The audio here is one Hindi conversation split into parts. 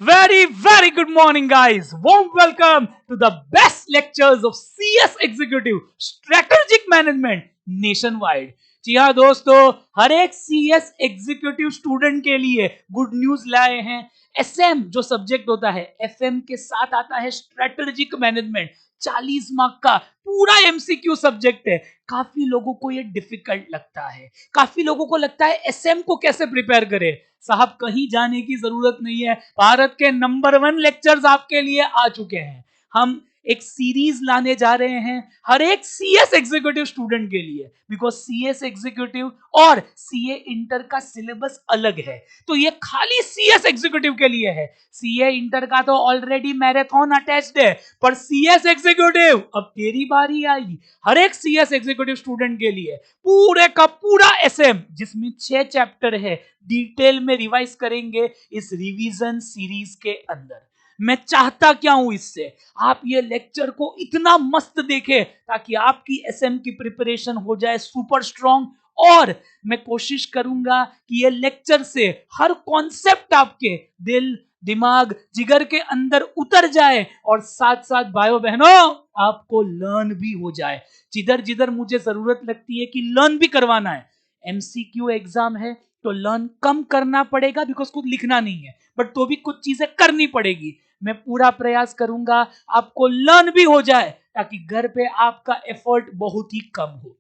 Very good morning, guys. Warm welcome to the best lectures of CS Executive Strategic Management nationwide. जी हाँ दोस्तों, हर एक CS एग्जीक्यूटिव स्टूडेंट के लिए गुड न्यूज लाए हैं। एसएम जो सब्जेक्ट होता है, एफएम के साथ आता है स्ट्रेटेजिक मैनेजमेंट। 40 मार्क का पूरा एमसीक्यू सब्जेक्ट है। काफी लोगों को ये डिफिकल्ट लगता है, काफी लोगों को लगता है एसएम को कैसे प्रिपेयर करें। साहब कहीं जाने की जरूरत नहीं है, भारत के नंबर 1 लेक्चर्स आपके लिए आ चुके हैं। हम एक सीरीज लाने जा रहे हैं हर एक सीएस एग्जीक्यूटिव स्टूडेंट के लिए, बिकॉज सीएस एग्जीक्यूटिव और सीए इंटर का सिलेबस अलग है, तो ये खाली सीएस एग्जीक्यूटिव के लिए है। सीए इंटर का तो ऑलरेडी मैराथन अटैच्ड है, पर सीएस एग्जीक्यूटिव अब तेरी बारी आई। हर एक सीएस एग्जीक्यूटिव स्टूडेंट के लिए पूरे का पूरा एसएम, जिसमें 6 चैप्टर है, डिटेल में रिवाइज करेंगे इस रिवीजन सीरीज के अंदर। मैं चाहता क्या हूं इससे, आप ये लेक्चर को इतना मस्त देखें ताकि आपकी एसएम की प्रिपरेशन हो जाए सुपर स्ट्रांग। और मैं कोशिश करूंगा कि ये लेक्चर से हर कॉन्सेप्ट आपके दिल दिमाग जिगर के अंदर उतर जाए, और साथ साथ भाइयों बहनों आपको लर्न भी हो जाए। जिधर जिधर मुझे जरूरत लगती है कि लर्न भी करवाना है, एमसीक्यू एग्जाम है तो लर्न कम करना पड़ेगा, बिकॉज कुछ लिखना नहीं है, बट तो भी कुछ चीजें करनी पड़ेगी। मैं पूरा प्रयास करूंगा आपको लर्न भी हो जाए, ताकि घर पे आपका एफर्ट बहुत ही कम हो।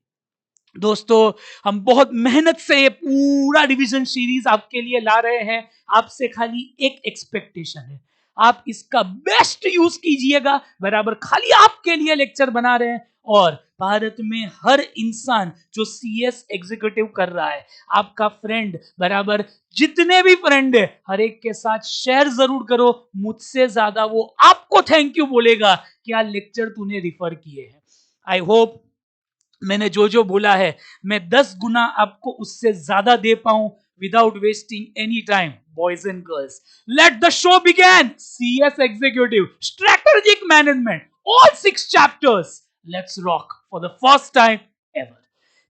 दोस्तों, हम बहुत मेहनत से ये पूरा रिवीजन सीरीज आपके लिए ला रहे हैं। आपसे खाली एक एक्सपेक्टेशन है, आप इसका बेस्ट यूज कीजिएगा। बराबर खाली आपके लिए लेक्चर बना रहे हैं, और भारत में हर इंसान जो सीएस एग्जीक्यूटिव कर रहा है, आपका फ्रेंड, बराबर जितने भी फ्रेंड है, हर एक के साथ शेयर जरूर करो। मुझसे ज्यादा वो आपको थैंक यू बोलेगा, क्या लेक्चर तूने रिफर किए हैं। आई होप मैंने जो जो बोला है मैं 10 गुना आपको उससे ज्यादा दे पाऊं, without wasting any time. Boys and girls, let the show begin. CS executive strategic management, all 6 chapters, let's rock for the first time ever.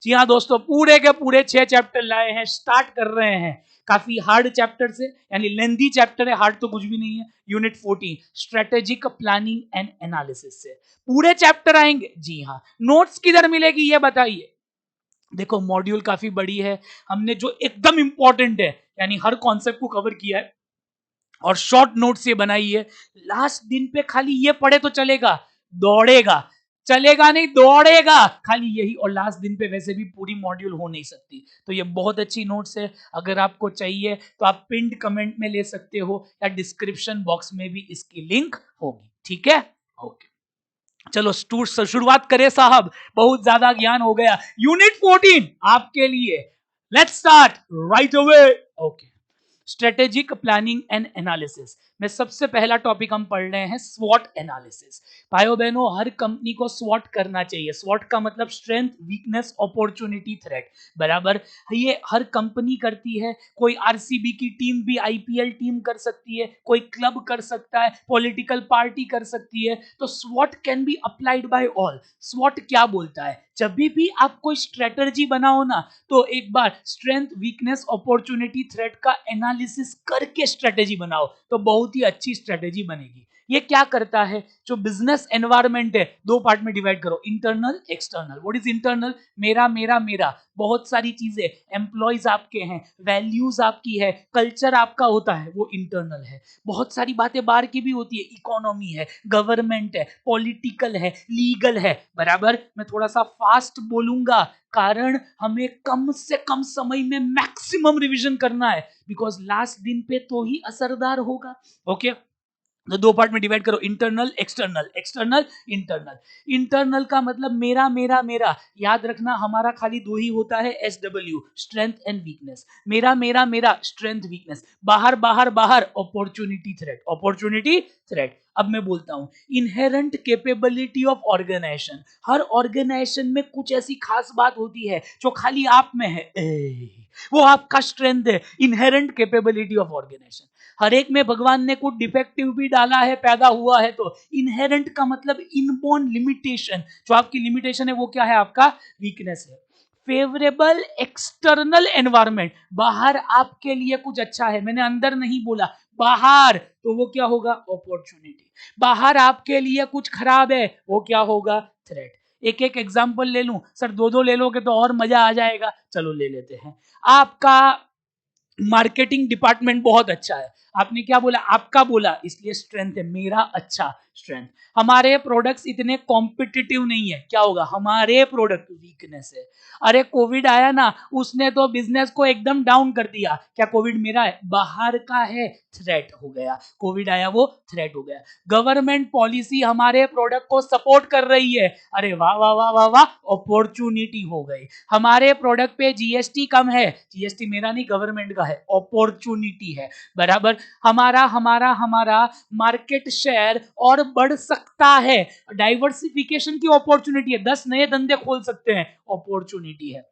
जी हाँ दोस्तों, पूरे के पूरे 6 चैप्टर लाए हैं, स्टार्ट कर रहे हैं काफी हार्ड चैप्टर से, यानी लेंथी चैप्टर है, हार्ड तो कुछ भी नहीं है। Unit 14 strategic planning and analysis से पूरे चैप्टर आएंगे। जी हाँ, नोट्स किधर मिलेगी ये बताइए। देखो, मॉड्यूल काफी बड़ी है, हमने जो एकदम इंपॉर्टेंट है, यानी हर कॉन्सेप्ट को कवर किया है और शॉर्ट नोट्स ये बनाई है। लास्ट दिन पे खाली ये पढ़े तो चलेगा, दौड़ेगा चलेगा नहीं, दौड़ेगा खाली यही। और लास्ट दिन पे वैसे भी पूरी मॉड्यूल हो नहीं सकती, तो ये बहुत अच्छी नोट्स है। अगर आपको चाहिए तो आप पिंड कमेंट में ले सकते हो, या डिस्क्रिप्शन बॉक्स में भी इसकी लिंक होगी। ठीक है, ओके। चलो शुरुआत करें साहब, बहुत ज्यादा ज्ञान हो गया। यूनिट 14 आपके लिए, let's start right away. Okay, strategic planning and analysis में सबसे पहला टॉपिक हम पढ़ रहे हैं स्वॉट एनालिसिस। भाइयों बहनों, हर कंपनी को स्वॉट करना चाहिए। स्वॉट का मतलब स्ट्रेंथ, वीकनेस, अपॉर्चुनिटी, थ्रेट। बराबर, ये हर कंपनी करती है। कोई आरसीबी की टीम भी आईपीएल टीम कर सकती है, कोई क्लब कर सकता है, पॉलिटिकल पार्टी कर सकती है। तो स्वॉट can be applied by all. स्वॉट क्या बोलता है, जब भी आप कोई स्ट्रेटजी बनाओ ना, तो एक बार स्ट्रेंथ, वीकनेस, अपॉर्चुनिटी, थ्रेट का एनालिसिस करके स्ट्रेटेजी बनाओ, तो बहुत ही अच्छी स्ट्रेटेजी बनेगी। ये क्या करता है, जो बिजनेस एनवायरनमेंट है, दो पार्ट में डिवाइड करो, internal, external. What is internal? मेरा मेरा मेरा, बहुत सारी चीजें, एम्प्लॉयज आपके हैं, वैल्यूज आपकी है, कल्चर आपका होता है, वो इंटरनल है। बहुत सारी बातें बाहर की भी होती है, इकोनॉमी है, गवर्नमेंट है, पॉलिटिकल है, लीगल है। बराबर, मैं थोड़ा सा फास्ट बोलूंगा, कारण हमें कम से कम समय में मैक्सिमम रिवीजन करना है, बिकॉज लास्ट दिन पे तो ही असरदार होगा। ओके, तो दो पार्ट में डिवाइड करो, internal, external. External, internal. Internal का मतलब मेरा मेरा मेरा, याद रखना हमारा खाली दो ही होता है, SW, स्ट्रेंथ एंड वीकनेस। मेरा मेरा मेरा, स्ट्रेंथ वीकनेस। बाहर बाहर बाहर, अपॉर्चुनिटी थ्रेट, अपॉर्चुनिटी थ्रेट। अब मैं बोलता हूं, इनहेरेंट कैपेबिलिटी ऑफ ऑर्गेनाइजेशन। हर ऑर्गेनाइजेशन में कुछ ऐसी खास बात होती है जो खाली आप में है, वो आपका स्ट्रेंथ है, इनहेरेंट कैपेबिलिटी ऑफ ऑर्गेनाइजेशन। हर एक में भगवान ने कुछ डिफेक्टिव भी डाला है, पैदा हुआ है, तो इनहेरेंट का मतलब इनबोर्न लिमिटेशन। जो आपकी लिमिटेशन है वो क्या है, आपका वीकनेस है। फेवरेबल एक्सटर्नल एनवायरमेंट, बाहर आपके लिए कुछ अच्छा है, मैंने अंदर नहीं बोला, बाहर, तो वो क्या होगा, अपॉर्चुनिटी। बाहर आपके लिए कुछ खराब है, वो क्या होगा, थ्रेट। एक एक एग्जांपल ले लूं सर, दो दो ले लोगे तो और मजा आ जाएगा, चलो ले लेते हैं। आपका मार्केटिंग डिपार्टमेंट बहुत अच्छा है, आपने क्या बोला, आपका बोला, इसलिए स्ट्रेंथ है, मेरा अच्छा स्ट्रेंथ। हमारे प्रोडक्ट्स इतने कॉम्पिटिटिव नहीं है, क्या होगा, हमारे प्रोडक्ट वीकनेस है। अरे कोविड आया ना, उसने तो बिजनेस को एकदम डाउन कर दिया, क्या कोविड मेरा है, बाहर का है, थ्रेट हो गया, कोविड आया वो थ्रेट हो गया। गवर्नमेंट पॉलिसी हमारे प्रोडक्ट को सपोर्ट कर रही है, अरे वाह वाह वाह वाह वाह, अपॉर्चुनिटी हो गई। हमारे प्रोडक्ट पे जीएसटी कम है, जीएसटी मेरा नहीं गवर्नमेंट का है, अपॉर्चुनिटी है, बराबर। हमारा हमारा हमारा मार्केट शेयर और बढ़ सकता है, डाइवर्सिफिकेशन की अपॉर्चुनिटी है, 10 नए धंधे खोल सकते हैं, अपॉर्चुनिटी है।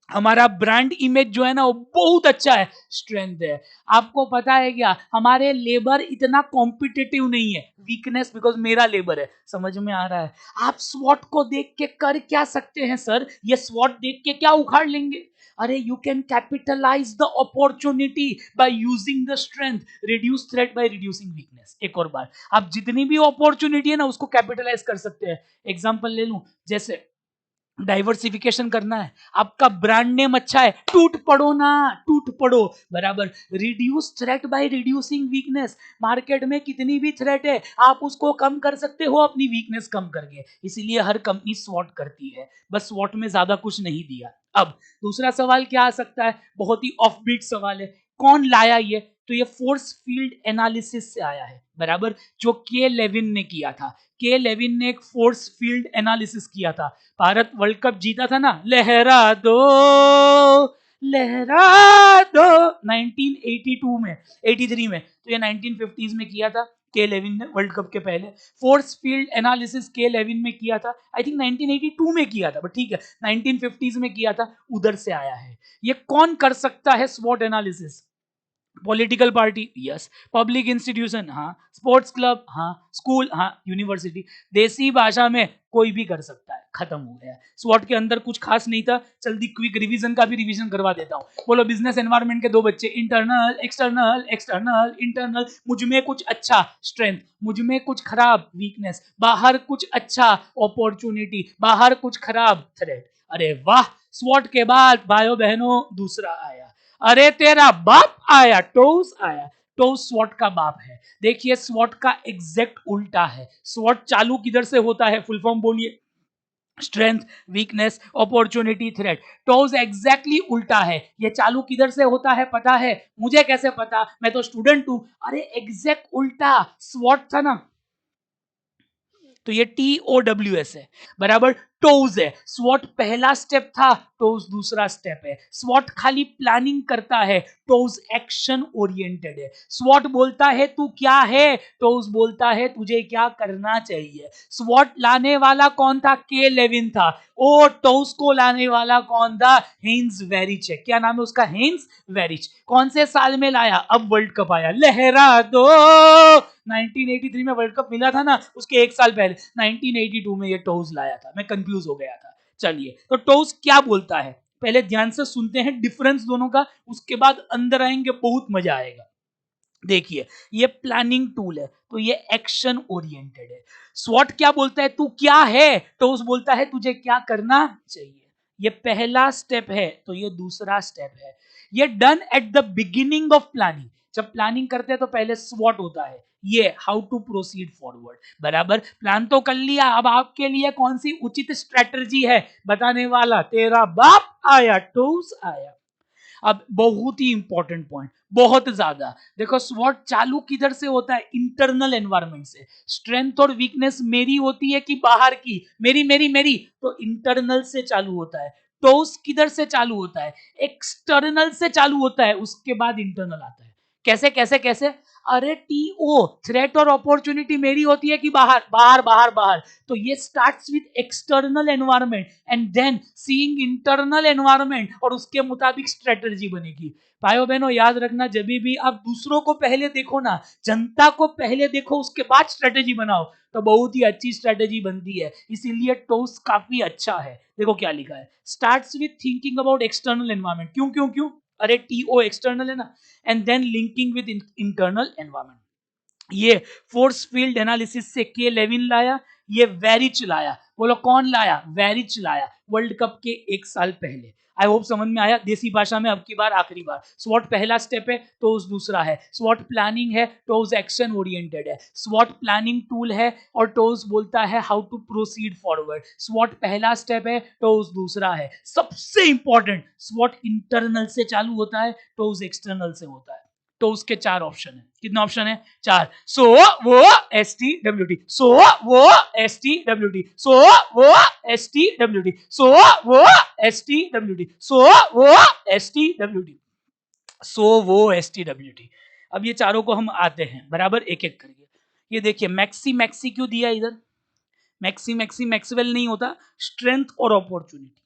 हमारा ब्रांड इमेज जो है ना वो बहुत अच्छा है, स्ट्रेंथ है। आपको पता है क्या, हमारे लेबर इतना कॉम्पिटिटिव नहीं है, वीकनेस, बिकॉज मेरा लेबर है, समझ में आ रहा है। आप स्वॉट को देख के कर क्या सकते हैं सर, ये स्वॉट देख के क्या उखाड़ लेंगे, अरे you can capitalize the opportunity by using the strength, reduce threat by reducing weakness. एक और बार, आप जितनी भी अपॉर्चुनिटी है ना उसको कैपिटलाइज कर सकते हैं। एग्जांपल ले लूं, जैसे डाइवर्सिफिकेशन करना है, आपका ब्रांड नेम अच्छा है, टूट पड़ो ना, टूट पड़ो, बराबर। Reduce threat by reducing weakness, market में कितनी भी थ्रेट है आप उसको कम कर सकते हो अपनी वीकनेस कम करके, इसीलिए हर कंपनी स्वॉट करती है, बस स्वॉट में ज्यादा कुछ नहीं दिया। अब दूसरा सवाल क्या आ सकता है, बहुत ही ऑफबीट सवाल है, कौन लाया ये, तो ये फोर्स फील्ड एनालिसिस से आया है, बराबर, जो के लेविन ने किया था। के लेविन ने एक फोर्स फील्ड एनालिसिस किया था, भारत वर्ल्ड कप जीता था ना, लहरा दो 1982 में, 83 में, तो ये 1950s में किया था के लेविन ने, वर्ल्ड कप के पहले। फोर्स फील्ड एनालिसिस के लेविन में किया था, आई थिंक 1982 में किया था, बट ठीक है 1950s में किया था, उधर से आया है। ये कौन कर सकता है स्वॉट analysis, political party, yes, public institution, हाँ, स्पोर्ट्स क्लब, हाँ, स्कूल, हाँ, यूनिवर्सिटी, देसी भाषा में कोई भी कर सकता है, खत्म हो गया। स्वॉट के अंदर कुछ खास नहीं था, जल्दी क्विक रिवीजन का भी रिवीजन करवा देता हूँ। बोलो, बिजनेस एनवायरनमेंट के दो बच्चे, इंटरनल एक्सटर्नल, एक्सटर्नल इंटरनल, मुझ में कुछ अच्छा स्ट्रेंथ, मुझ में कुछ खराब वीकनेस, बाहर कुछ अच्छा अपॉर्चुनिटी, बाहर कुछ खराब थ्रेट। अरे वाह, स्वॉट के बाद भाइयों बहनों दूसरा आया, अरे तेरा बाप आया, टोस आया, टोस स्वॉट का बाप है। देखिए स्वॉट का एग्जैक्ट उल्टा है, स्वॉट चालू किधर से होता है, फुल फॉर्म बोलिए, strength, weakness, opportunity, threat. Toes exactly उल्टा है, ये चालू किधर से होता है पता है, मुझे कैसे पता, मैं तो स्टूडेंट हूं, अरे एग्जैक्ट उल्टा, स्वॉट था ना, तो ये TOWS है, बराबर, टोज है, स्वॉट पहला स्टेप था, टोज दूसरा स्टेप है। स्वॉट खाली प्लानिंग करता है, टोज एक्शन ओरिएंटेड है। स्वॉट बोलता है तू क्या है, टोज बोलता है तुझे क्या करना चाहिए। स्वॉट लाने वाला कौन था, के लेविन था, ओ टोज को लाने वाला कौन था, हेन्स वेरिच है, क्या नाम है उसका, हेन्स वेरिच। कौन से साल में लाया, अब वर्ल्ड कप आया, लहरा दो, 1983 में वर्ल्ड कप मिला था ना, उसके एक साल पहले 1982 में ये टोज लाया था, मैं कंफ्यूज हो गया था। चलिए, तो टोज क्या बोलता है, पहले ध्यान से सुनते हैं डिफरेंस दोनों का, उसके बाद अंदर आएंगे, बहुत मजा आएगा। देखिए, ये प्लानिंग टूल है, तो ये एक्शन ओरिएंटेड है। स्वॉट क्या बोलता है, तू क्या है, टोज बोलता है तुझे क्या करना चाहिए। ये पहला स्टेप है, तो ये दूसरा स्टेप है। ये done at the beginning of planning, जब प्लानिंग करते हैं तो पहले स्वॉट होता है, ये हाउ टू प्रोसीड फॉरवर्ड, बराबर। प्लान तो कर लिया, अब आपके लिए कौन सी उचित स्ट्रेटजी है बताने वाला तेरा बाप आया, टोज आया। अब बहुत ही इंपॉर्टेंट पॉइंट, बहुत ज्यादा, देखो स्वॉट चालू किधर से होता है, इंटरनल एनवायरनमेंट से। स्ट्रेंथ और वीकनेस मेरी होती है कि बाहर की, मेरी मेरी मेरी, तो इंटरनल से चालू होता है। टोस किधर से चालू होता है, एक्सटर्नल से चालू होता है, उसके बाद इंटरनल आता है। कैसे कैसे कैसे, अरे टीओ, थ्रेट और अपॉर्चुनिटी मेरी होती है कि बाहर बाहर बाहर बाहर। तो ये starts with external environment and then seeing internal environment, और उसके मुताबिक स्ट्रेटजी बनेगी। भाइयों बहनों याद रखना, जब भी आप दूसरों को पहले देखो ना, जनता को पहले देखो, उसके बाद स्ट्रेटजी बनाओ, तो बहुत ही अच्छी स्ट्रेटजी बनती है। इसीलिए टोस काफी अच्छा है। देखो क्या लिखा है, starts with thinking about external environment. क्यों क्यों क्यों? अरे टीओ एक्सटर्नल है ना, and then linking with internal environment. ये फोर्स फील्ड एनालिसिस से के लेविन लाया, ये वेरिच लाया। बोलो कौन लाया? वेरिच लाया, वर्ल्ड कप के 1 साल पहले। आई होप समझ में आया। देसी भाषा में अब की बार आखिरी बार, स्वॉट पहला स्टेप है, टोस दूसरा है। स्वॉट प्लानिंग है, टोस एक्शन ओरिएंटेड है। स्वॉट प्लानिंग टूल है और टोस बोलता है हाउ टू प्रोसीड फॉरवर्ड। स्वॉट पहला स्टेप है, टोस दूसरा है। सबसे इंपॉर्टेंट, स्वॉट इंटरनल से चालू होता है, टोस एक्सटर्नल से होता है। तो उसके 4 ऑप्शन है। कितने ऑप्शन है? 4। सो वो STWT, सो वो STWT, सो वो STWT, सो वो STWT, सो वो STWT, सो वो STWT। अब ये चारों को हम आते हैं बराबर एक एक करके। ये देखिए मैक्सी मैक्सी क्यों दिया इधर? मैक्सी मैक्सी मैक्सवेल नहीं होता, स्ट्रेंथ और अपॉर्चुनिटी।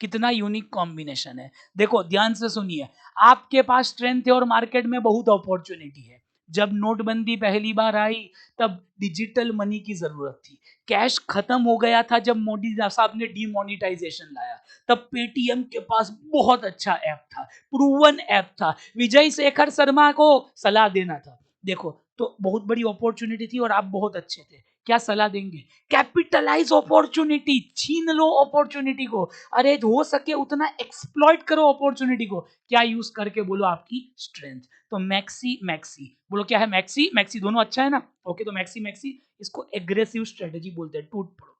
कितना यूनिक कॉम्बिनेशन है। देखो ध्यान से सुनिए, आपके पास स्ट्रेंथ है और मार्केट में बहुत अपॉर्चुनिटी है। जब नोटबंदी पहली बार आई तब डिजिटल मनी की जरूरत थी। कैश खत्म हो गया था जब मोदी साहब ने डीमोनेटाइजेशन लाया। तब पेटीएम के पास बहुत अच्छा ऐप था, प्रूवन ऐप था, विजय शेखर शर्मा को सलाह देना था। देखो तो बहुत बड़ी अपॉर्चुनिटी थी और आप बहुत अच्छे थे। क्या सलाह देंगे? कैपिटलाइज अपॉर्चुनिटी, छीन लो अपॉर्चुनिटी को। अरे हो सके उतना एक्सप्लॉइट करो अपॉर्चुनिटी को। क्या यूज करके? बोलो आपकी स्ट्रेंथ। तो मैक्सी मैक्सी, बोलो क्या है? मैक्सी मैक्सी, दोनों अच्छा है ना? ओके, तो मैक्सी मैक्सी, इसको एग्रेसिव स्ट्रेटेजी बोलते हैं। टूट पड़ो,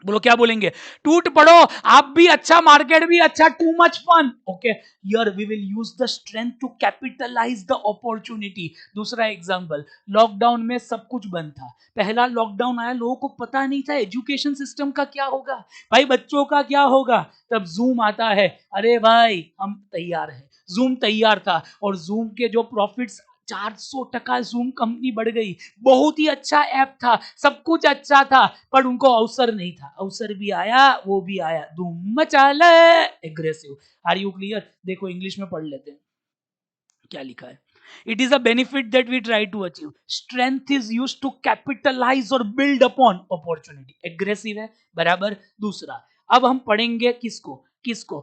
बोलो क्या बोलेंगे? टूट पड़ो। आप भी अच्छा, मार्केट भी अच्छा, too much fun. Okay, here we will use the strength to capitalize the opportunity. दूसरा एग्जांपल, लॉकडाउन में सब कुछ बंद था। पहला लॉकडाउन आया, लोगों को पता नहीं था एजुकेशन सिस्टम का क्या होगा, भाई बच्चों का क्या होगा। तब जूम आता है, अरे भाई हम तैयार हैं। जूम तैयार था और जूम के जो प्रॉफिट्स, 400% जूम कंपनी बढ़ गई। बहुत ही अच्छा ऐप था, सब कुछ अच्छा था, पर उनको अवसर नहीं था। अवसर भी आया, वो भी आया, धूम मचा ले, एग्रेसिव। Are you clear? देखो इंग्लिश में पढ़ लेते हैं क्या लिखा है। It is a benefit that we try to achieve. Strength is use to capitalize और बिल्ड अपॉन अपॉर्चुनिटी। एग्रेसिव है बराबर। दूसरा, अब हम पढ़ेंगे किसको? किसको?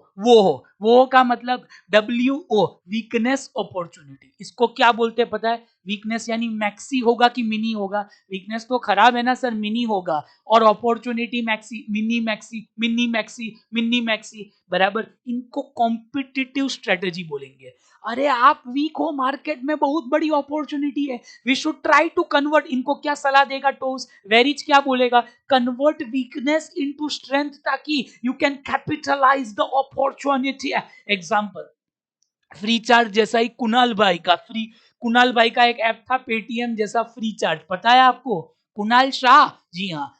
वो का मतलब WO, वीकनेस अपॉर्चुनिटी। इसको क्या बोलते हैं पता है? वीकनेस यानी मैक्सी होगा कि मिनी होगा? वीकनेस तो खराब है ना सर, मिनी होगा। और opportunity maxi, mini maxi, mini maxi, mini maxi बराबर। इनको कॉम्पिटिटिव स्ट्रेटेजी बोलेंगे। अरे आप वीक हो, मार्केट में बहुत बड़ी अपॉर्चुनिटी है, we should try to convert. इनको क्या सलाह देगा टोस? वेरिच क्या बोलेगा? कन्वर्ट वीकनेस इनटू स्ट्रेंथ, ताकि you can capitalize the opportunity. Example, free charge जैसा ही कुणाल भाई का एक ऐप था, पेटीएम जैसा फ्री चार्ज, पता है आपको? कुणाल शाह, जी हाँ,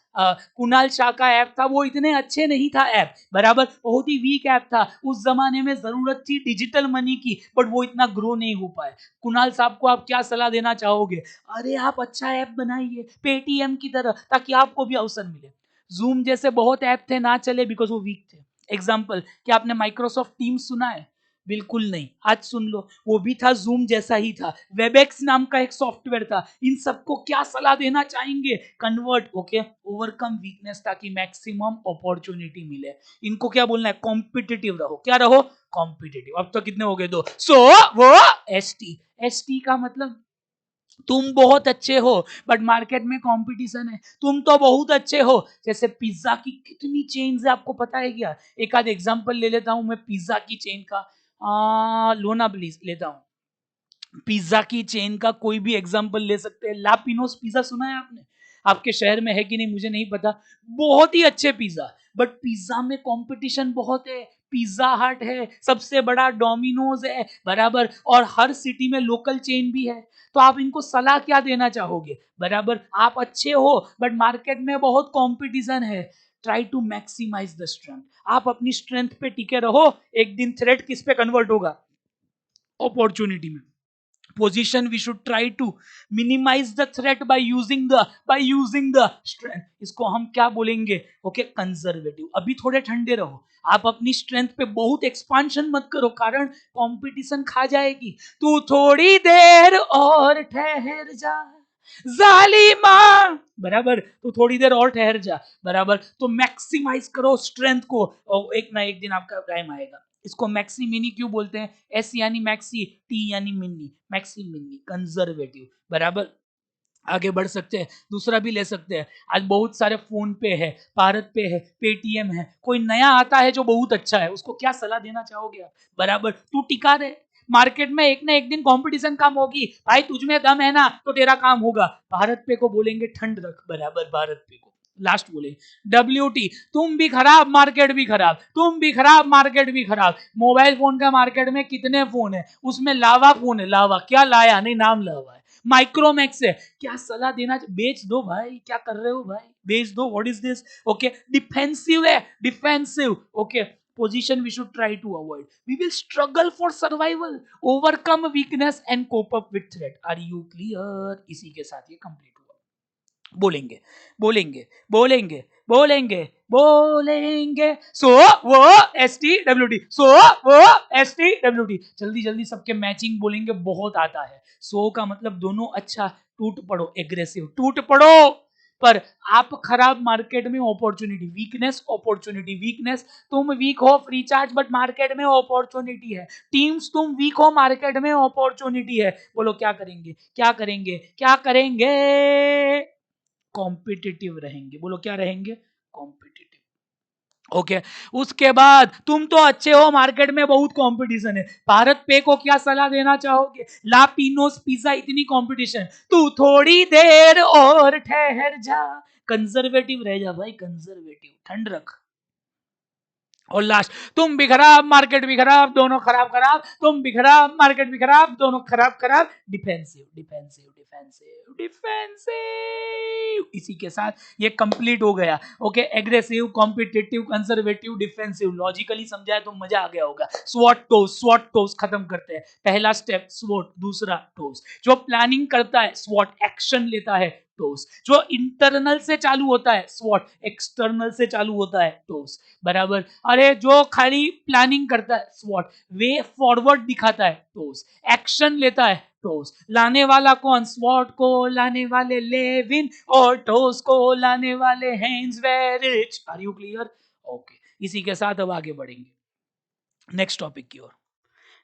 कुणाल शाह का ऐप था। वो इतने अच्छे नहीं था ऐप बराबर, बहुत ही वीक ऐप था। उस जमाने में जरूरत थी डिजिटल मनी की, बट वो इतना ग्रो नहीं हो पाए। कुणाल साहब को आप क्या सलाह देना चाहोगे? अरे आप अच्छा ऐप बनाइए पेटीएम की तरह, ताकि आपको भी अवसर मिले। जूम जैसे बहुत ऐप थे, ना चले बिकॉज वो वीक थे। एग्जाम्पल, क्या आपने माइक्रोसॉफ्ट टीम्स सुना है? बिल्कुल नहीं, आज सुन लो, वो भी था जूम जैसा ही था। वेबएक्स नाम का एक सॉफ्टवेयर था। इन सबको क्या सलाह देना चाहेंगे? कन्वर्ट, ओके, ओवरकम वीकनेस, ताकि मैक्सिमम अपॉर्चुनिटी मिले। इनको क्या बोलना है? कॉम्पिटिटिव रहो। क्या रहो? कॉम्पिटिटिव। अब तो कितने हो गए? 2। सो वो एसटी का मतलब तुम बहुत अच्छे हो, बट मार्केट में कंपटीशन है। तुम तो बहुत अच्छे हो। जैसे पिज्जा की कितनी चेन्स है, आपको पता है क्या? एक आध एग्जांपल ले लेता हूं मैं पिज्जा की चेन का। लोना प्लीज लेता हूं। पिज्जा की चेन का कोई भी एग्जांपल ले सकते हैं। लापिनोस पिज्जा सुना है आपने? आपके शहर में है कि नहीं मुझे नहीं पता। बहुत ही अच्छे पिज्जा, बट पिज्जा में कंपटीशन बहुत है। पिज्जा हट है, सबसे बड़ा डोमिनोज है बराबर, और हर सिटी में लोकल चेन भी है। तो आप इनको सलाह क्या देना चाहोगे? बराबर, आप अच्छे हो बट मार्केट में बहुत कंपटीशन है। Try to maximize the strength. आप अपनी स्ट्रेंथ पे टिके रहो, एक दिन थ्रेट किस पे कन्वर्ट होगा? अपॉर्चुनिटी में। position we should try to minimize the threat by using the strength. इसको हम क्या बोलेंगे? Okay, conservative. अभी थोड़े ठंडे रहो, आप अपनी स्ट्रेंथ पे बहुत एक्सपांशन मत करो, कारण कंपटीशन खा जाएगी. तू थोड़ी देर और ठहर जा जालिमा, बराबर, तो थोड़ी देर और ठहर जा, बराबर. तो मैक्सिमाइज करो स्ट्रेंथ को, और एक ना एक दिन आपका टाइम आएगा. इसको मैक्सी मिनी क्यों बोलते हैं? एस यानी मैक्सी, टी यानी मिनी, मैक्सी मिनी, कंजर्वेटिव, बराबर. आगे बढ़ सकते हैं, दूसरा भी ले सकते हैं. आज बहुत सारे फोन पे है, भारत पे है, पेटीएम है, कोई नया आता है जो बहुत अच्छा है, उसको क्या सलाह देना चाहोगे आप? बराबर, तू टिका रहे, मार्केट में एक ना एक दिन कंपटीशन कम होगी, भाई तुझमें दम है ना तो तेरा काम होगा. भारत पे को बोलेंगे ठंड रख, बराबर, भारत पे को. लास्ट बोले WT, तुम भी खराब मार्केट भी खराब, तुम भी खराब मार्केट भी खराब. मोबाइल फोन का मार्केट में कितने फोन है, उसमें लावा फोन है, लावा, क्या लाया नहीं, नाम लावा है. माइक्रोमैक्स है, क्या सलाह देना, बेच दो भाई, क्या कर रहे हो भाई, बेच दो. What is this? Okay, defensive है, defensive. Okay, position we should try to avoid. We will struggle for survival, overcome weakness and cope up with threat. Are you clear? इसी के साथ ये कंप्लीट हुआ. बोलेंगे बोलेंगे बोलेंगे बोलेंगे बोलेंगे, सो वो STWT, सो वो STWT. जल्दी जल्दी सबके मैचिंग बोलेंगे, बहुत आता है. सो का मतलब दोनों अच्छा, टूट पड़ो, एग्रेसिव, टूट पड़ो. पर आप खराब मार्केट में अपॉर्चुनिटी, वीकनेस अपॉर्चुनिटी, वीकनेस, तुम वीक हो फ्री चार्ज, बट मार्केट में अपॉर्चुनिटी है. टीम्स, तुम वीक हो मार्केट में अपॉर्चुनिटी है. बोलो क्या करेंगे, क्या करेंगे, क्या करेंगे? कॉम्पिटिटिव रहेंगे. बोलो क्या रहेंगे? कॉम्पिटिटिव. ओके, उसके बाद तुम तो अच्छे हो, मार्केट में बहुत कंपटीशन है, भारत पे को क्या सलाह देना चाहोगे? ला पिनोस पिज्जा, इतनी कंपटीशन, तू थोड़ी देर और ठहर जा. कंजर्वेटिव रह जा भाई, कंजर्वेटिव, ठंड रख. और लास्ट, तुम भी खराब मार्केट भी खराब, दोनों खराब खराब, तुम भी खराब मार्केट भी खराब, दोनों खराब खराब. Defensive defensive defensive defensive. इसी के साथ ये कंप्लीट हो गया. Okay, aggressive, competitive, conservative, defensive. Logically समझाया तो मजा आ गया होगा. स्वॉट टोस, स्वॉट टोस खत्म करते हैं. पहला स्टेप स्वॉट, दूसरा टोस. जो प्लानिंग करता है स्वॉट, एक्शन लेता है टोस. जो इंटरनल से चालू होता है स्वॉट, एक्सटर्नल से चालू होता है टोस, बराबर. अरे जो खाली प्लानिंग करता है स्वॉट, वे फॉरवर्ड दिखाता है टोस, एक्शन लेता है टोस. लाने वाला कौन? स्वॉट को लाने वाले लेविन, और टोस को लाने वाले hence very rich. Are you clear? Okay, इसी के साथ अब आगे बढ़ेंगे नेक्स्ट टॉपिक की ओर.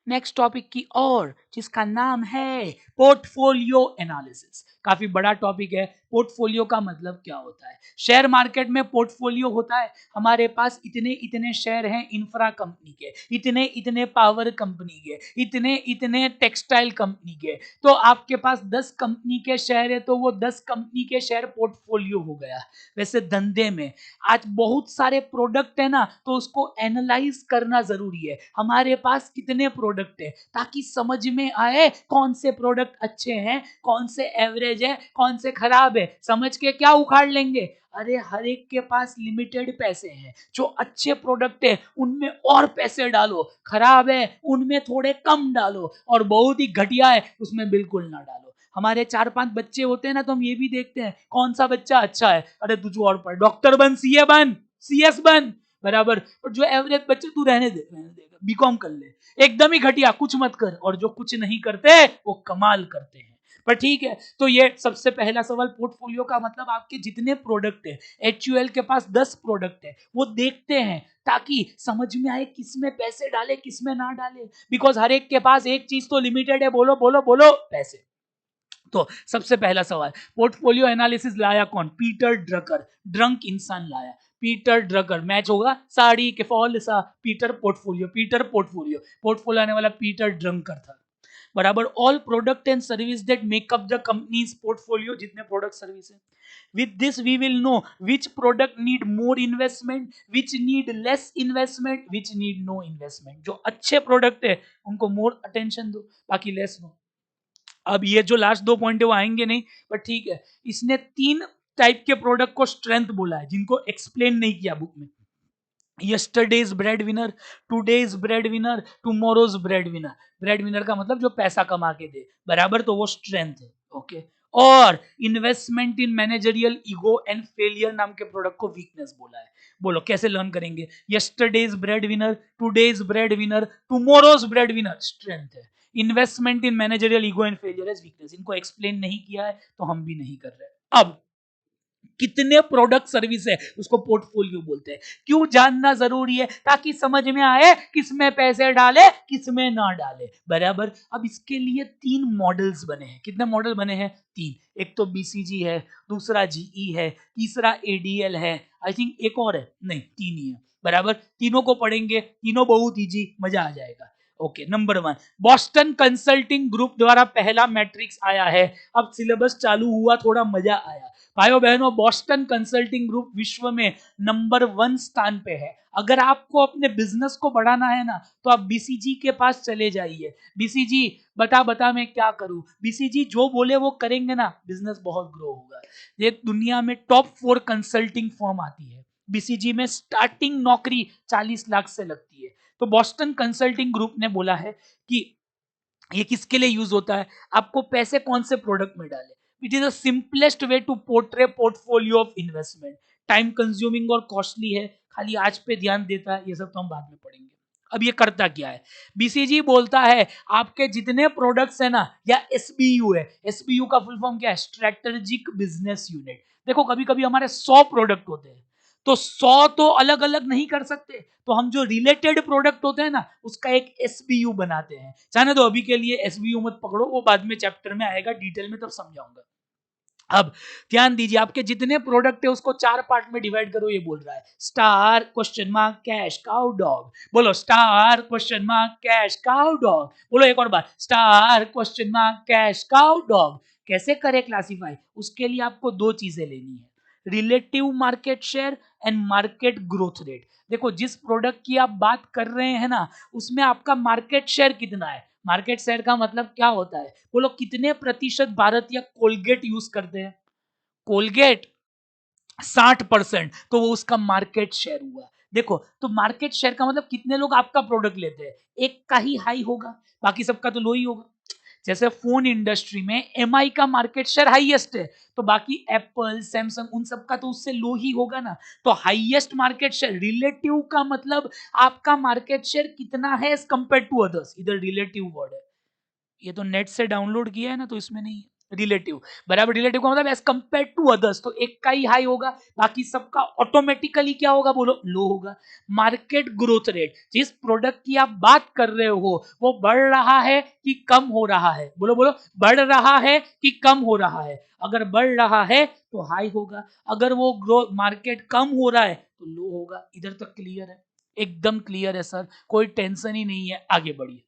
नेक्स्ट टॉपिक की ओर, जिसका नाम है पोर्टफोलियो एनालिसिस. काफी बड़ा टॉपिक है. पोर्टफोलियो का मतलब क्या होता है? शेयर मार्केट में पोर्टफोलियो होता है, हमारे पास इतने इतने शेयर हैं इंफ्रा कंपनी के, इतने इतने पावर कंपनी के, इतने इतने टेक्सटाइल कंपनी के. तो आपके पास 10 कंपनी के शेयर है, तो वो 10 कंपनी के शेयर पोर्टफोलियो हो गया. वैसे धंधे में आज बहुत सारे प्रोडक्ट है ना, तो उसको एनालाइज करना जरूरी है. हमारे पास कितने प्रोडक्ट है, ताकि समझ में आए कौन से प्रोडक्ट अच्छे हैं, कौन से एवरेज है, कौन से खराब है. समझ के क्या उखाड़ लेंगे? अरे हर एक के पास लिमिटेड पैसे हैं. जो अच्छे प्रोडक्ट है उनमें और पैसे डालो, खराब है उनमें थोड़े कम डालो, और बहुत ही घटिया है उसमें बिल्कुल ना डालो. हमारे 4-5 बच्चे होते हैं ना, तो हम ये भी देखते हैं कौन सा बच्चा अच्छा है. अरे तुझे और पढ़, डॉक्टर बन, सीए बन, CS बन, बराबर. और जो एवरेज बच्चे, तू रहने दे, बीकॉम कर ले, एकदम ही घटिया, कुछ मत कर. और जो कुछ नहीं करते वो कमाल करते हैं. पर ठीक है, तो ये सबसे पहला सवाल, पोर्टफोलियो का मतलब आपके जितने प्रोडक्ट है. HUL के पास 10 प्रोडक्ट है, वो देखते हैं ताकि समझ में आए किसमें पैसे डाले किसमें ना डाले. बिकॉज हर एक के पास एक चीज तो लिमिटेड है. बोलो बोलो बोलो, पैसे. तो सबसे पहला सवाल, पोर्टफोलियो एनालिसिस लाया कौन? पीटर ड्रकर, ड्रंक इंसान लाया. पीटर ड्रकर, मैच होगा साड़ी के फॉल सा, Peter portfolio, Peter portfolio, portfolio आने वाला पीटर ड्रंकर था, बराबर. All product and service that make up the companies portfolio, जितने प्रोडक्ट सर्विस है. with this we will know which product need more investment, which need less investment, which need no investment. जो अच्छे प्रोडक्ट है उनको मोर अटेंशन दो, बाकी लेस नो. अब ये जो लास्ट 2 पॉइंट है वो आएंगे नहीं, पर ठीक है. इसने 3 टाइप के प्रोडक्ट को स्ट्रेंथ बोला है, जिनको एक्सप्लेन नहीं किया बुक में. Yesterday's bread winner, today's bread winner, tomorrow's bread winner. Bread winner का मतलब जो पैसा कमा के दे, बराबर, तो वो स्ट्रेंथ है। ओके, और investment in managerial ego and failure नाम के प्रोडक्ट को वीकनेस बोला है। बोलो कैसे लर्न करेंगे? Yesterday's bread winner, today's bread winner, tomorrow's bread winner strength है, investment in managerial ego and failure as weakness. इनको एक्सप्लेन नहीं किया है तो हम भी नहीं कर रहे। अब कितने प्रोडक्ट सर्विस है उसको पोर्टफोलियो बोलते हैं। क्यों जानना जरूरी है? ताकि समझ में आए किसमें पैसे डाले किसमें ना डाले, बराबर। अब इसके लिए 3 मॉडल्स बने हैं। कितने मॉडल बने हैं? 3। एक तो बीसीजी है, दूसरा जीई है, तीसरा एडीएल है, आई थिंक एक और है, नहीं 3 ही है, बराबर। तीनों को पढ़ेंगे, तीनों बहुत इजी, मजा आ जाएगा। Okay, number 1, Boston consulting group द्वारा पहला मैट्रिक्स आया है। अब सिलेबस चालू हुआ, थोड़ा मजा आया। भाइयों बहनों, बॉस्टन कंसल्टिंग ग्रुप विश्व में नंबर 1 स्थान पे है। अगर आपको अपने बिजनेस को बढ़ाना है ना, तो आप बीसीजी के पास चले जाइए। बीसीजी बता बता मैं क्या करूं, बीसीजी जो बोले वो करेंगे ना, बिजनेस बहुत ग्रो होगा। ये दुनिया में टॉप 4 कंसल्टिंग फर्म आती है। बीसीजी में स्टार्टिंग नौकरी 40 लाख से लगती है। तो बॉस्टन कंसल्टिंग ग्रुप ने बोला है कि ये किसके लिए यूज होता है, आपको पैसे कौन से प्रोडक्ट में डाले। It is the simplest way to portray portfolio of investment. Time consuming और कॉस्टली है, खाली आज पे ध्यान देता है, ये सब तो हम बाद में पढ़ेंगे। अब ये करता क्या है? बीसीजी बोलता है आपके जितने प्रोडक्ट्स है ना, या एसबीयू है, एसबीयू का फुल फॉर्म क्या है? Strategic business unit. देखो कभी कभी हमारे 100 प्रोडक्ट होते हैं, तो 100 तो अलग अलग नहीं कर सकते, तो हम जो रिलेटेड प्रोडक्ट होते हैं ना, उसका एक एसबीयू बनाते हैं। चाहे तो अभी के लिए एसबीयू मत पकड़ो, वो बाद में चैप्टर में आएगा डिटेल में, तब समझाऊंगा। अब ध्यान दीजिए, आपके जितने प्रोडक्ट है उसको 4 पार्ट में डिवाइड करो। ये बोल रहा है star, question mark, cash, cow, dog. बोलो star, question mark, cash, cow, dog. बोलो एक और बार, star, question mark, cash, cow, dog. कैसे करें क्लासिफाई? उसके लिए आपको 2 चीजें लेनी है, relative market share and market growth rate. देखो जिस प्रोडक्ट की आप बात कर रहे हैं ना, उसमें आपका मार्केट शेयर कितना है। मार्केट शेयर का मतलब क्या होता है? बोलो कितने प्रतिशत भारत या कोलगेट यूज करते हैं? कोलगेट 60%, तो वो उसका मार्केट शेयर हुआ। देखो तो मार्केट शेयर का मतलब कितने लोग आपका प्रोडक्ट लेते हैं, एक का ही हाई होगा, बाकी सबका तो लो ही होगा। जैसे फोन इंडस्ट्री में एमआई का मार्केट शेयर हाईएस्ट है, तो बाकी एप्पल, सैमसंग, उन सब का तो उससे लो ही होगा ना। तो हाईएस्ट मार्केट शेयर, रिलेटिव का मतलब आपका मार्केट शेयर कितना है एज कंपेयर टू अदर्स, इधर रिलेटिव वर्ड है। ये तो नेट से डाउनलोड किया है ना, तो इसमें नहीं, रिलेटिव, बराबर। रिलेटिव का मतलब एज कंपेयर टू अदर्स, तो एक का ही हाई होगा, बाकी सबका ऑटोमेटिकली क्या होगा? बोलो लो होगा। मार्केट ग्रोथ रेट, जिस प्रोडक्ट की आप बात कर रहे हो वो बढ़ रहा है कि कम हो रहा है? बोलो बोलो, बढ़ रहा है कि कम हो रहा है? अगर बढ़ रहा है तो हाई होगा, अगर वो ग्रोथ मार्केट कम हो रहा है तो लो होगा। इधर तक क्लियर है? एकदम क्लियर है सर, कोई टेंशन ही नहीं है। आगे बढ़िए,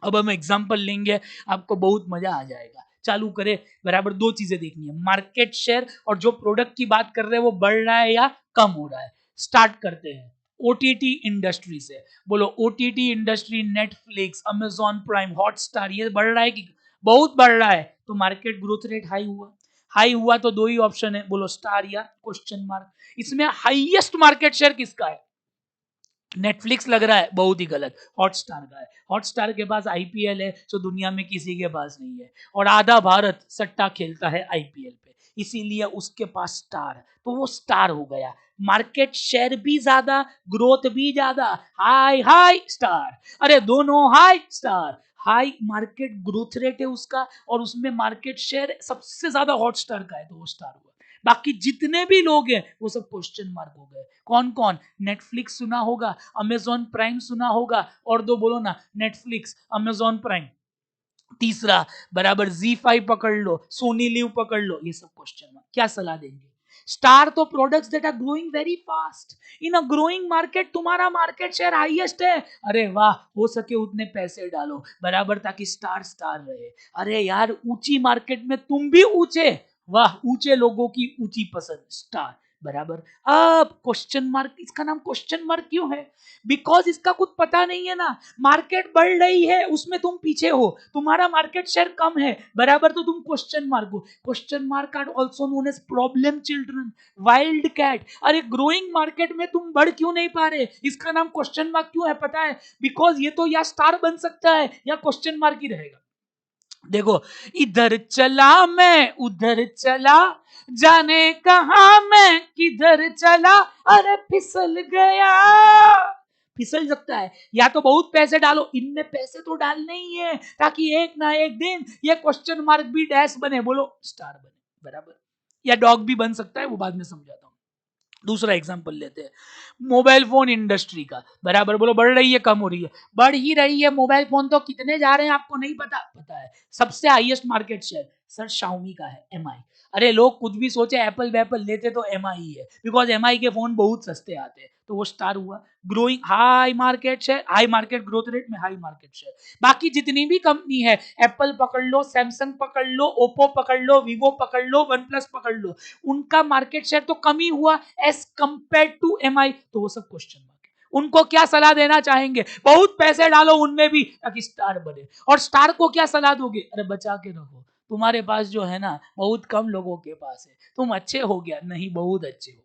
अब हम एग्जांपल लेंगे, आपको बहुत मजा आ जाएगा। चालू करें, बराबर। 2 चीजें देखनी है, मार्केट शेयर और जो प्रोडक्ट की बात कर रहे हैं वो बढ़ रहा है या कम हो रहा है। स्टार्ट करते हैं ओटीटी इंडस्ट्री से। बोलो OTT industry, Netflix, Amazon prime, Hotstar, ये बढ़ रहा है कि बहुत बढ़ रहा है? तो मार्केट ग्रोथ रेट हाई हुआ। हाई हुआ तो 2 ही ऑप्शन है, बोलो स्टार या क्वेश्चन मार्क। इसमें हाईएस्ट मार्केट शेयर किसका है? नेटफ्लिक्स लग रहा है, बहुत ही गलत, हॉटस्टार का है। हॉटस्टार के पास आईपीएल है जो दुनिया में किसी के पास नहीं है, और आधा भारत सट्टा खेलता है आईपीएल पे, इसीलिए उसके पास स्टार है, तो वो स्टार हो गया। मार्केट शेयर भी ज्यादा, ग्रोथ भी ज्यादा, हाई हाई स्टार। अरे दोनों high star, high market growth rate है उसका, और उसमें मार्केट शेयर सबसे ज्यादा हॉटस्टार का है, तो वो स्टार हुआ। बाकी जितने भी लोग हैं वो सब क्वेश्चन मार्क हो गए। कौन कौन? नेटफ्लिक्स सुना होगा, अमेजॉन प्राइम सुना होगा, और 2 बोलो ना, नेटफ्लिक्स, अमेजॉन प्राइम। तीसरा, बराबर, जी5 पकड़ लो, सोनी लिव पकड़ लो, ये सब क्वेश्चन मार्क। क्या सलाह देंगे? स्टार तो products that are growing very fast in a growing market, तुम्हारा मार्केट शेयर हाईएस्ट है, अरे वाह, हो सके उतने पैसे डालो, बराबर, ताकि स्टार स्टार रहे। अरे यार ऊंची मार्केट में तुम भी ऊंचे, वाह, ऊंचे लोगों की ऊंची पसंद, स्टार। बराबर। अब क्वेश्चन मार्क, इसका नाम क्वेश्चन मार्क क्यों है? बिकॉज इसका कुछ पता नहीं है ना। मार्केट बढ़ रही है, उसमें तुम पीछे हो, तुम्हारा मार्केट शेयर कम है, बराबर, तो तुम क्वेश्चन मार्क हो। Question mark are also known as problem children, wild cat. अरे ग्रोइंग मार्केट में तुम बढ़ क्यों नहीं पा रहे, इसका नाम क्वेश्चन मार्क क्यों है पता है? बिकॉज ये तो या स्टार बन सकता है या क्वेश्चन मार्क ही रहेगा। देखो, इधर चला मैं उधर चला, जाने कहा मैं किधर चला, अरे फिसल गया। फिसल सकता है, या तो बहुत पैसे डालो, इनमें पैसे तो डालने ही है ताकि एक ना एक दिन ये क्वेश्चन मार्क भी डैश बने, बोलो स्टार बने, बराबर। या डॉग भी बन सकता है, वो बाद में समझाता हूं। दूसरा एग्जांपल लेते हैं मोबाइल फोन इंडस्ट्री का, बराबर। बोलो बढ़ रही है कम हो रही है? बढ़ ही रही है। मोबाइल फोन तो कितने जा रहे हैं आपको नहीं पता? पता है। सबसे highest market share sir Xiaomi का है, एमआई। अरे लोग कुछ भी सोचे, एप्पल वैपल लेते तो एमआई है, बिकॉज एमआई के फोन बहुत सस्ते आते हैं, तो वो स्टार हुआ। Growing high market share, high market growth rate में हाई मार्केट शेयर। बाकी जितनी भी कंपनी है, एप्पल पकड़ लो, सैमसंग पकड़ लो, ओप्पो पकड़ लो, वीवो पकड़ लो, वन प्लस पकड़ लो, उनका मार्केट शेयर तो कम ही हुआ एज कंपेयर टू एमआई। तो वो सब क्वेश्चन मार्क है। उनको क्या सलाह देना चाहेंगे? बहुत पैसे डालो उनमें भी ताकि स्टार बने। और स्टार को क्या सलाह दोगे? अरे बचा के रखो, तुम्हारे पास जो है ना बहुत कम लोगों के पास है, तुम अच्छे हो गया नहीं, बहुत अच्छे हो,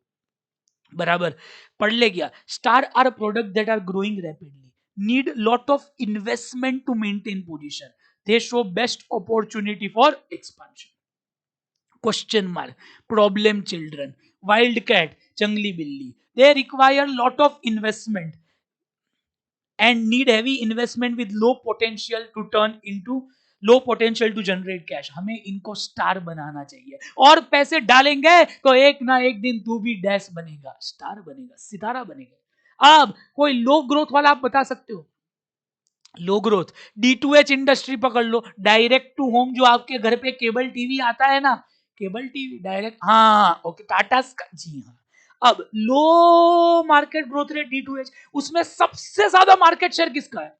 बराबर। पढ़ ले गया। Star are product that are growing rapidly, need lot of investment to maintain position, they show best opportunity for expansion. Question mark, problem children, wild cat, जंगली बिल्ली, they require lot of investment and need heavy investment with low potential to turn into low potential to generate cash. हमें इनको स्टार बनाना चाहिए, और पैसे डालेंगे तो एक ना एक दिन तू भी डैश बनेगा, स्टार बनेगा, सितारा बनेगा। अब कोई लो ग्रोथ वाला आप बता सकते हो? लो ग्रोथ, D2H इंडस्ट्री पकड़ लो, डायरेक्ट टू होम, जो आपके घर पे केबल टीवी आता है ना, केबल टीवी डायरेक्ट, हाँ ओके, टाटा स्काई, जी हाँ। अब लो मार्केट ग्रोथ रेट D2H, उसमें सबसे ज्यादा मार्केट शेयर किसका है?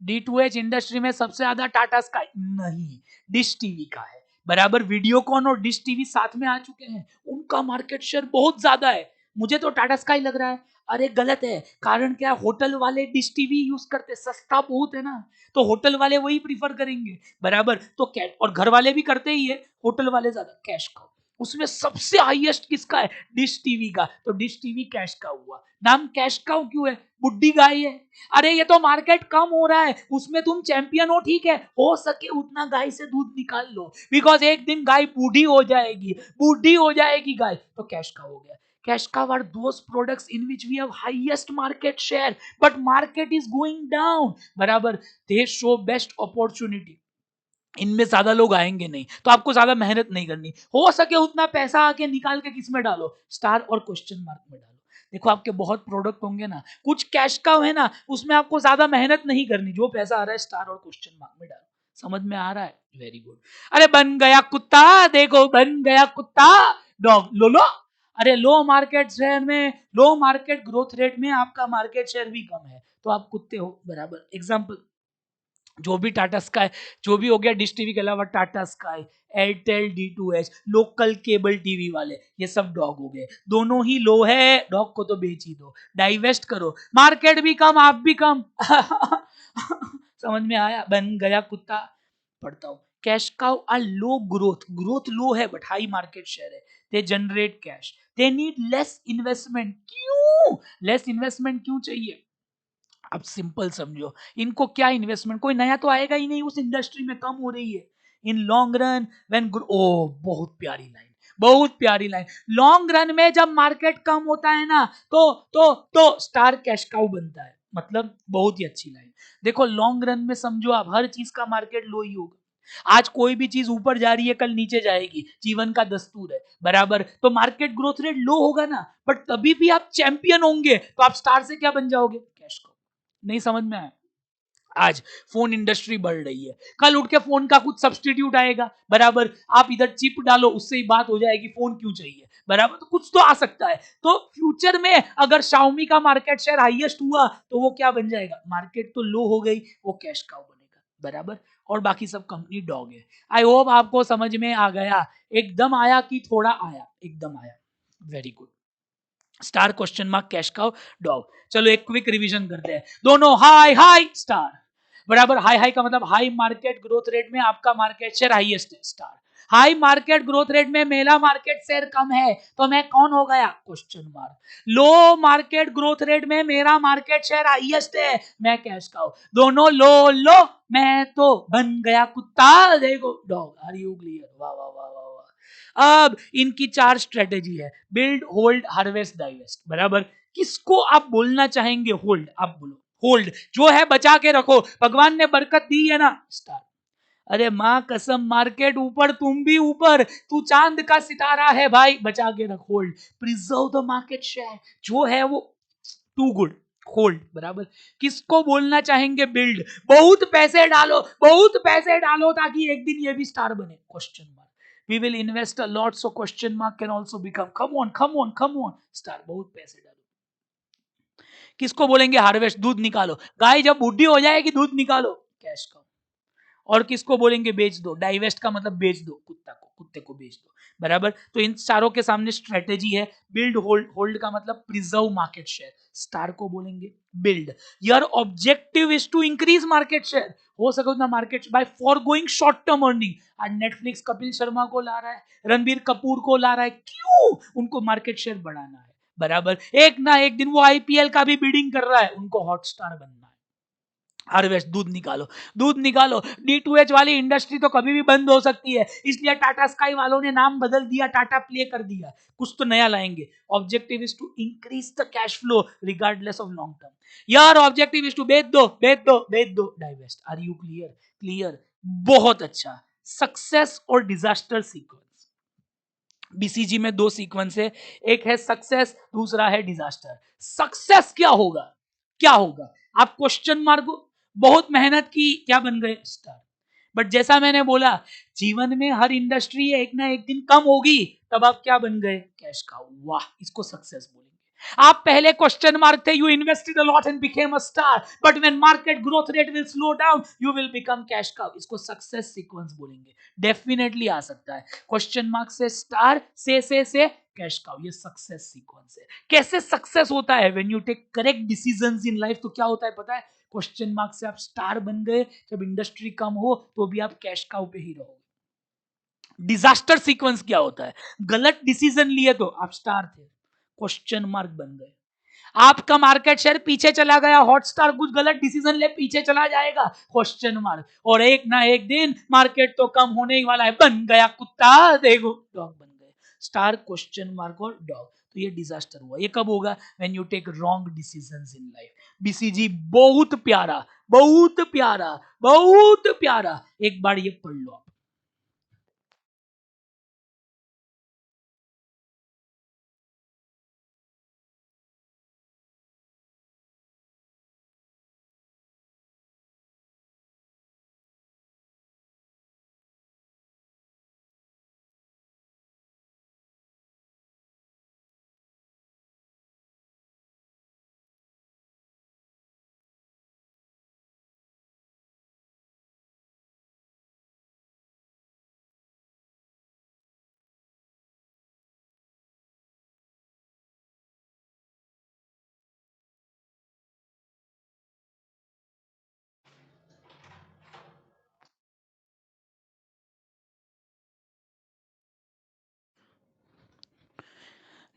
D2H इंडस्ट्री में सबसे ज्यादा टाटा स्काई नहीं, डिश टीवी का है, बराबर। वीडियोकॉन और डिश टीवी साथ में आ चुके हैं, उनका मार्केट शेयर बहुत ज्यादा है। मुझे तो टाटा स्काई लग रहा है। अरे गलत है। कारण क्या? होटल वाले डिश टीवी यूज करते, सस्ता बहुत है ना, तो होटल वाले वही प्रीफर करेंगे, बराबर। तो कैश, और घर वाले भी करते ही है, होटल वाले ज्यादा कैश का। उसमें सबसे हाईएस्ट किसका है? डिश टीवी का, तो डिश टीवी कैश का हुआ। नाम कैश काउ क्यों है? बुड्ढी गाय है। अरे ये तो मार्केट कम हो रहा है, उसमें तुम चैंपियन हो, ठीक है, हो सके उतना गाय से दूध निकाल लो, बिकॉज एक दिन गाय बूढ़ी हो जाएगी, बूढ़ी हो जाएगी गाय, तो कैश का हो गया। Cash cow are those products in which we have highest market share, but market is going down, बराबर। they show best opportunity, इनमें ज्यादा लोग आएंगे नहीं, तो आपको ज्यादा मेहनत नहीं करनी, हो सके उतना पैसा आके निकाल के किस में डालो? स्टार और क्वेश्चन मार्क में डालो। देखो आपके बहुत प्रोडक्ट होंगे ना, कुछ कैश का है ना, उसमें आपको ज्यादा मेहनत नहीं करनी, जो पैसा आ रहा है स्टार और क्वेश्चन मार्क में डालो। समझ में आ रहा है? Very good. अरे बन गया कुत्ता, देखो बन गया कुत्ता, डॉग लो लो। अरे लो मार्केट शेयर में, लो मार्केट ग्रोथ रेट में आपका मार्केट शेयर भी कम है, तो आप कुत्ते हो, बराबर। एग्जाम्पल, जो भी टाटा स्काई, जो भी हो गया डिश टीवी के अलावा, Tata sky, Airtel, D2H, local cable TV वाले, ये सब डॉग हो गए। दोनों ही लो है, डॉग को तो बेच ही दो, डाइवेस्ट करो, मार्केट भी कम, आप भी कम। समझ में आया? बन गया कुत्ता। पढ़ता हूं। Cash cow are low growth, growth low है बट हाई मार्केट शेयर है, they generate cash, they need less investment. क्यों लेस इन्वेस्टमेंट क्यों चाहिए? अब सिंपल समझो, इनको क्या इन्वेस्टमेंट, कोई नया तो आएगा ही नहीं, उस इंडस्ट्री में कम हो रही है। इन लॉन्ग रन व्हेन, ओ बहुत प्यारी लाइन, बहुत प्यारी लाइन। लॉन्ग रन में जब मार्केट कम होता है ना, तो स्टार कैश काउ बनता है, मतलब बहुत ही अच्छी लाइन। देखो लॉन्ग रन में समझो आप, हर चीज का मार्केट लो ही होगा। आज कोई भी चीज ऊपर जा रही है, कल नीचे जाएगी, जीवन का दस्तूर है, बराबर। तो मार्केट ग्रोथ रेट लो होगा ना, बट तभी भी आप चैंपियन होंगे, तो आप स्टार से क्या बन जाओगे? Cash cow. नहीं समझ में आया? आज फोन इंडस्ट्री बढ़ रही है, कल उठ के फोन का कुछ सब्सटीट्यूट आएगा, बराबर। आप इधर चिप डालो, उससे ही बात हो जाएगी, फोन क्यों चाहिए, बराबर। तो कुछ तो आ सकता है। तो फ्यूचर में अगर Xiaomi का मार्केट शेयर हाईएस्ट हुआ, तो वो क्या बन जाएगा? मार्केट तो लो हो गई, वो कैश काउ बनेगा, बराबर। और बाकी सब कंपनी डॉग है। आई होप आपको समझ में आ गया। एकदम आया कि थोड़ा आया? एकदम आया। Very good. Star, question mark, cash cow, dog. चलो एक क्विक रिवीजन करते हैं। दोनों हाई हाई स्टार बराबर। हाई हाई का मतलब हाई मार्केट ग्रोथ रेट में आपका मार्केट शेयर हाईएस्ट है, star. High market growth rate में मेरा मार्केट शेयर कम है तो मैं कौन हो गया, क्वेश्चन मार्क। लो मार्केट ग्रोथ रेट में मेरा मार्केट शेयर हाईएस्ट है, मैं कैश काउ। दोनों लो लो, मैं तो बन गया कुत्ता, देखो डॉग। Are you clear? वाह वाह वाह वाह वाह। अब इनकी चार स्ट्रेटेजी है, बिल्ड, होल्ड, हार्वेस्ट, डाइवेस्ट बराबर। किसको आप बोलना चाहेंगे होल्ड? आप बोलो होल्ड, जो है बचा के रखो, भगवान ने बरकत दी है ना, स्टार। अरे मां कसम, मार्केट ऊपर तुम भी ऊपर, तू चांद का सितारा है भाई, बचा के रख, hold. Preserve the market share, जो है वो टू गुड, होल्ड बराबर। किसको बोलना चाहेंगे, बिल्ड, बहुत पैसे डालो, बहुत पैसे डालो ताकि एक दिन ये भी स्टार बने, question mark. We will invest a lot so question mark can also become, come on come on come on, star, बहुत पैसे डालो। किसको बोलेंगे, हार्वेस्ट, दूध निकालो, गाय जब बुढ़ी हो जाएगी दूध निकालो, कैश का। और किसको बोलेंगे, बेच दो, डाइवेस्ट का मतलब बेच दो, कुत्ते को बेच दो बराबर। तो इन चारों के सामने स्ट्रेटेजी है, बिल्ड, होल्ड। होल्ड का मतलब प्रिजर्व मार्केट शेयर, स्टार को बोलेंगे build. Your objective is to increase market share, हो सके उतना market by forgoing short term earning. आज नेटफ्लिक्स कपिल शर्मा को ला रहा है, रणबीर कपूर को ला रहा है, क्यों? उनको मार्केट शेयर बढ़ाना है बराबर। एक ना एक दिन वो आईपीएल का भी बिडिंग कर रहा है, उनको हॉटस्टार बनना है। हार्वेस्ट, दूध निकालो, दूध निकालो। D2H वाली इंडस्ट्री तो कभी भी बंद हो सकती है, इसलिए टाटा स्काई वालों ने नाम बदल दिया, टाटा प्ले कर दिया, कुछ तो नया लाएंगे। Objective is to increase the cash flow regardless of long term. यार ऑब्जेक्टिव इज टू बेच दो, बेच दो, बेच दो, divest. Are you clear? Clear, बहुत अच्छा। सक्सेस और डिजास्टर सीक्वेंस, बीसीजी में दो सीक्वेंस है, एक है सक्सेस, दूसरा है डिजास्टर। सक्सेस क्या होगा, क्या होगा? आप क्वेश्चन मार्क, बहुत मेहनत की, क्या बन गए, स्टार। बट जैसा मैंने बोला, जीवन में हर इंडस्ट्री एक ना एक दिन कम होगी, तब आप क्या बन गए, कैश का। वाह, इसको सक्सेस बोलेंगे। आप पहले क्वेश्चन मार्क थे, you invested a lot and became a star, but when market growth rate will slow down you will become cash cow, इसको सक्सेस सीक्वेंस बोलेंगे। डेफिनेटली आ सकता है, क्वेश्चन मार्क से स्टार, से कैश काउ, ये सक्सेस सीक्वेंस है। कैसे सक्सेस होता है, when you take correct decisions in life, तो क्या होता है पता है, क्वेश्चन मार्क से आप स्टार बन गए, जब इंडस्ट्री कम हो तो भी आप कैश काउ पे ही रहोगे। डिजास्टर सीक्वेंस क्या होता है, गलत डिसीजन लिए तो आप स्टार थे, क्वेश्चन मार्क बन गए। आपका मार्केट शेयर पीछे चला गया, हॉटस्टार कुछ गलत डिसीजन ले पीछे चला जाएगा, क्वेश्चन मार्क। और एक ना एक दिन मार्केट तो कम होने ही वाला है, बन गया कुत्ता, देखो डॉग बन गए, स्टार, क्वेश्चन मार्क और डॉग। तो ये डिजास्टर हुआ। ये कब होगा, when you take wrong decisions in life. BCG बहुत प्यारा, बहुत प्यारा, बहुत प्यारा, एक बार ये पढ़ लो आप।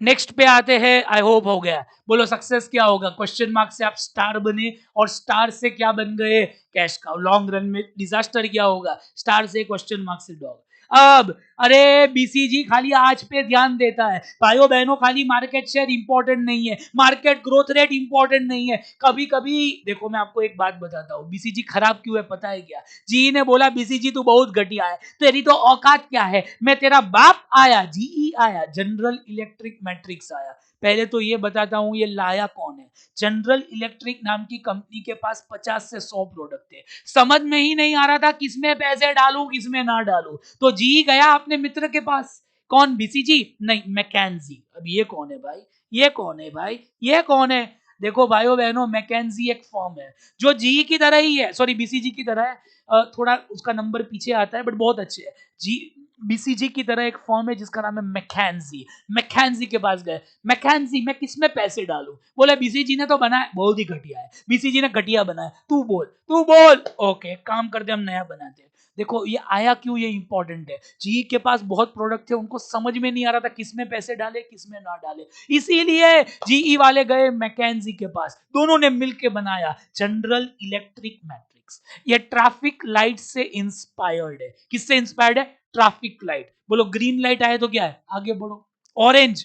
नेक्स्ट पे आते हैं, आई होप हो गया। बोलो सक्सेस क्या होगा, क्वेश्चन मार्क से आप स्टार बने, और स्टार से क्या बन गए, कैश का। लॉन्ग रन में डिजास्टर क्या होगा, स्टार से क्वेश्चन मार्क से डॉग। अब अरे बीसीजी खाली आज पे ध्यान देता है, भाइयों बहनों, खाली मार्केट शेयर इंपॉर्टेंट नहीं है, मार्केट ग्रोथ रेट इंपॉर्टेंट नहीं है। कभी कभी देखो, मैं आपको एक बात बताता हूँ, बीसीजी खराब क्यों है पता है क्या? जी ने बोला बीसीजी तू बहुत घटिया है, तेरी तो औकात क्या है, मैं तेरा बाप आया, जीई आया, जनरल इलेक्ट्रिक मैट्रिक्स आया। पहले तो ये बताता हूं ये लाया कौन है। जनरल इलेक्ट्रिक नाम की कंपनी के पास 50 से 100 प्रोडक्ट थे, समझ में ही नहीं आ रहा था किसमें पैसे डालूं किसमें ना डालूं, तो जी गया अपने मित्र के पास। कौन, बीसीजी नहीं, मैकेंजी। अब ये कौन है भाई, ये कौन है भाई, ये कौन है? देखो भाइयों बहनों, मैकेंजी एक फर्म है जो जी की तरह ही है, सॉरी बीसीजी की तरह है, थोड़ा उसका नंबर पीछे आता है, बट बहुत अच्छे है जी। बीसीजी की तरह एक फॉर्म है जिसका नाम है मैकेंजी। मैकेंजी के पास गए, मैकेंजी मैं किस में पैसे डालूं? बोले बीसीजी ने तो बनाया, बहुत ही घटिया है, बीसीजी ने घटिया बनाया, तू बोल तू बोल। ओके काम करते, हम नया बनाते हैं। देखो ये आया क्यों, ये इंपॉर्टेंट है। जी के पास बहुत प्रोडक्ट थे, उनको समझ में नहीं आ रहा था किस में पैसे डाले किस में ना डाले, इसीलिए जीई वाले गए मैकेंजी के पास, दोनों ने मिलकर बनाया जनरल इलेक्ट्रिक मैट्रिक्स। ये ट्रैफिक लाइट से इंस्पायर्ड है। किससे इंस्पायर्ड है? Traffic light. बोलो ग्रीन लाइट आए तो क्या है? आगे बढ़ो। ऑरेंज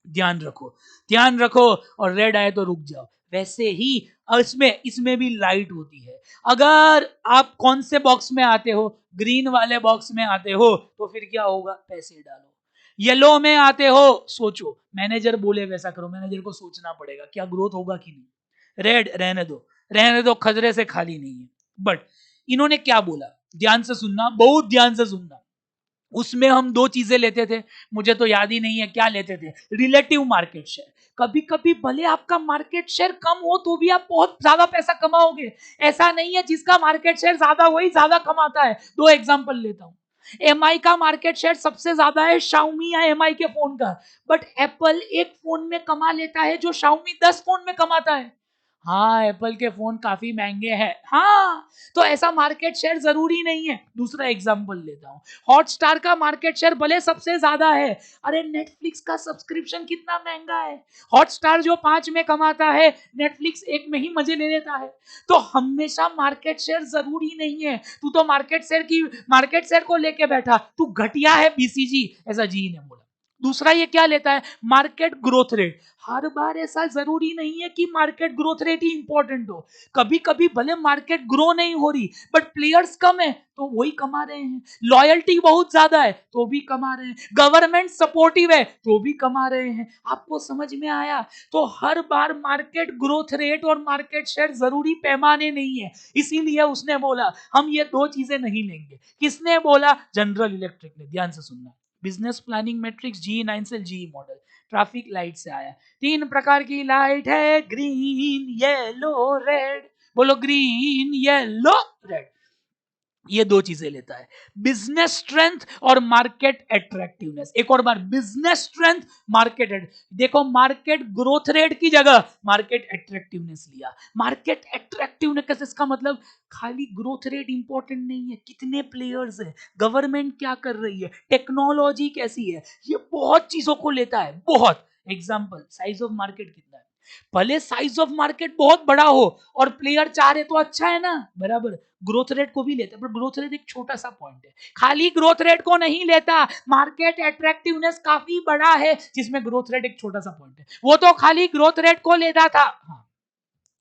ध्यान रखो, ध्यान रखो, और रेड आए तो रुक जाओ। वैसे ही इसमें इसमें भी लाइट होती है। अगर आप कौन से बॉक्स में आते हो? ग्रीन वाले बॉक्स में आते हो तो फिर क्या होगा? पैसे डालो। येलो में आते हो, सोचो, मैनेजर बोले वैसा करो, मैनेजर को सोचना पड़ेगा क्या ग्रोथ होगा कि नहीं। रेड रहने दो, रहने दो, खजरे से खाली नहीं है। बट इन्होंने क्या बोला, ध्यान से सुनना, बहुत ध्यान से सुनना। उसमें हम दो चीजें लेते थे, मुझे तो याद ही नहीं है क्या लेते थे। Relative market share. कभी कभी भले आपका मार्केट शेयर कम हो तो भी आप बहुत ज्यादा पैसा कमाओगे। ऐसा नहीं है जिसका मार्केट शेयर ज्यादा वही ज्यादा कमाता है। दो एग्जांपल लेता हूं। एमआई का मार्केट शेयर सबसे ज्यादा है शाओमी या एमआई के फोन का, बट एप्पल एक फोन में कमा लेता है जो शाओमी 10 फोन में कमाता है। हाँ एप्पल के फोन काफी महंगे हैं, हाँ, तो ऐसा मार्केट शेयर जरूरी नहीं है। दूसरा एग्जांपल लेता हूं, हॉटस्टार का मार्केट शेयर भले सबसे ज्यादा है, अरे नेटफ्लिक्स का सब्सक्रिप्शन कितना महंगा है। हॉटस्टार जो 5 में कमाता है, नेटफ्लिक्स 1 में ही मजे ले लेता है। तो हमेशा मार्केट शेयर जरूरी नहीं है। तू तो मार्केट शेयर को लेके बैठा, तू घटिया है बीसीजी, ऐसा जी ने बोला। दूसरा ये क्या लेता है? Market growth rate. हर बार ऐसा जरूरी नहीं है कि मार्केट ग्रोथ रेट ही इंपॉर्टेंट हो। कभी कभी भले मार्केट ग्रो नहीं हो रही बट प्लेयर्स कम है तो वही कमा रहे हैं, लॉयल्टी बहुत ज्यादा है तो भी कमा रहे हैं, गवर्नमेंट सपोर्टिव है तो भी कमा रहे हैं। आपको समझ में आया? तो हर बार मार्केट ग्रोथ रेट और मार्केट शेयर जरूरी पैमाने नहीं है। इसीलिए उसने बोला हम ये दो चीजें नहीं लेंगे। किसने बोला? जनरल इलेक्ट्रिक ने। ध्यान से सुनना, बिजनेस प्लानिंग मैट्रिक्स जी9 से जी मॉडल, ट्रैफिक लाइट से आया। 3 प्रकार की लाइट है, ग्रीन येलो रेड। बोलो ग्रीन येलो रेड, ये दो चीजें लेता है, बिजनेस स्ट्रेंथ और मार्केट अट्रैक्टिवनेस। एक और बार, बिजनेस स्ट्रेंथ, मार्केट, देखो मार्केट ग्रोथ रेट की जगह मार्केट अट्रैक्टिवनेस लिया। मार्केट अट्रैक्टिवनेस इसका मतलब खाली ग्रोथ रेट इंपॉर्टेंट नहीं है, कितने प्लेयर्स है, गवर्नमेंट क्या कर रही है, टेक्नोलॉजी कैसी है, ये बहुत चीजों को लेता है, बहुत। एग्जांपल, साइज ऑफ मार्केट कितना है। भले साइज ऑफ मार्केट बहुत बड़ा हो और प्लेयर 4 है तो अच्छा है ना, बराबर। ग्रोथ रेट को भी लेता है, पर ग्रोथ रेट एक छोटा सा पॉइंट है, खाली ग्रोथ रेट को नहीं लेता। मार्केट अट्रैक्टिवनेस काफी बड़ा है जिसमें ग्रोथ रेट एक छोटा सा पॉइंट है, वो तो खाली ग्रोथ रेट को लेता था। हाँ,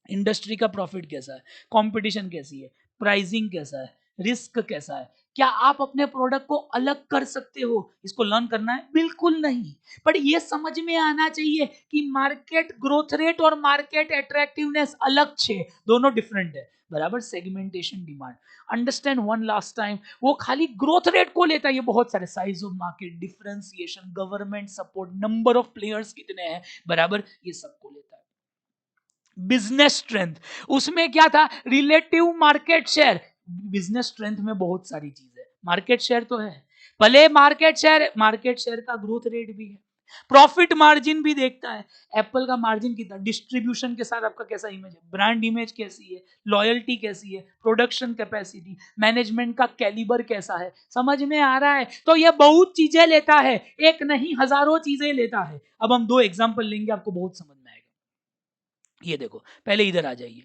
इंडस्ट्री का प्रॉफिट कैसा है, कंपटीशन कैसी है, प्राइसिंग कैसा है, रिस्क कैसा है, क्या आप अपने प्रोडक्ट को अलग कर सकते हो, इसको लर्न करना है? बिल्कुल नहीं। पर ये समझ में आना चाहिए कि मार्केट ग्रोथ रेट और मार्केट अट्रैक्टिवनेस अलग छे, दोनों डिफरेंट है, बराबर। Segmentation, demand, understand one last time, वो खाली ग्रोथ रेट को लेता है, ये बहुत सारे size of market, differentiation, government support, number of players कितने हैं, बराबर, ये सबको लेता है। बिजनेस स्ट्रेंथ, उसमें क्या था? Relative market share. Business strength में बहुत सारी चीजें, मार्केट शेयर तो है, भले मार्केट शेयर का ग्रोथ रेट भी है, प्रॉफिट मार्जिन भी देखता है। एप्पल का मार्जिन कितना, डिस्ट्रीब्यूशन के साथ आपका कैसा इमेज है, ब्रांड इमेज कैसी है, लॉयल्टी कैसी है, प्रोडक्शन कैपेसिटी, मैनेजमेंट का कैलिबर कैसा है, समझ में आ रहा है? तो ये बहुत चीजें लेता है, एक नहीं हजारों चीजें लेता है। अब हम दो एग्जांपल लेंगे, आपको बहुत समझ में आएगा। ये देखो, पहले इधर आ जाइए,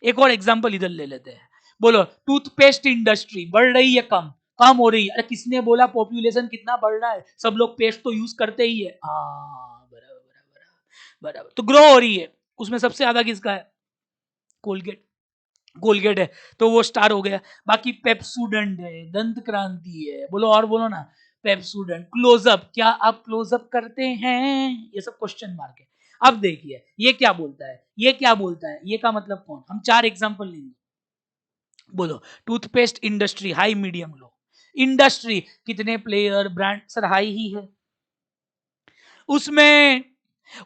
एक और एग्जांपल इधर ले लेते हैं। बोलो टूथपेस्ट इंडस्ट्री बढ़ रही है कम, कम हो रही है? अरे किसने बोला पॉपुलेशन कितना बढ़ रहा है, सब लोग पेस्ट तो यूज करते ही है। बराबर बराबर बराबर, तो ग्रो हो रही है। उसमें सबसे ज्यादा किसका है? कोलगेट, कोलगेट है तो वो स्टार हो गया। बाकी पेप्सोडेंट है, दंत क्रांति है, बोलो और बोलो ना, पेप्सोडेंट, क्लोजअप, क्या आप क्लोजअप करते हैं? ये सब क्वेश्चन मार्क है। अब देखिए ये क्या बोलता है, ये क्या बोलता है, ये का मतलब कौन? हम 4 एग्जांपल लेंगे। बोलो toothpaste industry, high medium low. Industry कितने प्लेयर, ब्रांड, सर हाई ही है। उसमें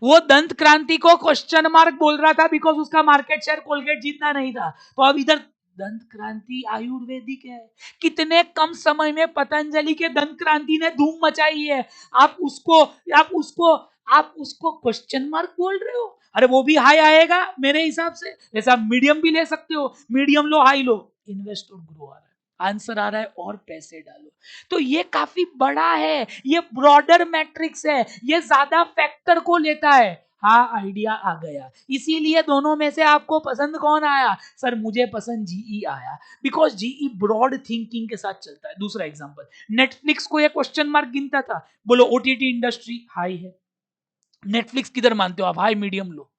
वो दंत क्रांति को क्वेश्चन मार्क बोल रहा था बिकॉज उसका मार्केट शेयर कोलगेट जितना नहीं था। तो अब इधर दंत क्रांति आयुर्वेदिक है। कितने कम समय में पतंजलि के दंत क्रांति ने धूम मचाई है। आप उसको क्वेश्चन मार्क बोल रहे हो? अरे वो भी हाई आएगा मेरे हिसाब से। जैसा मीडियम भी ले सकते हो, medium low high low, invest और ग्रो आ रहा है, आंसर आ रहा है और पैसे डालो। तो ये काफी बड़ा है, ये ब्रॉडर मैट्रिक्स है, ये ज्यादा फैक्टर को लेता है। हाँ आइडिया आ गया। इसीलिए दोनों में से आपको पसंद कौन आया? सर मुझे पसंद जीई आया, बिकॉज जीई ब्रॉड थिंकिंग के साथ चलता है। दूसरा एग्जांपल, नेटफ्लिक्स को ये क्वेश्चन मार्क गिनता था, बोलो ओटीटी इंडस्ट्री हाई है। नेटफ्लिक्स किधर मानते हो आप, हाई मीडियम लो?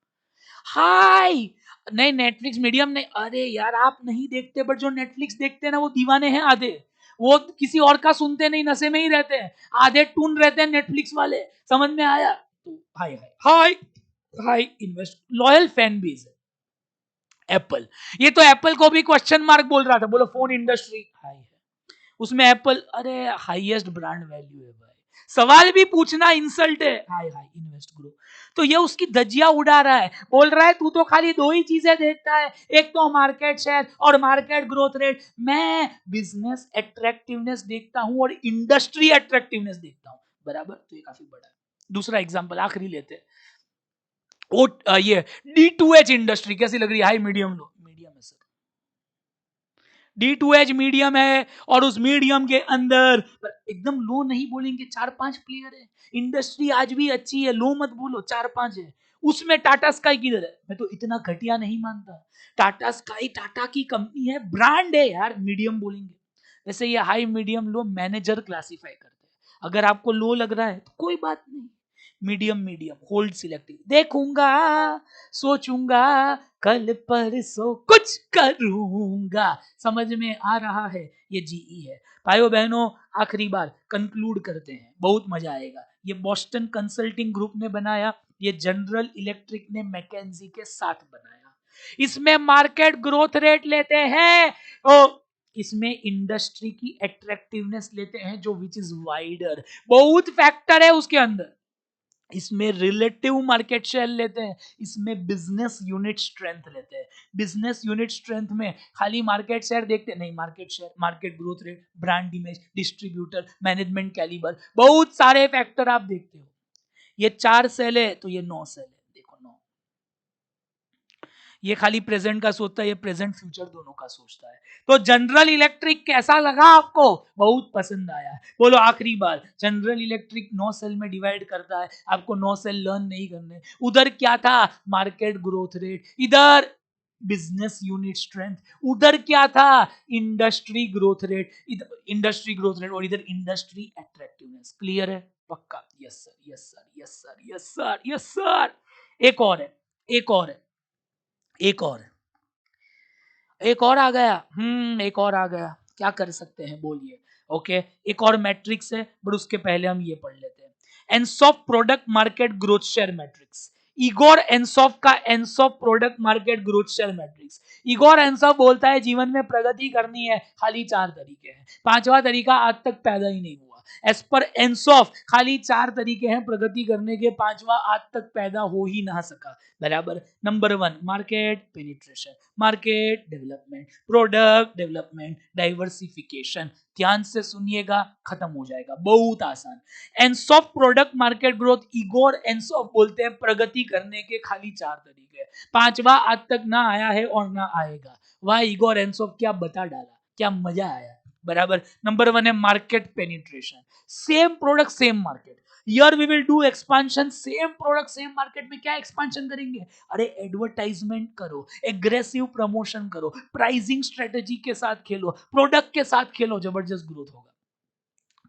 हाई नहीं, नेटफ्लिक्स मीडियम नहीं। अरे यार आप नहीं देखते, बट जो नेटफ्लिक्स देखते हैं ना वो दीवाने हैं आधे, वो किसी और का सुनते नहीं, नशे में ही रहते हैं, आधे टून रहते हैं नेटफ्लिक्स वाले। समझ में आया? तो high high high high invest, loyal fan base है। एप्पल, ये तो एप्पल को भी क्वेश्चन मार्क बोल रहा था, बोलो फोन इंडस्ट्री हाई है, उसमें एप्पल, अरे हाईएस्ट ब्रांड वैल्यू है भाई, सवाल भी पूछना इंसल्ट है। High high invest grow. तो ये उसकी धज्जियां उड़ा रहा है, बोल रहा है तू तो खाली दो ही चीजें देखता है, एक तो मार्केट शेयर और मार्केट ग्रोथ रेट। मैं बिजनेस अट्रैक्टिवनेस देखता हूं और इंडस्ट्री अट्रैक्टिवनेस देखता हूं, बराबर। तो ये काफी बड़ा है। दूसरा एग्जांपल आखिरी लेते हैं, ये D2H इंडस्ट्री कैसी लग रही है? High medium low? मीडियम है सर, D2H मीडियम है, और उस मीडियम के अंदर एकदम लो नहीं बोलेंगे, 4-5 प्लेयर है। इंडस्ट्री आज भी अच्छी है, लो मत बोलो, 4-5 है। उसमें टाटा स्काई किधर है? मैं तो इतना घटिया नहीं मानता, टाटा स्काई टाटा की कंपनी है, ब्रांड है यार, मीडियम बोलेंगे। वैसे ये high medium low manager classify करते हैं, अगर आपको लो लग रहा है तो कोई बात नहीं, मीडियम मीडियम होल्ड सिलेक्टिव, देखूंगा सोचूंगा कल परसों कुछ करूंगा। समझ में आ रहा है? ये जीई है। भाइयों बहनों आखिरी बार कंक्लूड करते हैं, बहुत मजा आएगा। ये बॉस्टन कंसल्टिंग ग्रुप ने बनाया, ये जनरल इलेक्ट्रिक ने मैकेंजी के साथ बनाया। इसमें मार्केट ग्रोथ रेट लेते हैं, तो इसमें इंडस्ट्री की अट्रैक्टिवनेस लेते हैं, जो विच इज वाइडर, बहुत फैक्टर है उसके अंदर। इसमें रिलेटिव मार्केट शेयर लेते हैं, इसमें बिजनेस यूनिट स्ट्रेंथ लेते हैं। बिजनेस यूनिट स्ट्रेंथ में खाली मार्केट शेयर देखते नहीं, market share, market growth rate, brand image, distributor, management calibre, बहुत सारे फैक्टर आप देखते हो। ये 4 सेल है तो ये 9 सेल है, देखो 9। ये खाली प्रेजेंट का सोचता है, ये प्रेजेंट फ्यूचर दोनों का सोचता है। तो जनरल इलेक्ट्रिक कैसा लगा आपको? बहुत पसंद आया? बोलो आखिरी बार, जनरल इलेक्ट्रिक 9 सेल में डिवाइड करता है, आपको 9 सेल लर्न नहीं करने। उधर क्या था? मार्केट ग्रोथ रेट, इधर बिजनेस यूनिट स्ट्रेंथ, उधर क्या था? इंडस्ट्री ग्रोथ रेट, इधर इंडस्ट्री ग्रोथ रेट, और इधर इंडस्ट्री अट्रैक्टिवनेस। क्लियर है? पक्का? Yes sir, yes sir, yes sir, yes sir, yes sir. एक और है, एक और है, एक और, एक और आ गया। एक और आ गया, क्या कर सकते हैं बोलिए? ओके, एक और मैट्रिक्स है, बट उसके पहले हम ये पढ़ लेते हैं, Ansoff product market growth share matrix. Igor Ansoff का Ansoff product market growth share matrix. Igor Ansoff बोलता है जीवन में प्रगति करनी है, खाली 4 तरीके हैं, 5वां तरीका आज तक पैदा ही नहीं हुआ। एज पर एनसॉफ खाली 4 तरीके हैं प्रगति करने के, 5वां आज तक पैदा हो ही ना सका, बराबर। Number 1 market penetration, market development, product development, diversification. ध्यान से सुनिएगा, खत्म हो जाएगा, बहुत आसान। Ansoff product market growth, Igor Ansoff बोलते हैं प्रगति करने के खाली 4 तरीके, 5वां आज तक ना आया है और ना आएगा। वह इगोर एनसॉफ क्या बता डाला, क्या मजा आया, बराबर। नंबर 1 है market penetration, same product same market. Here we will do expansion, same product same market में क्या एक्सपेंशन करेंगे? अरे एडवर्टाइजमेंट करो, एग्रेसिव प्रमोशन करो, प्राइसिंग स्ट्रेटेजी के साथ खेलो, प्रोडक्ट के साथ खेलो, जबरदस्त ग्रोथ होगा।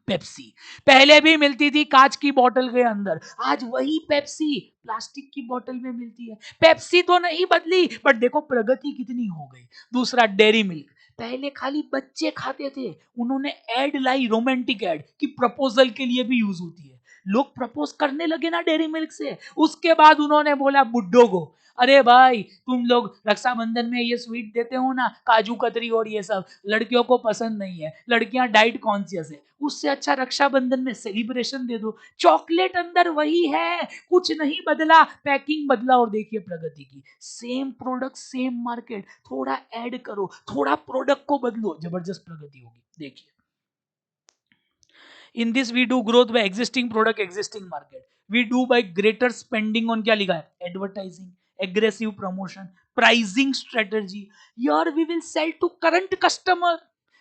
पेप्सी पहले भी मिलती थी कांच की बोतल के अंदर, आज वही पेप्सी प्लास्टिक की बोतल में मिलती है। पेप्सी तो नहीं बदली, बट देखो प्रगति कितनी हो गई। दूसरा डेयरी मिल्क, पहले खाली बच्चे खाते थे, उन्होंने एड लाई, रोमांटिक एड की प्रपोजल के लिए भी यूज होती है। लोग प्रपोज करने लगे ना डेयरी मिल्क से, उसके बाद उन्होंने बोला बुड्ढों को, अरे भाई तुम लोग रक्षाबंधन में ये स्वीट देते हो ना, काजू कतरी और ये सब, लड़कियों को पसंद नहीं है, लड़कियां डाइट कॉन्शियस है, उससे अच्छा रक्षाबंधन में सेलिब्रेशन दे दो। चॉकलेट अंदर वही है, कुछ नहीं बदला, पैकिंग बदला और देखिए प्रगति की। सेम प्रोडक्ट सेम मार्केट, थोड़ा ऐड करो, थोड़ा प्रोडक्ट को बदलो, जबरदस्त प्रगति होगी। देखिए in this we do growth by existing product existing market, we do by greater spending on, क्या लिखा है, advertising, aggressive promotion, pricing strategy. यार we will sell to current customer,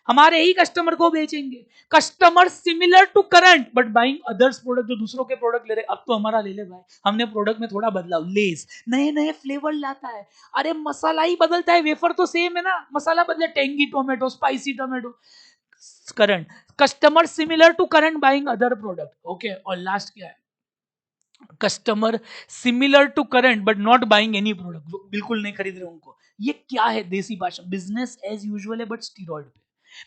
हमारे ही कस्टमर को बेचेंगे। Customer similar to current but buying others product, जो दूसरों के प्रोडक्ट ले रहे, अब तो हमारा ले ले भाई, हमने प्रोडक्ट में थोड़ा बदलाव, लेस नए नए फ्लेवर लाता है, अरे मसाला ही बदलता है, वेफर तो सेम है ना, मसाला बदले, tangy tomato, spicy tomato, current customer similar to current buying other product. Okay, और लास्ट क्या है, customer similar to current but not buying any product, जो बिल्कुल नहीं खरीद रहे उनको। ये क्या है देसी भाषा, बिजनेस एज यूजुअल है बट स्टीरॉइड पे।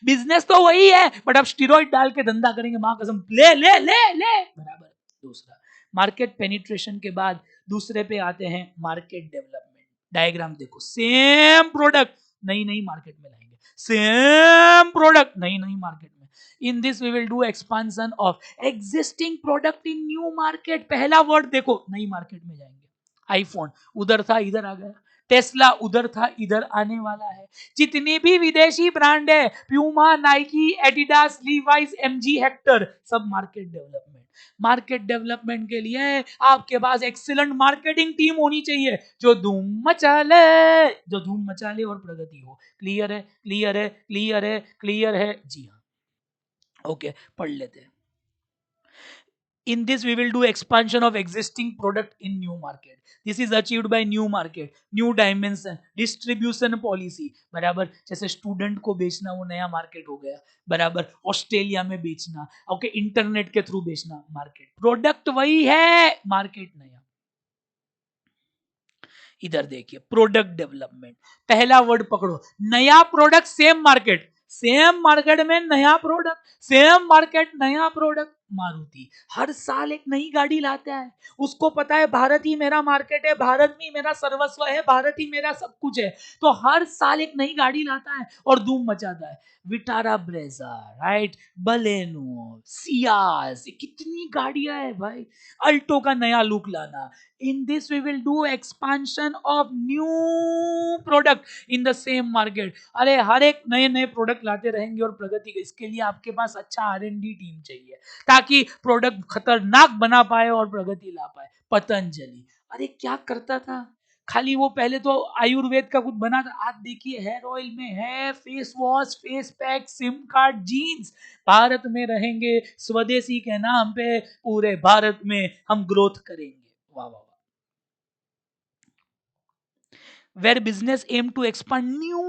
बिजनेस तो वही है बट आप स्टीरॉइड डाल के धंधा करेंगे, मां कसम, ले ले ले ले बराबर। दूसरा मार्केट पेनिट्रेशन के बाद दूसरे पे आते हैं मार्केट डेवलपमेंट। डायग्राम देखो, सेम प्रोडक्ट नई नई मार्केट में लाएंगे, सेम प्रोडक्ट नई नई मार्केट में। In this we will do expansion of existing product in new market. पहला वर्ड देखो, नई मार्केट में जाएंगे। आईफोन उधर था इधर आ गया, टेस्ला उधर था इधर आने वाला है। जितनी भी विदेशी ब्रांड है, Puma, Nike, Adidas, Levi's, MG, Hector, सब मार्केट डेवलपमेंट। मार्केट डेवलपमेंट के लिए आपके पास एक्सीलेंट मार्केटिंग टीम होनी चाहिए, जो धूम मचा ले, जो धूम मचा ले और प्रगति हो। क्लियर है, क्लियर है, क्लियर है, क्लियर है, जी हाँ। ओके, पढ़ लेते हैं। In this we will do expansion of existing product in new market. This is achieved by new market, new dimension, distribution policy। बराबर, जैसे स्टूडेंट को बेचना वो नया मार्केट हो गया, बराबर, ऑस्ट्रेलिया में बेचना, ओके, इंटरनेट के थ्रू बेचना, मार्केट। प्रोडक्ट वही है, मार्केट नया। इधर देखिए प्रोडक्ट डेवलपमेंट, पहला वर्ड पकड़ो, नया product same market, same market में नया प्रोडक्ट, सेम मार्केट नया प्रोडक्ट। मारुति हर साल एक नई गाड़ी लाता है, उसको पता है भारत ही मेरा मार्केट है, भारत में मेरा सर्वस्व है, भारत ही मेरा सब कुछ है, तो हर साल एक नई गाड़ी लाता है और धूम मचाता है। Vitara Brezza, right, Baleno, Ciaz, कितनी गाड़ियां है भाई, अल्टो का नया लुक लाना। In this we will do expansion of new product in the same market। अरे हर एक नए नए प्रोडक्ट लाते रहेंगे और प्रगति, इसके लिए आपके पास अच्छा R&D टीम चाहिए ताकि प्रोडक्ट खतरनाक बना पाए और प्रगति ला पाए। पतंजलि अरे क्या करता था, खाली वो पहले तो आयुर्वेद का कुछ बना था, आज देखिए हेयर ऑयल में है, face wash, face pack, sim card, jeans. Bharat में रहेंगे, स्वदेशी के नाम पे पूरे भारत में हम ग्रोथ करेंगे। वाह वाह। Where business aim to expand new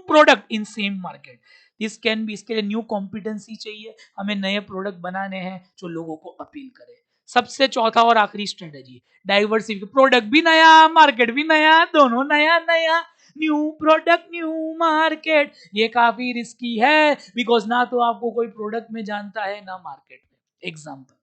product in same market, this can be, इसके लिए न्यू कॉम्पिटेंसी चाहिए, हमें नए प्रोडक्ट बनाने हैं जो लोगों को अपील करे। सबसे चौथा और आखिरी स्ट्रेटेजी, डाइवर्सिफिकेशन, प्रोडक्ट भी नया, मार्केट भी नया, दोनों नया नया, न्यू प्रोडक्ट न्यू मार्केट। ये काफी रिस्की है बिकॉज ना तो आपको कोई प्रोडक्ट में जानता है ना मार्केट में। एग्जाम्पल,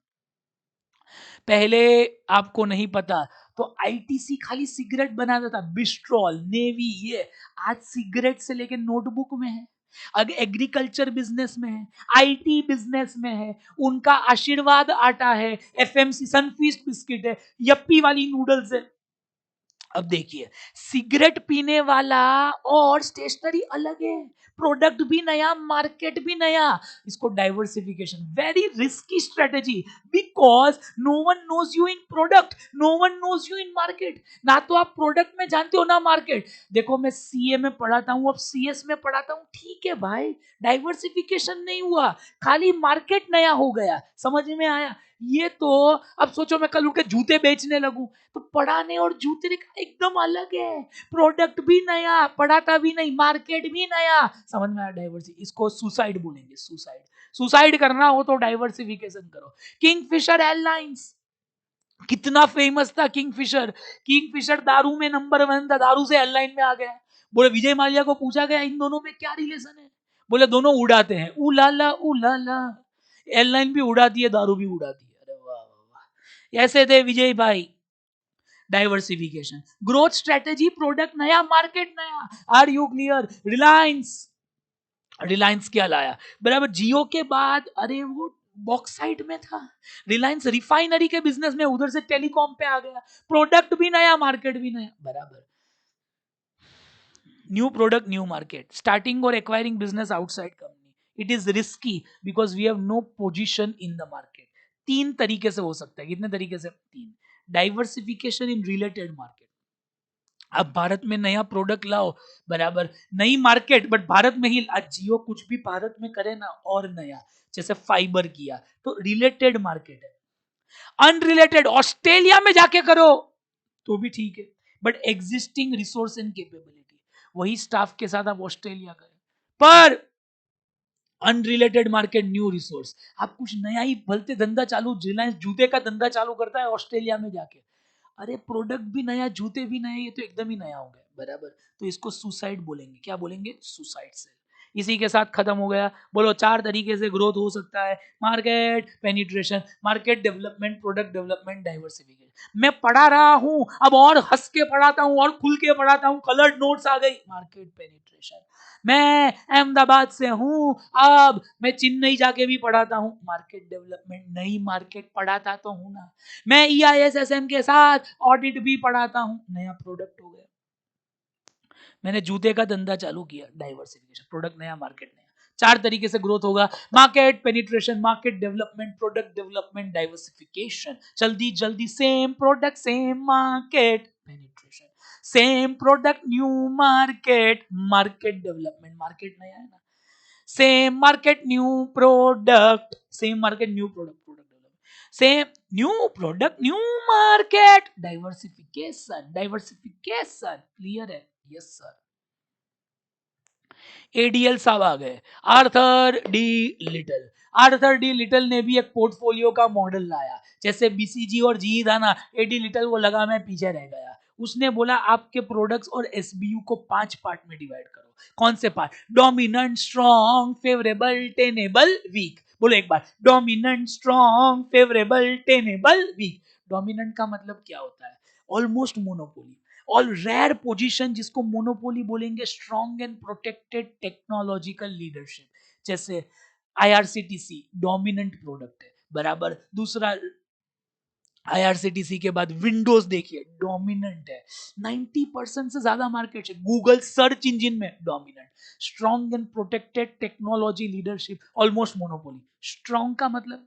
पहले आपको नहीं पता तो आईटीसी खाली सिगरेट बनाता था, बिस्ट्रॉल, नेवी, ये आज सिगरेट से लेके नोटबुक में है, अगर एग्रीकल्चर बिजनेस में है, आईटी बिजनेस में है, उनका आशीर्वाद आटा है, एफएमसी सनफीस्ट बिस्किट है, यप्पी वाली नूडल्स है। अब देखिए, सिगरेट पीने वाला और स्टेशनरी अलग है, प्रोडक्ट भी नया, मार्केट भी नया, इसको diversification, very risky strategy because no one knows you in product, no one knows you in market. ना तो आप प्रोडक्ट में जानते हो ना मार्केट। देखो मैं सीए में पढ़ाता हूं, अब सीएस में पढ़ाता हूं, ठीक है भाई, डाइवर्सिफिकेशन नहीं हुआ, खाली मार्केट नया हो गया, समझ में आया। ये तो अब सोचो मैं कल उठ के जूते बेचने लगूं, तो पढ़ाने और जूते का एकदम अलग है, प्रोडक्ट भी नया, पढ़ाता भी नहीं, मार्केट भी नया, समझ में आया। डाइवर्सिटी, इसको सुसाइड बोलेंगे, सुसाइड। सुसाइड करना हो तो डाइवर्सिफिकेशन करो। किंगफिशर एयरलाइंस कितना फेमस था, किंगफिशर, किंगफिशर दारू में नंबर 1 था, दारू से एयरलाइन में आ गया। बोले विजय माल्या को पूछा गया इन दोनों में क्या रिलेशन है, बोले दोनों उड़ाते हैं, उलाला उलाला, एयरलाइन भी उड़ाती है, दारू भी उड़ाती है। अरे वाह, ऐसे थे विजय भाई। डाइवर्सिफिकेशन, ग्रोथ स्ट्रेटेजी, प्रोडक्ट नया, मार्केट नया। Are you clear? Reliance, Reliance क्या लाया बराबर? जियो के बाद अरे वो बॉक्साइट में था, रिलायंस रिफाइनरी के बिजनेस में, उधर से टेलीकॉम पे आ गया, प्रोडक्ट भी नया, मार्केट भी नया बराबर। New product, new market, starting और acquiring business outside company, it is risky because we have no position in the market. तीन तरीके से हो सकता है, कितने तरीके से? तीन। डाइवर्सिफिकेशन इन रिलेटेड मार्केट, अब भारत में नया प्रोडक्ट लाओ बराबर, नई मार्केट बट भारत में ही। आज जियो कुछ भी भारत में करे ना और नया, जैसे फाइबर किया तो रिलेटेड मार्केट है। अनरिलेटेड ऑस्ट्रेलिया में जाके करो तो भी ठीक है, but existing resource and capability, वही स्टाफ के साथ आप ऑस्ट्रेलिया करें, पर अनरिलेटेड मार्केट, न्यू रिसोर्स, आप कुछ नया ही भलते धंधा चालू, रिलायंस जूते का धंधा चालू करता है ऑस्ट्रेलिया में जाके, अरे प्रोडक्ट भी नया, जूते भी नए, ये तो एकदम ही नया हो गया बराबर। तो इसको सुसाइड बोलेंगे, क्या बोलेंगे? Suicide cell. इसी के साथ खत्म हो गया। बोलो चार तरीके से ग्रोथ हो सकता है, market penetration, market development, product development, diversification. मैं पढ़ा रहा हूं अब और हंस के पढ़ाता हूं और खुल के पढ़ाता हूं, कलर्ड नोट्स आ गई, मार्केट पेनिट्रेशन। मैं अहमदाबाद से हूं, अब मैं चेन्नई जाके भी पढ़ाता हूं, मार्केट डेवलपमेंट, नई मार्केट पढ़ाता तो हूं ना। मैं EISSM के साथ ऑडिट भी पढ़ाता हूं, नया प्रोडक्ट हो गया। मैंने जूते का धंधा चालू किया, डाइवर्सिफिकेशन, प्रोडक्ट नया, मार्केट नया। चार तरीके से ग्रोथ होगा, market penetration, market development, product development, diversification. जल्दी जल्दी, same product same market penetration, same product new market, market development, market नया है ना, same market new product, same market new product, product development, same new product new market, diversification, diversification. Clear है? Yes sir. ADL साहब आ गए, Arthur D Little. Arthur D Little ने भी एक पोर्टफोलियो का मॉडल लाया, जैसे BCG और GE था ना, AD लिटल वो लगा मैं पीछे रह गया। उसने बोला आपके प्रोडक्ट्स और SBU को 5 पार्ट में डिवाइड करो। कौन से part? Dominant, strong, favourable, tenable, weak. बोलो एक बार, dominant, strong, favourable, tenable, weak. Dominant का मतलब क्या होता है? Almost monopoly, all rare position, जिसको मोनोपोली बोलेंगे। Strong and protected technological leadership, जैसे IRCTC डोमिनेंट प्रोडक्ट है बराबर। दूसरा IRCTC के बाद विंडोज देखिए, डोमिनेंट है, 90% से ज्यादा मार्केट है। गूगल सर्च इंजन में dominant. Strong and protected technology leadership, almost monopoly. Strong का मतलब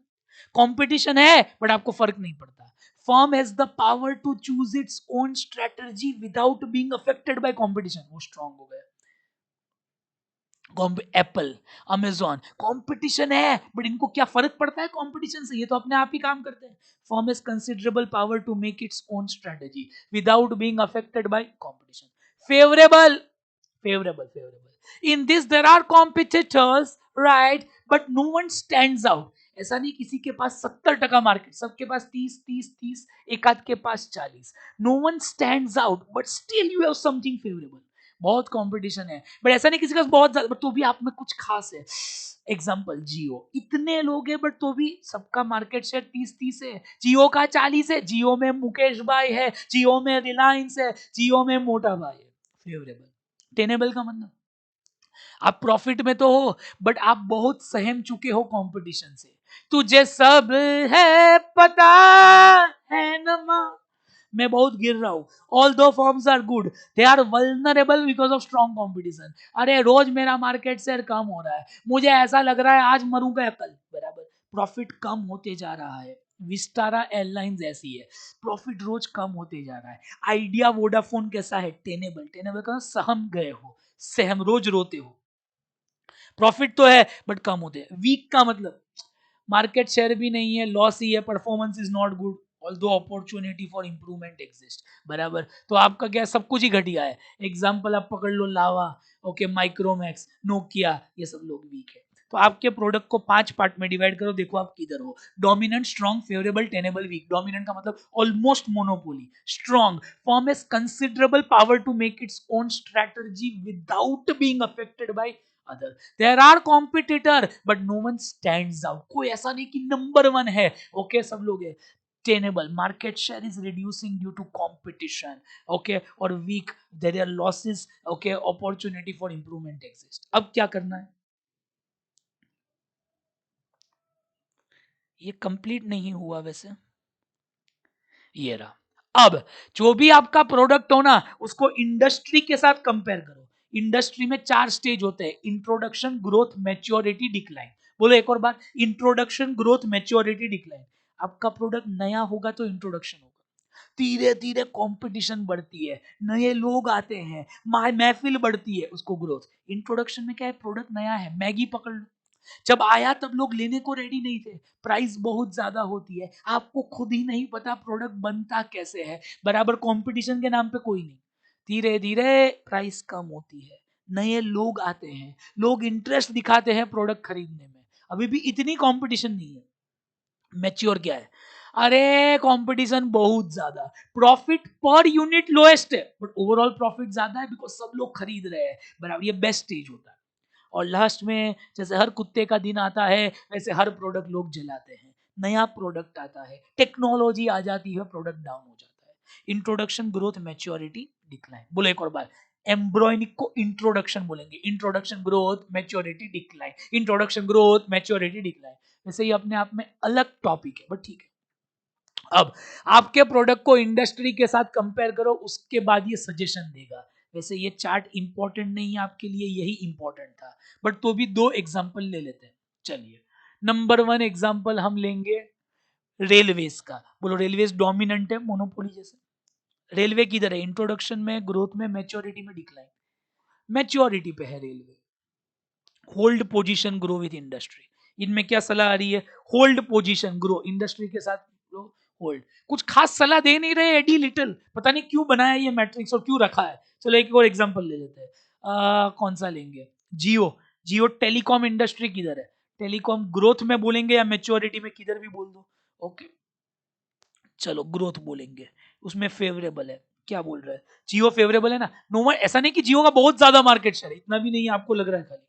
कंपटीशन है बट आपको फर्क नहीं पड़ता। Firm has the power to choose its own strategy without being affected by competition, वो स्ट्रॉन्ग हो गया। एप्पल, अमेजॉन, कंपटीशन है बट इनको क्या फर्क पड़ता है कंपटीशन से, ये तो अपने आप ही काम करते हैं। Firm has considerable power to make its own strategy without being affected by competition. Favourable, favorable, favorable, in this there are competitors, right, but no one stands out। ऐसा नहीं किसी के पास 70% मार्केट, सबके पास 30 30 30, एक आध के पास 40। No one stands out but still you have something favourable. बहुत कंपटीशन है बट ऐसा नहीं किसी का बहुत ज्यादा, बट तो भी आप में कुछ खास है। एग्जाम्पल जियो, इतने लोग हैं बट तो भी सबका मार्केट शेयर 30 30 है। जियो का 40 है, जियो में मुकेश भाई है, जियो में रिलायंस है, जियो में मोटा भाई है। फेवरेबल। टेनेबल का मतलब आप प्रॉफिट में तो हो बट आप बहुत सहम चुके हो कंपटीशन से। तुझे सब है पता है न मां, मैं बहुत गिर रहा हूं। Although firms are good, they are vulnerable because of strong competition. अरे रोज मेरा मार्केट शेयर कम हो रहा है, मुझे ऐसा लग रहा है आज मरूंगा कल बराबर। प्रॉफिट कम होते जा रहा है। विस्टारा एयरलाइंस ऐसी है, प्रॉफिट रोज कम होते जा रहा है। आइडिया वोडाफोन कैसा है? टेनेबल, टेनेबल का सहम गए हो, सहम, रोज रोते हो। प्रॉफिट तो है बट कम होते हैं। वीक का मतलब मार्केट शेयर भी नहीं है, लॉस ही है, performance is not good, although opportunity for improvement exist बराबर। तो आपका क्या, सब कुछ ही घटिया है। एग्जाम्पल आप पकड़ लो, लावा, ओके, माइक्रोमैक्स, नोकिया, ये सब लोग वीक है। तो आपके प्रोडक्ट को 5 पार्ट में डिवाइड करो, देखो आप किधर हो। Dominant, strong, favourable, tenable, weak. Dominant का मतलब almost monopoly. Strong, firm has considerable power to make its own strategy without being affected by other. There are competitor but no one stands out, कोई ऐसा नहीं कि नंबर 1 है, ओके, सब लोग है। sustainable, market share is reducing due to competition, okay, or weak, there are losses, okay, opportunity for improvement exist. अब क्या करना है, ये कंप्लीट नहीं हुआ वैसे, ये रहा। अब जो भी आपका प्रोडक्ट हो ना, उसको इंडस्ट्री के साथ कंपेयर करो। इंडस्ट्री में 4 स्टेज होते हैं, इंट्रोडक्शन, ग्रोथ, मैच्योरिटी, डिक्लाइन। बोलो एक और बार, इंट्रोडक्शन, ग्रोथ, मैच्योरिटी, डिक्लाइन। आपका प्रोडक्ट नया होगा तो इंट्रोडक्शन होगा, धीरे धीरे कंपटीशन बढ़ती है, नए लोग आते हैं, महफिल बढ़ती है, उसको ग्रोथ। इंट्रोडक्शन में क्या है, प्रोडक्ट नया है, मैगी पकड़ लो, जब आया तब लोग लेने को रेडी नहीं थे, प्राइस बहुत ज्यादा होती है, आपको खुद ही नहीं पता प्रोडक्ट बनता कैसे है, बराबर कंपटीशन के नाम पे कोई नहीं, धीरे धीरे प्राइस कम होती है, नए लोग आते हैं, लोग इंटरेस्ट दिखाते हैं प्रोडक्ट खरीदने में, अभी भी इतनी कंपटीशन नहीं है। मैच्योर क्या है, अरे कंपटीशन बहुत ज्यादा, प्रॉफिट पर यूनिट लोएस्ट है बट ओवरऑल प्रॉफिट ज्यादा है बिकॉज सब लोग खरीद रहे हैं, बराबर, ये बेस्ट स्टेज होता है। और लास्ट में जैसे हर कुत्ते का दिन आता है वैसे हर प्रोडक्ट लोग जलाते हैं, नया प्रोडक्ट आता है, टेक्नोलॉजी आ जाती है, प्रोडक्ट डाउन हो जाता है। Introduction, growth, maturity, decline. बोलो एक और बार, एम्ब्रॉयनिक को इंट्रोडक्शन बोलेंगे, introduction, growth, maturity, decline, introduction, growth, maturity, decline. वैसे ये अपने आप में अलग टॉपिक है बट ठीक है। अब आपके प्रोडक्ट को इंडस्ट्री के साथ कंपेयर करो, उसके बाद ये सजेशन देगा। वैसे ये चार्ट इंपॉर्टेंट नहीं है आपके लिए, यही इंपॉर्टेंट था, बट तो भी 2 एग्जांपल ले लेते हैं। चलिए, नंबर 1 एग्जांपल हम लेंगे रेलवेज का। बोलो, रेलवेज डोमिनेंट है, मोनोपोली जैसे। रेलवे किधर है, इंट्रोडक्शन में, ग्रोथ में, मैच्योरिटी में, डिक्लाइन। मैच्योरिटी पे है railway, hold position, grow with industry. इनमें क्या सलाह आ रही है, होल्ड पोजीशन, ग्रो इंडस्ट्री के साथ, ग्रो, होल्ड। कुछ खास सलाह दे नहीं रहे, एडी लिटिल, पता नहीं क्यों बनाया ये मैट्रिक्स और क्यों रखा है। चलो एक और एग्जांपल ले लेते हैं, कौन सा लेंगे, जियो। जियो टेलीकॉम इंडस्ट्री किधर है, टेलीकॉम ग्रोथ में बोलेंगे या मैच्योरिटी में, किधर भी बोल दो, ओके। चलो ग्रोथ बोलेंगे, उसमें फेवरेबल है, क्या बोल रहा है, जियो फेवरेबल है ना। नो वन, ऐसा नहीं कि जियो का बहुत ज्यादा मार्केट शेयर है, इतना भी नहीं है, आपको लग रहा है खाली।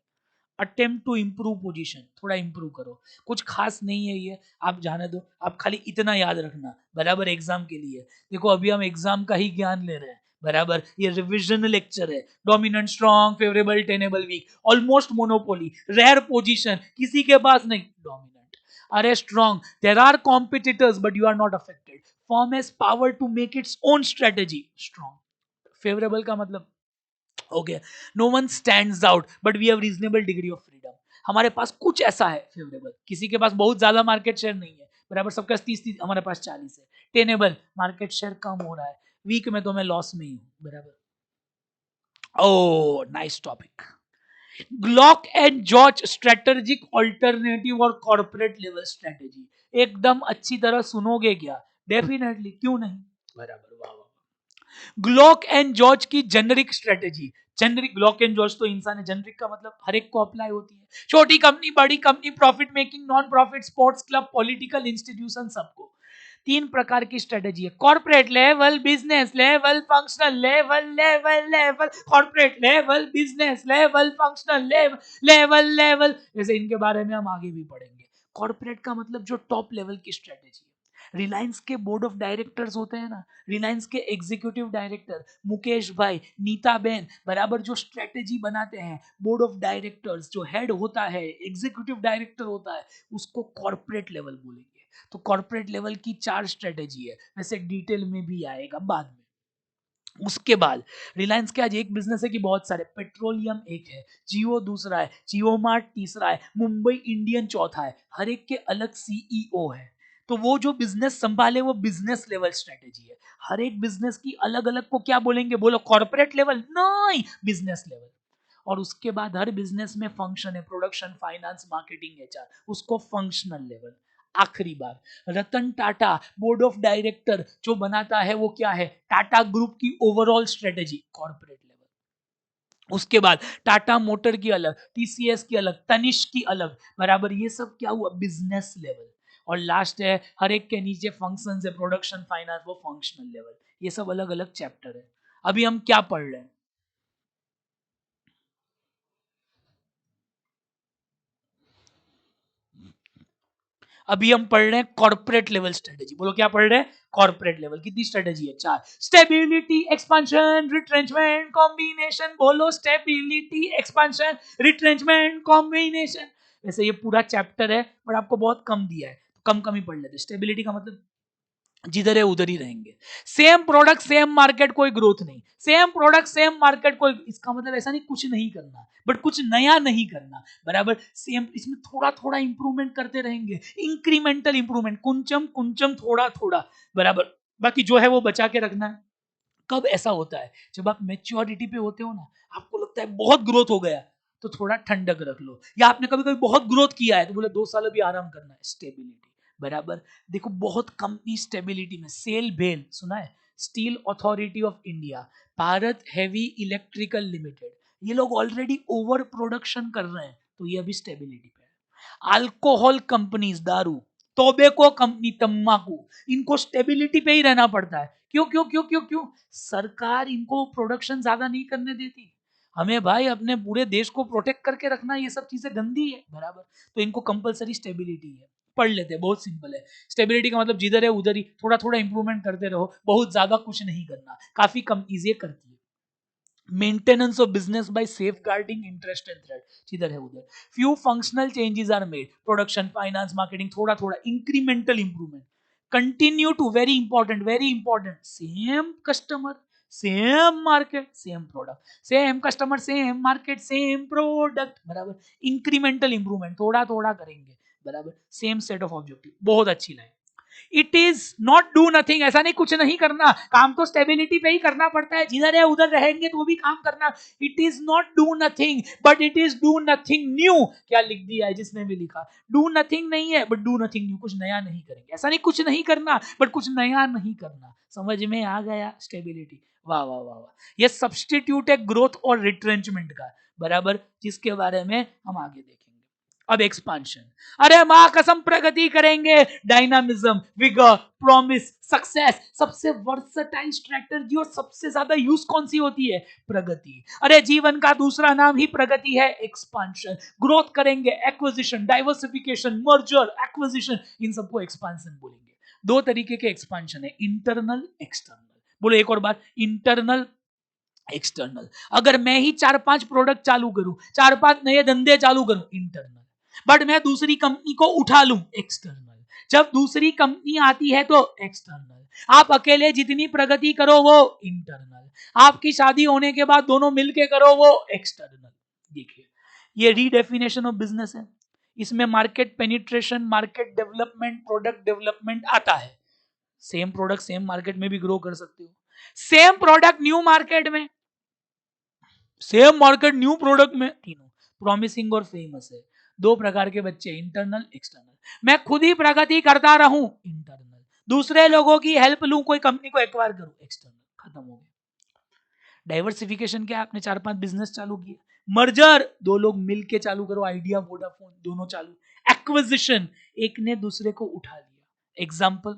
अटेम्प्ट टू इम्प्रूव पोजीशन, थोड़ा इम्प्रूव करो, कुछ खास नहीं है ये, आप जाने दो, आप खाली इतना याद रखना, बराबर, एग्जाम के लिए। देखो अभी हम एग्जाम का ही ज्ञान ले रहे हैं, बराबर, ये रिविजन लेक्चर है। Dominant, strong, favourable, tenable, weak, almost monopoly, rare position, किसी के पास नहीं, डोमिनेंट। अरे strong, there are competitors but you are not affected, firm has power to make its own strategy, strong. Favourable का मतलब, okay, no one stands out but we have reasonable degree of freedom, हमारे पास कुछ ऐसा है फेवरेबल, किसी के पास बहुत ज्यादा मार्केट शेयर नहीं है, बराबर, सबका 30-30, हमारे पास 40 है। टेनेबल, मार्केट शेयर कम हो रहा है, वीक में तो मैं लॉस में ही हूं, बराबर। Oh nice topic, Glueck and George, strategic alternative और कॉर्पोरेट लेवल स्ट्रेटेजी। एकदम अच्छी तरह सुनोगे क्या, डेफिनेटली, क्यों नहीं, बराबर, वाह वाह। ग्लॉक एंड जॉर्ज की generic strategy, generic, Glock and George तो इंसान है, जेनरिक का मतलब हर एक को अप्लाई होती है, छोटी कंपनी, बड़ी company, profit making, non profit, sports club, political institution, सबको। 3 प्रकार की स्ट्रेटेजी है, corporate level, business level, functional level, level level, corporate level, business level, functional level, level level, जैसे इनके बारे में हम आगे भी पढ़ेंगे। कॉर्पोरेट का मतलब जो टॉप लेवल की स्ट्रेटेजी है, रिलायंस के बोर्ड ऑफ डायरेक्टर्स होते हैं ना, रिलायंस के एग्जीक्यूटिव डायरेक्टर मुकेश भाई, नीता बेन, बराबर, जो स्ट्रेटेजी बनाते हैं, बोर्ड ऑफ डायरेक्टर्स, जो हेड होता है, एग्जीक्यूटिव डायरेक्टर होता है, उसको कॉर्पोरेट लेवल बोलेंगे। तो कॉर्पोरेट लेवल की 4 स्ट्रेटेजी है, वैसे डिटेल में भी आएगा बाद में। उसके बाद रिलायंस के आज एक बिजनेस है कि बहुत सारे, पेट्रोलियम एक है, जियो दूसरा है, जियो मार्ट तीसरा है, मुंबई इंडियन चौथा है, हर एक के अलग सीईओ है। तो वो जो बिजनेस संभाले वो बिजनेस लेवल स्ट्रेटेजी है, हर एक बिजनेस की अलग अलग को क्या बोलेंगे, बोलो, कॉर्पोरेट लेवल नहीं, बिजनेस लेवल। और उसके बाद हर बिजनेस में फंक्शन है, प्रोडक्शन, फाइनेंस, मार्केटिंग, एचआर, उसको फंक्शनल लेवल। आखिरी बार, Ratan Tata board of director जो बनाता है वो क्या है, टाटा ग्रुप की ओवरऑल स्ट्रेटेजी, कॉर्पोरेट लेवल। उसके बाद टाटा मोटर की अलग, टीसीएस की अलग, तनिष्क की अलग, बराबर, ये सब क्या हुआ, बिजनेस लेवल। और लास्ट है, हर एक के नीचे फंक्शन है, प्रोडक्शन, फाइनेंस, वो फंक्शनल लेवल। ये सब अलग अलग चैप्टर है। अभी हम क्या पढ़ रहे हैं, अभी हम पढ़ रहे हैं कॉर्पोरेट लेवल स्ट्रेटेजी। बोलो क्या पढ़ रहे हैं? Corporate level. कितनी स्ट्रेटेजी है? 4। Stability, expansion, retrenchment, combination. बोलो स्टेबिलिटी, एक्सपांशन, रिट्रेंचमेंट, कॉम्बिनेशन। वैसे ये पूरा चैप्टर है बट आपको बहुत कम दिया है, कम कम ही पढ़ लेते। स्टेबिलिटी का मतलब जिधर है उधर ही रहेंगे। सेम प्रोडक्ट सेम मार्केट, कोई ग्रोथ नहीं। सेम प्रोडक्ट सेम मार्केट, कोई, इसका मतलब ऐसा नहीं कुछ नहीं करना बट कुछ नया नहीं करना, बराबर। सेम, इसमें थोड़ा थोड़ा इंप्रूवमेंट करते रहेंगे, इंक्रीमेंटल इंप्रूवमेंट, कुंचम कुंचम, थोड़ा थोड़ा, बराबर। बाकी जो है वो बचा के रखना है। कब ऐसा होता है? जब आप मेच्योरिटी पे होते हो ना, आपको लगता है बहुत ग्रोथ हो गया, तो थोड़ा ठंडक रख लो। या आपने कभी कभी बहुत ग्रोथ किया है तो बोले 2 साल अभी आराम करना है, स्टेबिलिटी, बराबर। देखो बहुत कंपनी स्टेबिलिटी में, सेल भेल सुना है? Steel authority of India, Bharat heavy electrical limited, ये लोग ऑलरेडी ओवर प्रोडक्शन कर रहे हैं, तो ये अभी स्टेबिलिटी पे है। अल्कोहल कंपनीज, दारू, टोबैको कंपनी, तंबाकू, इनको स्टेबिलिटी पे ही रहना पड़ता है। क्यों क्यों क्यों क्यों क्यों? सरकार इनको प्रोडक्शन ज्यादा नहीं करने देती। हमें भाई अपने पूरे देश को प्रोटेक्ट करके रखना, ये सब चीजें गंदी है, बराबर। तो इनको कंपलसरी स्टेबिलिटी है। पढ़ लेते हैं, बहुत सिंपल है। स्टेबिलिटी का मतलब जिधर है उधर ही थोड़ा थोड़ा इंप्रूवमेंट करते रहो, बहुत ज्यादा कुछ नहीं करना। काफी कंपनीज ये करती है। Maintenance of business by safeguarding interest and threat, जिधर है उधर। Few functional changes are made, production, finance, marketing, थोड़ा थोड़ा incremental improvement. Continue to, very important, same customer same market same product, same customer same market same product, बराबर। इंक्रीमेंटल इंप्रूवमेंट, थोड़ा थोड़ा करेंगे, बराबर। सेम सेट ऑफ ऑब्जेक्टिव, बहुत अच्छी line. It is not do nothing, ऐसा नहीं कुछ नहीं करना, काम तो स्टेबिलिटी पे ही करना पड़ता है, जिधर है उधर रहेंगे तो भी काम करना। It is not do nothing but it is do nothing new. क्या लिख दिया है जिसने भी लिखा? डू नथिंग नहीं है बट डू नथिंग न्यू, कुछ नया नहीं करेंगे। ऐसा नहीं कुछ नहीं करना बट कुछ नया नहीं करना। समझ में आ गया? स्टेबिलिटी, वाह वाह वाह वाह। ये सब्सटीट्यूट है ग्रोथ और रिट्रेंचमेंट का, बराबर, जिसके बारे में हम आगे देखेंगे। अब एक्सपांशन, अरे मां कसम प्रगति करेंगे, डायनामिज्म, विगर, प्रॉमिस, सक्सेस। सबसे वर्सटाइल स्ट्रैटेजी और सबसे ज्यादा यूज कौन सी होती है? प्रगति। अरे जीवन का दूसरा नाम ही प्रगति है, एक्सपांशन। ग्रोथ करेंगे, एक्विजिशन, डाइवर्सिफिकेशन, मर्जर, एक्विजिशन, इन सबको एक्सपांशन बोलेंगे। 2 तरीके के एक्सपांशन है, इंटरनल, एक्सटर्नल। बोलो एक और बार, इंटरनल, एक्सटर्नल। अगर मैं ही 4-5 प्रोडक्ट चालू करूं, 4-5 नए धंधे चालू करूं, इंटरनल। बट मैं दूसरी कंपनी को उठा लूं, एक्सटर्नल। जब दूसरी कंपनी आती है तो एक्सटर्नल। आप अकेले जितनी प्रगति करो वो इंटरनल। आपकी शादी होने के बाद दोनों मिलके करो वो एक्सटर्नल। देखिए ये रीडेफिनेशन ऑफ बिजनेस है। इसमें market penetration, market development, product development आता है। सेम प्रोडक्ट सेम मार्केट में भी ग्रो कर सकते हो, सेम प्रोडक्ट न्यू मार्केट में, सेम मार्केट न्यू प्रोडक्ट में, तीनों प्रॉमिसिंग और फेमस है। 2 प्रकार के बच्चे, इंटरनल, एक्सटर्नल। मैं खुद ही प्रगति करता रहूं, इंटरनल। दूसरे लोगों की हेल्प लूं, कोई कंपनी को एक्वायर करूं, एक्सटर्नल। खत्म हो गया। डाइवर्सिफिकेशन क्या? आपने 4-5 बिजनेस चालू किए। मर्जर, 2 लोग मिलके चालू करो, आइडिया, वोडाफोन, दोनों चालू। एक्विजिशन, एक ने दूसरे को उठा लिया। एग्जाम्पल,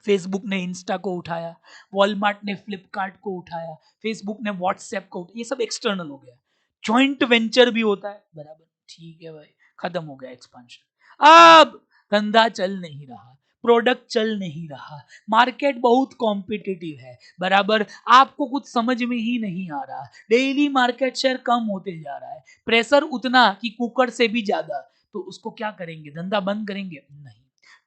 फेसबुक ने इंस्टा को उठाया, वॉलमार्ट ने फ्लिपकार्ट को उठाया, फेसबुक ने व्हाट्सएप को, ये सब एक्सटर्नल हो गया। जॉइंट वेंचर भी होता है, बराबर। ठीक है भाई, खत्म हो गया एक्सपांशन। अब धंधा चल नहीं रहा, प्रोडक्ट चल नहीं रहा, मार्केट बहुत कॉम्पिटिटिव है, बराबर। आपको कुछ समझ में ही नहीं आ रहा, डेली मार्केट शेयर कम होते जा रहा है, प्रेशर उतना कि कुकर से भी ज्यादा। तो उसको क्या करेंगे? धंधा बंद करेंगे? नहीं,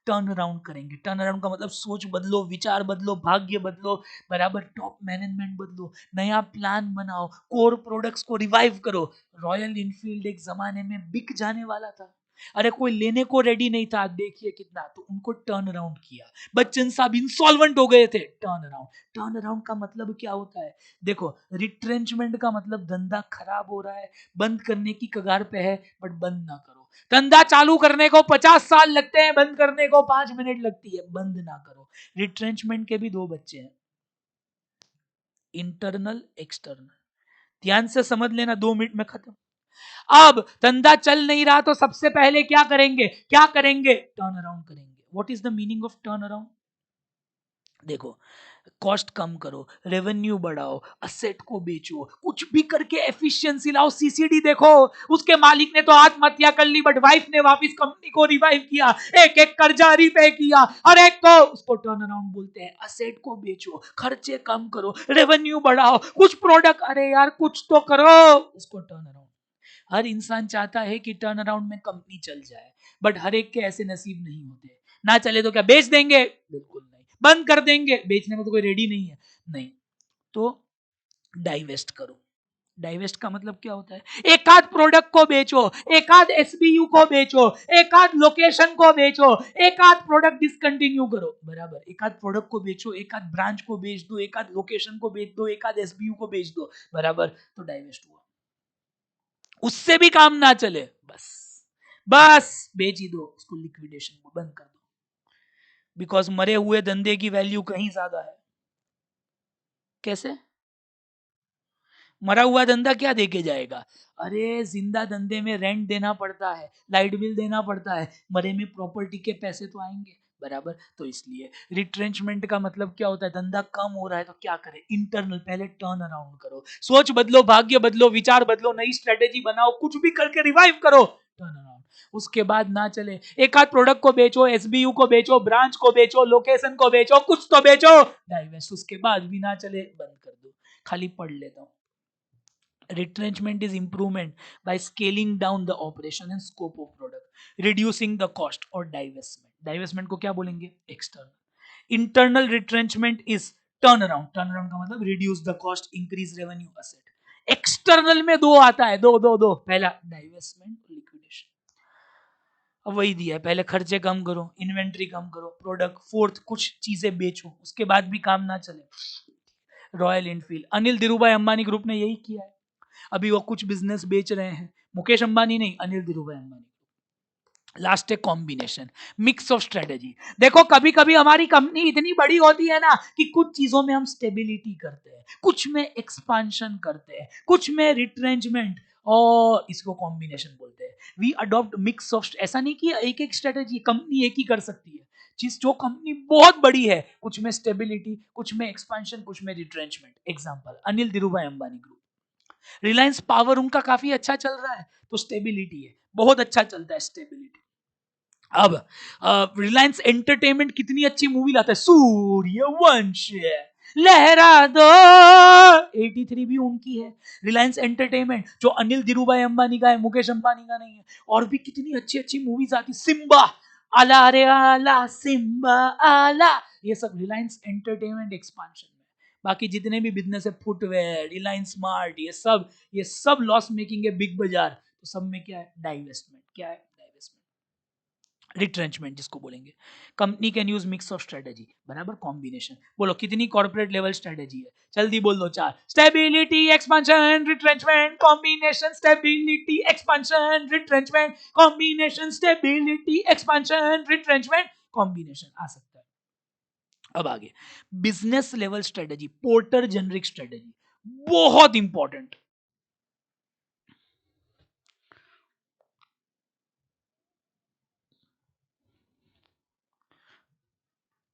टर्न अराउंड करेंगे। टर्न अराउंड का मतलब सोच बदलो, विचार बदलो, भाग्य बदलो, बराबर। टॉप मैनेजमेंट बदलो, नया प्लान बनाओ, कोर प्रोडक्ट्स को रिवाइव करो। रॉयल इनफील्ड एक जमाने में बिक जाने वाला था, अरे कोई लेने को रेडी नहीं था, देखिए कितना, तो उनको टर्न अराउंड किया। बच्चन साहब इंसॉल्वेंट हो गए थे, टर्न अराउंड। टर्न अराउंड का मतलब क्या होता है? देखो, रिट्रेंचमेंट का मतलब धंधा खराब हो रहा है, बंद करने की कगार पे है, बट बंद ना करो। धंधा चालू करने को 50 साल लगते हैं, बंद करने को 5 मिनट लगती है, बंद ना करो। रिट्रेंचमेंट के भी 2 बच्चे हैं, इंटरनल, एक्सटर्नल। ध्यान से समझ लेना, 2 मिनट में खत्म। अब धंधा चल नहीं रहा तो सबसे पहले क्या करेंगे? क्या करेंगे? टर्न अराउंड करेंगे। What is the meaning of turn around? देखो, कॉस्ट कम करो, रेवेन्यू बढ़ाओ, असेट को बेचो, कुछ भी करके एफिशिएंसी लाओ। सीसीडी देखो, उसके मालिक ने तो आत्महत्या कर ली, बट वाइफ ने वापस कंपनी को रिवाइव किया, एक एक कर्जा रीपे किया, और एक को उसको टर्न अराउंड बोलते हैं। असेट को बेचो, खर्चे कम करो, रेवेन्यू बढ़ाओ, कुछ प्रोडक्ट, अरे यार कुछ तो करो, उसको टर्न अराउंड। हर इंसान चाहता है कि टर्न अराउंड में कंपनी चल जाए, बट हर एक के ऐसे नसीब नहीं होते। ना चले तो क्या बेच देंगे? बिल्कुल नहीं। बंद कर देंगे? बेचने में तो कोई रेडी नहीं है। नहीं, तो डाइवेस्ट करो। डाइवेस्ट का मतलब क्या होता है? एक आध प्रोडक्ट को बेचो, एक आध एसबीयू को बेचो, एक आध लोकेशन को बेचो, एक आध प्रोडक्ट डिसकंटिन्यू करो। बराबर, एक आध प्रोडक्ट को बेचो, एक आध ब्रांच को बेच दो, एक आध लोकेशन को बेच दो, एक आध एसबीयू को बेच दो। बराबर, तो डाइवेस्ट हुआ। उससे भी काम ना चले, बस बस बेच ही दो उसको, लिक्विडेशन को बंद कर दो। बिकॉज मरे हुए धंधे की वैल्यू कहीं ज्यादा है। कैसे? मरा हुआ धंधा क्या देके जाएगा? अरे जिंदा धंधे में रेंट देना पड़ता है, लाइट बिल देना पड़ता है, मरे में प्रॉपर्टी के पैसे तो आएंगे। बराबर, तो इसलिए रिट्रेंचमेंट का मतलब क्या होता है? धंधा कम हो रहा है तो क्या करें? इंटरनल पहले टर्न अराउंड करो, सोच बदलो, भाग्य बदलो, विचार बदलो, नई स्ट्रेटेजी बनाओ, कुछ भी करके रिवाइव करो, टर्न अराउंड। उसके बाद ना चले, एक आध प्रोडक्ट को बेचो, एसबीयू को बेचो, ब्रांच को बेचो, लोकेशन को बेचो, कुछ तो बेचो, डाइवेस्ट। उसके बाद भी ना चले, बंद कर दो। खाली पढ़ लेता हूं। Retrenchment is improvement by scaling down the operation and scope of product, reducing the cost or divestment. Divestment को क्या बोलेंगे? External. Internal retrenchment is turnaround. Turnaround का मतलब reduce the cost, increase revenue, asset. External में दो आता है, दो पहला divestment, liquidation. अब वही दिया है, पहले खर्चे कम करो, इन्वेंट्री कम करो, प्रोडक्ट, फोर्थ कुछ चीजें बेचो, उसके बाद भी काम ना चले। Royal Enfield, Anil Dhirubhai Ambani group ने यही किया है। अभी वो कुछ बिजनेस बेच रहे हैं, मुकेश अंबानी नहीं, अनिल धीरूभाई अंबानी। लास्ट है कॉम्बिनेशन, मिक्स ऑफ स्ट्रेटेजी। देखो, कभी कभी हमारी कंपनी इतनी बड़ी होती है ना कि कुछ चीजों में हम स्टेबिलिटी करते हैं, कुछ में एक्सपांशन करते हैं, कुछ में रिट्रेंचमेंट, और इसको कॉम्बिनेशन बोलते हैं। वी अडॉप्ट मिक्स ऑफ, ऐसा नहीं कि एक एक स्ट्रेटेजी कंपनी एक ही कर सकती है। चीज जो कंपनी बहुत बड़ी है, कुछ में स्टेबिलिटी, कुछ में एक्सपांशन, कुछ में retrenchment. Example, Anil Dhirubhai Ambani group. Reliance power उनका काफी अच्छा चल रहा है, तो स्टेबिलिटी है, बहुत अच्छा चलता है, स्टेबिलिटी। अब रिलायंस एंटरटेनमेंट कितनी अच्छी मूवी लाता है, सूर्यवंश, लहरा दो, 83 भी उनकी है। रिलायंस एंटरटेनमेंट जो अनिल धीरूभाई अंबानी का है, मुकेश अंबानी का नहीं है। और भी कितनी अच्छी अच्छी मूवीज आती, सिम्बा, आला रे आला सिम्बा आला, ये सब रिलायंस एंटरटेनमेंट एक्सपांशन में। बाकी जितने भी बिजनेस है, फुटवेयर, रिलायंस स्मार्ट, ये सब लॉस मेकिंग है, बिग बाजार, तो सब में क्या है? डाइवेस्टमेंट। क्या है? डाइवेस्टमेंट, रिट्रेंचमेंट जिसको बोलेंगे। Company can use mix of strategy, बराबर, कॉम्बिनेशन। बोलो कितनी कॉर्पोरेट लेवल स्ट्रेटेजी है? जल्दी बोल दो, चार। Stability, expansion, retrenchment, combination, stability, expansion, retrenchment, combination, stability, expansion, retrenchment, combination. आ सकता है। अब आगे, business level strategy, Porter generic strategy, बहुत इंपॉर्टेंट।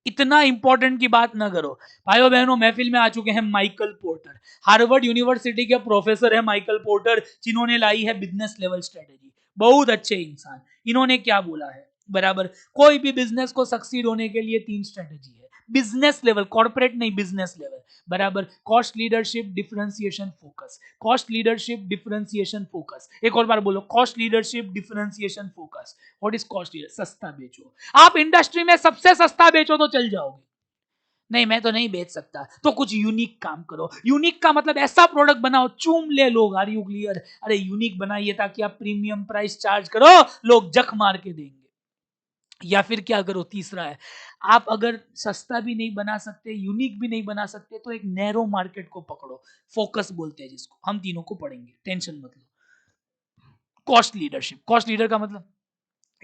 इतना इंपॉर्टेंट की बात ना करो। भाइयों बहनों, महफिल में आ चुके हैं माइकल पोर्टर। हार्वर्ड यूनिवर्सिटी के प्रोफेसर है माइकल पोर्टर, जिन्होंने लाई है बिजनेस लेवल स्ट्रेटेजी। बहुत अच्छे इंसान। इन्होंने क्या बोला है? बराबर, कोई भी बिजनेस को सक्सीड होने के लिए 3 स्ट्रेटेजी है, बिजनेस लेवल, कॉर्पोरेट नहीं, बिजनेस लेवल। बराबर, cost leadership, differentiation, focus. Cost leadership, differentiation, focus. एक और बार बोलो, cost leadership, differentiation, focus. What is cost leader? सस्ता बेचो। आप इंडस्ट्री में सबसे सस्ता बेचो तो चल जाओगे। नहीं, मैं तो नहीं बेच सकता, तो कुछ यूनिक काम करो। यूनिक का मतलब ऐसा प्रोडक्ट बनाओ, चूम ले लोग। Are you clear? अरे यूनिक बनाइए ताकि आप प्रीमियम प्राइस चार्ज करो, लोग जख मार के देंगे। या फिर क्या करो, तीसरा है, आप अगर सस्ता भी नहीं बना सकते, यूनिक भी नहीं बना सकते, तो एक नैरो मार्केट को पकड़ो, फोकस बोलते हैं जिसको। हम तीनों को पढ़ेंगे, टेंशन मत लो। कॉस्ट लीडरशिप, कॉस्ट लीडर का मतलब,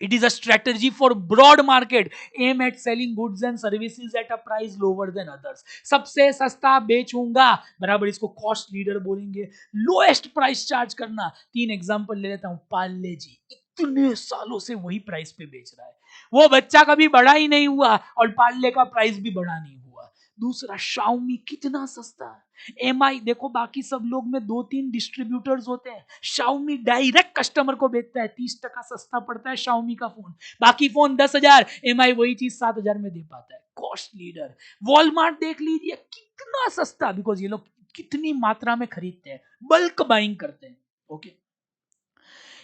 it is a strategy for broad market aim at selling goods and services at a price lower than others। सबसे सस्ता बेचूंगा, बराबर, इसको कॉस्ट लीडर बोलेंगे। लोएस्ट प्राइस चार्ज करना। 3 एग्जांपल ले लेता हूं। पार्ले जी इतने सालों से वही प्राइस पे बेच रहा है, वो बच्चा कभी बड़ा ही नहीं हुआ और पार्ले का प्राइस भी बड़ा नहीं हुआ। दूसरा शाओमी कितना सस्ता है, एमआई देखो बाकी सब लोग में 2-3 डिस्ट्रीब्यूटर्स होते हैं, शाओमी डायरेक्ट कस्टमर को बेचता है, 30% सस्ता पड़ता है शाओमी का फोन, बाकी फोन 10,000, एमआई वही चीज 7,000 में दे पाता है, कॉस्ट लीडर। वॉलमार्ट देख लीजिए कितना सस्ता, बिकॉज ये लोग कितनी मात्रा में खरीदते हैं, बल्क बाइंग करते हैं। Okay,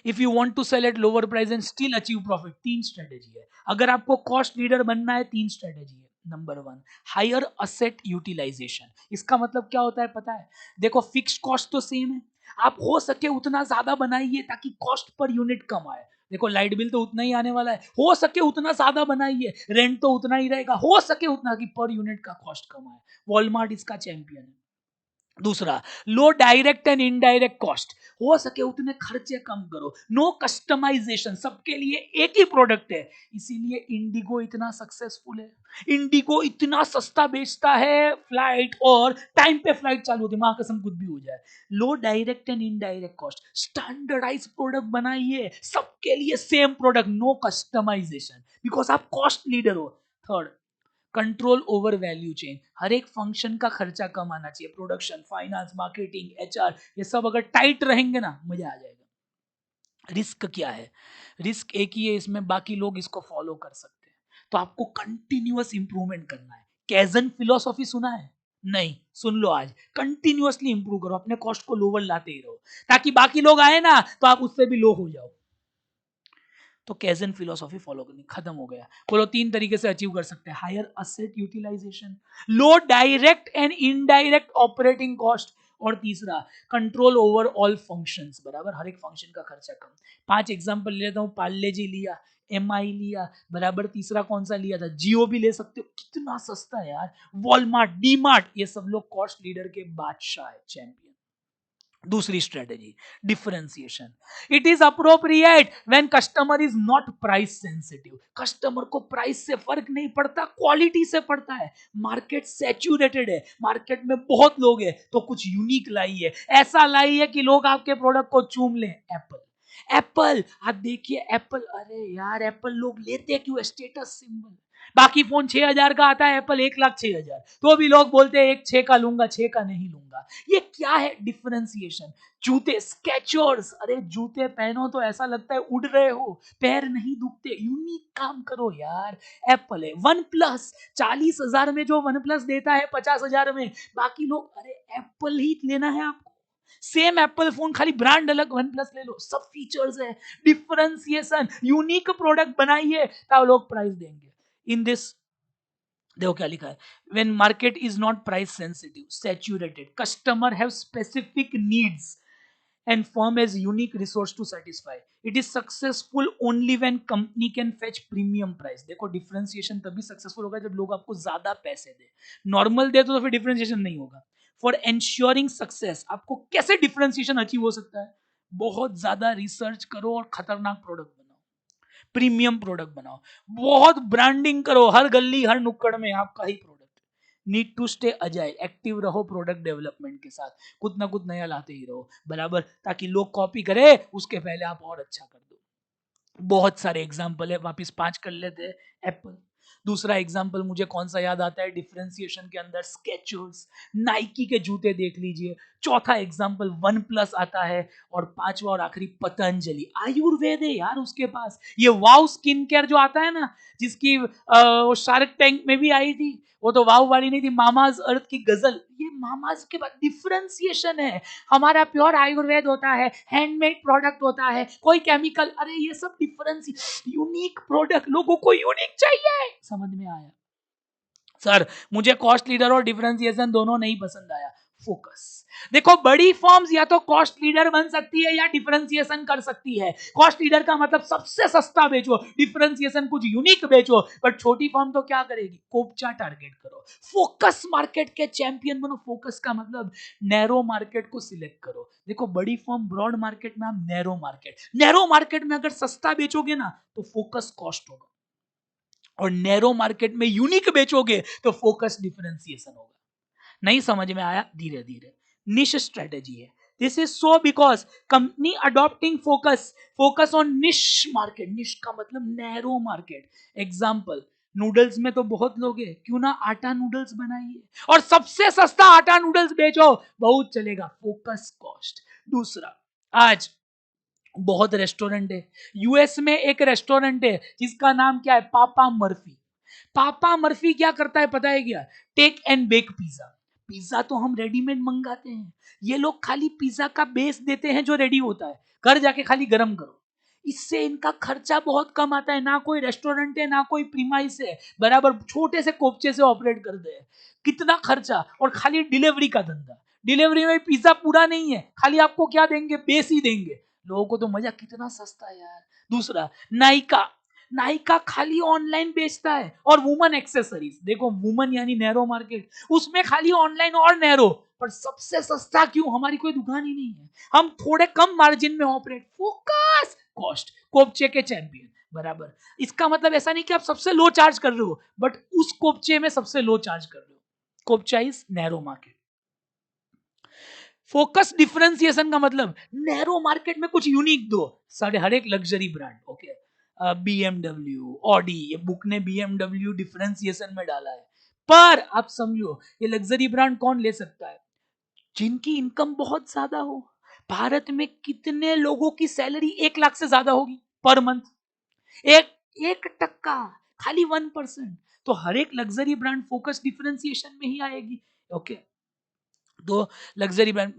if you want to sell at lower price and still achieve profit, 3 strategy है। अगर आपको कॉस्ट लीडर बनना है, 3 स्ट्रेटेजी है। Number 1, higher asset utilisation. इसका मतलब क्या होता है पता है? देखो फिक्स्ड कॉस्ट तो सेम है, आप हो सके उतना ज्यादा बनाइए ताकि कॉस्ट पर यूनिट कम आए। देखो लाइट बिल तो उतना ही आने वाला है, हो सके उतना ज्यादा बनाइए, रेंट तो उतना ही रहेगा, हो सके उतना कि पर यूनिट का कॉस्ट कम आए। वॉलमार्ट इसका चैंपियन है। दूसरा, लो डायरेक्ट एंड इनडायरेक्ट कॉस्ट, हो सके उतने खर्चे कम करो, नो कस्टमाइजेशन, सबके लिए एक ही प्रोडक्ट है, इसीलिए इंडिगो इतना सक्सेसफुल है। इंडिगो इतना सस्ता बेचता है फ्लाइट, और टाइम पे फ्लाइट चालू होती है, मां कसम कुछ भी हो जाए। Low direct and indirect cost, standardise product बनाइए, सबके लिए same product, no customisation, because आप कॉस्ट लीडर हो। Third, control over value chain, हर एक फंक्शन का खर्चा कम आना चाहिए, प्रोडक्शन, फाइनेंस, मार्केटिंग, एचआर, ये सब अगर टाइट रहेंगे ना, मजा आ जाएगा। रिस्क क्या है? रिस्क एक ही है इसमें, बाकी लोग इसको फॉलो कर सकते हैं, तो आपको कंटिन्यूअस इंप्रूवमेंट करना है। कैजन फिलोसॉफी सुना है? नहीं, सुन लो आज, कंटिन्यूअसली इंप्रूव करो, अपने कॉस्ट को लोअर लाते ही रहो, ताकि बाकी लोग आए ना तो आप उससे भी लो हो जाओ। तो कैजन फिलोसॉफी फॉलो करनी, खत्म हो गया। बोलो 3 तरीके से अचीव कर सकते हैं, higher asset utilisation, low direct and indirect operating cost, और तीसरा कंट्रोल ओवर ऑल फंक्शंस, बराबर हर एक फंक्शन का खर्चा कम। 5 एग्जांपल ले लेता हूं, पार्ले जी लिया, एमआई लिया, बराबर तीसरा कौन सा लिया था, जियो भी ले सकते हो, कितना सस्ता है यार, वॉलमार्ट, डी मार्ट, ये सब लोग कॉस्ट लीडर के बादशाह है, चैंपियन। दूसरी strategy, differentiation, it is appropriate when customer is not price sensitive, customer को प्राइस से फर्क नहीं पड़ता, क्वालिटी से पड़ता है। मार्केट सैचुरेटेड है, मार्केट में बहुत लोग हैं, तो कुछ यूनिक लाइए, ऐसा लाइए कि लोग आपके प्रोडक्ट को चूम लें। एप्पल, एप्पल आप देखिए, एप्पल, अरे यार एप्पल लोग लेते क्यों? Status symbol. बाकी फोन 6,000 का आता है, एप्पल 1,06,000, तो भी लोग बोलते हैं एक 6 का लूंगा, 6 का नहीं लूंगा। ये क्या है? डिफरेंशिएशन। जूते, स्केचर्स, अरे जूते पहनो तो ऐसा लगता है उड़ रहे हो, पैर नहीं दुखते, यूनिक काम करो यार। एप्पल है। वन प्लस, 40,000 में जो वन प्लस देता है 50,000 में, बाकी लोग, अरे एप्पल ही लेना है आपको, सेम एप्पल फोन, खाली ब्रांड अलग, वन प्लस ले लो, सब फीचर्स है। डिफरेंशिएशन, यूनिक प्रोडक्ट बनाइए तब लोग प्राइस देंगे। इन दिस, देखो क्या लिखा है, when market is not price sensitive, saturated, customer have specific needs and firm has unique resource to satisfy, it is successful only when company can fetch premium price। देखो डिफरेंशिएशन तभी सक्सेसफुल होगा जब लोग आपको ज्यादा पैसे दे, नॉर्मल दे तो फिर डिफरेंशिएशन नहीं होगा। फॉर एंश्योरिंग सक्सेस, आपको कैसे डिफरेंशिएशन अचीव हो सकता है? बहुत ज्यादा रिसर्च करो और खतरनाक प्रोडक्ट बनाओ, प्रीमियम प्रोडक्ट बनाओ, बहुत ब्रांडिंग करो, हर गली हर नुक्कड़ में आपका ही product. Need to stay agile, active रहो प्रोडक्ट डेवलपमेंट के साथ, कुछ ना कुछ नया लाते ही रहो, बराबर, ताकि लोग कॉपी करे उसके पहले आप और अच्छा कर दो। बहुत सारे एग्जाम्पल है, वापिस 5 कर लेते हैं। एप्पल, दूसरा एग्जाम्पल मुझे कौन सा याद आता है डिफरेंशिएशन के अंदर? स्केचर्स, नाइकी के जूते देख लीजिए। चौथा एग्जाम्पल वन प्लस आता है, और पांचवा और आखिरी पतंजलि, आयुर्वेद है यार उसके पास। ये वाव स्किन केयर जो आता है ना, जिसकी वो शार्क टैंक में भी आई थी, वो तो वाव वाली नहीं थी, मामाज अर्थ की गजल, ये मामाज के बाद डिफरेंशिएशन है। हमारा प्योर आयुर्वेद होता है, हैंडमेड प्रोडक्ट होता है, कोई केमिकल, अरे ये सब डिफरेंस, यूनिक प्रोडक्ट, लोगों को यूनिक चाहिए। समझ में आया? सर मुझे कॉस्ट लीडर और डिफरेंशिएशन दोनों नहीं पसंद आया। फोकस, देखो बड़ी फर्म्स या तो कॉस्ट लीडर बन सकती है या डिफरेंशिएशन कर सकती है। कॉस्ट लीडर का मतलब सबसे सस्ता बेचो, डिफरेंशिएशन कुछ यूनिक बेचो। पर छोटी फर्म तो क्या करेगी? कोपचा टारगेट करो, फोकस मार्केट के चैंपियन बनो। फोकस का मतलब नैरो मार्केट को सिलेक्ट करो। देखो बड़ी फर्म ब्रॉड मार्केट में, आप नैरो मार्केट, नैरो मार्केट में अगर सस्ता बेचोगे ना तो फोकस कॉस्ट होगा, और नैरो मार्केट में यूनिक बेचोगे तो फोकस डिफरेंशिएशन होगा। नहीं समझ में आया? धीरे धीरे। निश स्ट्रेटेजी है, this is so because company adopting focus, focus on निश मार्केट, निश का मतलब नैरो मार्केट। एग्जांपल, नूडल्स में तो बहुत लोग हैं, क्यों ना आटा नूडल्स बनाइए और सबसे सस्ता आटा नूडल्स बेचो, बहुत चलेगा। Focus cost. दूसरा, आज बहुत रेस्टोरेंट है, यूएस में एक रेस्टोरेंट है जिसका नाम क्या है, पापा मर्फी। पापा मर्फी क्या करता है पता है क्या, take and bake pizza. Pizza तो हम रेडीमेड मंगाते हैं, ये लोग खाली पिज्जा का बेस देते हैं जो रेडी होता है, घर जाके खाली गरम करो। इससे इनका खर्चा बहुत कम आता है, ना कोई रेस्टोरेंट है ना कोई प्रीमाइस है, बराबर छोटे से कोपचे से ऑपरेट करते हैं। कितना खर्चा, और खाली डिलीवरी का धंधा। डिलीवरी में पिज्जा पूरा नहीं है, खाली आपको क्या देंगे, बेस ही देंगे। लोगों को तो मजा, कितना सस्ता है यार। दूसरा, नाइका। नाइका खाली ऑनलाइन बेचता है, और वुमन एक्सेसरीज, देखो वुमन यानी नैरो मार्केट, उसमें खाली ऑनलाइन और नैरो। पर सबसे सस्ता क्यों, हमारी कोई दुकान ही नहीं है, हम थोड़े कम मार्जिन में ऑपरेट। फोकस कॉस्ट, कोपचे के चैंपियन, बराबर। इसका मतलब ऐसा नहीं कि आप सबसे लो चार्ज कर रहे हो, बट उस कोपचे में सबसे लो चार्ज कर रहे हो। कोपचा is narrow market. Focus differentiation का मतलब नैरो मार्केट में कुछ यूनिक दो। साढ़े हर एक luxury brand, okay, BMW, Audi, ये बुक ने बीएमडब्ल्यू डिफरेंशिएशन में डाला है। पर आप समझो, ये लग्जरी ब्रांड कौन ले सकता है, जिनकी इनकम बहुत ज्यादा हो। भारत में कितने लोगों की सैलरी 1 लाख से ज्यादा होगी पर मंथ, एक 1%, खाली 1%। तो हर एक लग्जरी ब्रांड फोकस डिफरेंशिएशन में ही आएगी, ओके। तो लग्जरी ब्रांड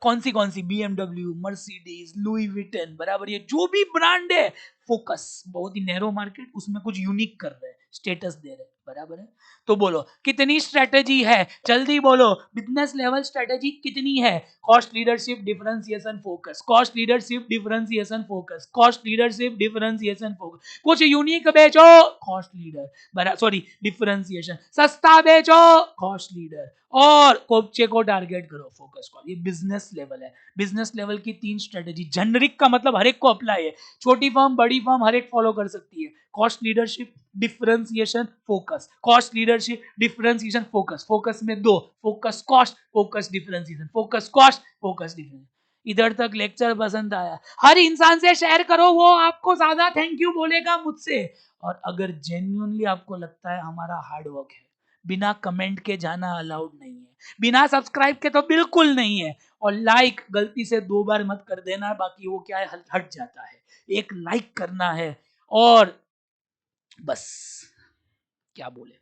कौन सी, बीएमडब्ल्यू, मर्सिडीज, लुई विटन, बराबर, ये जो भी ब्रांड है, फोकस बहुत ही नैरो मार्केट, उसमें कुछ यूनिक कर रहे हैं, स्टेटस दे रहे हैं, बराबर है। तो बोलो कितनी स्ट्रेटेजी है, जल्दी बोलो, बिजनेस लेवल स्ट्रेटेजी कितनी है। Cost leadership differentiation focus, cost leadership differentiation focus, cost leadership differentiation focus. कुछ यूनिक बेचो, कॉस्ट लीडर, बराबर, सॉरी डिफरेंशिएशन। सस्ता बेचो, कॉस्ट लीडर, और कोपचे को टारगेट करो, फोकस को। ये बिजनेस लेवल है। बिजनेस लेवल की 3 स्ट्रेटेजी, जेनरिक का मतलब हर एक को अप्लाई है, छोटी फर्म बड़ी फर्म हर एक फॉलो कर सकती है। Cost leadership differentiation focus, cost leadership differentiation focus. Focus में 2, focus cost, focus differentiation, focus cost, focus differentiation. इधर तक लेक्चर पसंद आया, हर इंसान से शेयर करो, वो आपको ज्यादा थैंक यू बोलेगा मुझसे। और अगर जेन्युइनली आपको लगता है हमारा हार्ड वर्क है, बिना कमेंट के जाना अलाउड नहीं है, बिना सब्सक्राइब के तो बिल्कुल नहीं है। और लाइक गलती से 2 बार मत कर देना, बाकी वो क्या है, हट जाता है। एक लाइक करना है, और बस, क्या बोले।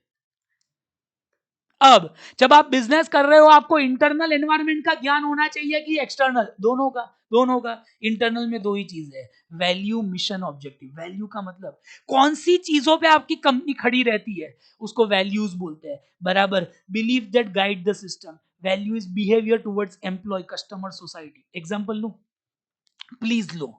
अब जब आप बिजनेस कर रहे हो, आपको इंटरनल एनवायरनमेंट का ज्ञान होना चाहिए कि एक्सटर्नल, दोनों का, दोनों का। इंटरनल में 2 ही चीज है, वैल्यू, मिशन, ऑब्जेक्टिव। वैल्यू का मतलब कौन सी चीजों पे आपकी कंपनी खड़ी रहती है, उसको वैल्यूज बोलते हैं, बराबर। Believe that guide the system. Value is behaviour towards employ, customer, society. Example लो, प्लीज लो।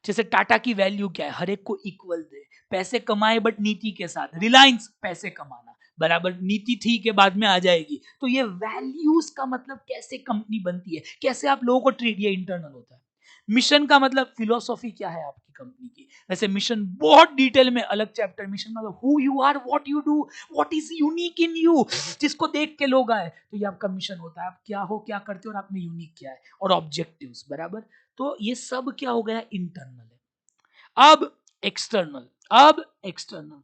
जैसे टाटा की वैल्यू क्या है, हर एक को इक्वल दे, पैसे कमाए बट नीति के साथ। रिलायंस, पैसे कमाना, बराबर, नीति ठीक है बाद में आ जाएगी। तो ये वैल्यूज का मतलब कैसे कंपनी बनती है, कैसे आप लोगों को ट्रीट, ये इंटरनल होता है। मिशन का मतलब फिलोसॉफी क्या है आपकी कंपनी की। वैसे मिशन बहुत डिटेल में अलग चैप्टर, मिशन मतलब who you are, what you do, what is unique in you, जिसको देख के लोग आए, तो ये आपका मिशन होता है, आप क्या हो, क्या करते हो, और आप में यूनिक क्या है, और ऑब्जेक्टिव्स, बराबर। तो ये सब क्या हो गया, इंटरनल है। अब एक्सटर्नल, अब एक्सटर्नल,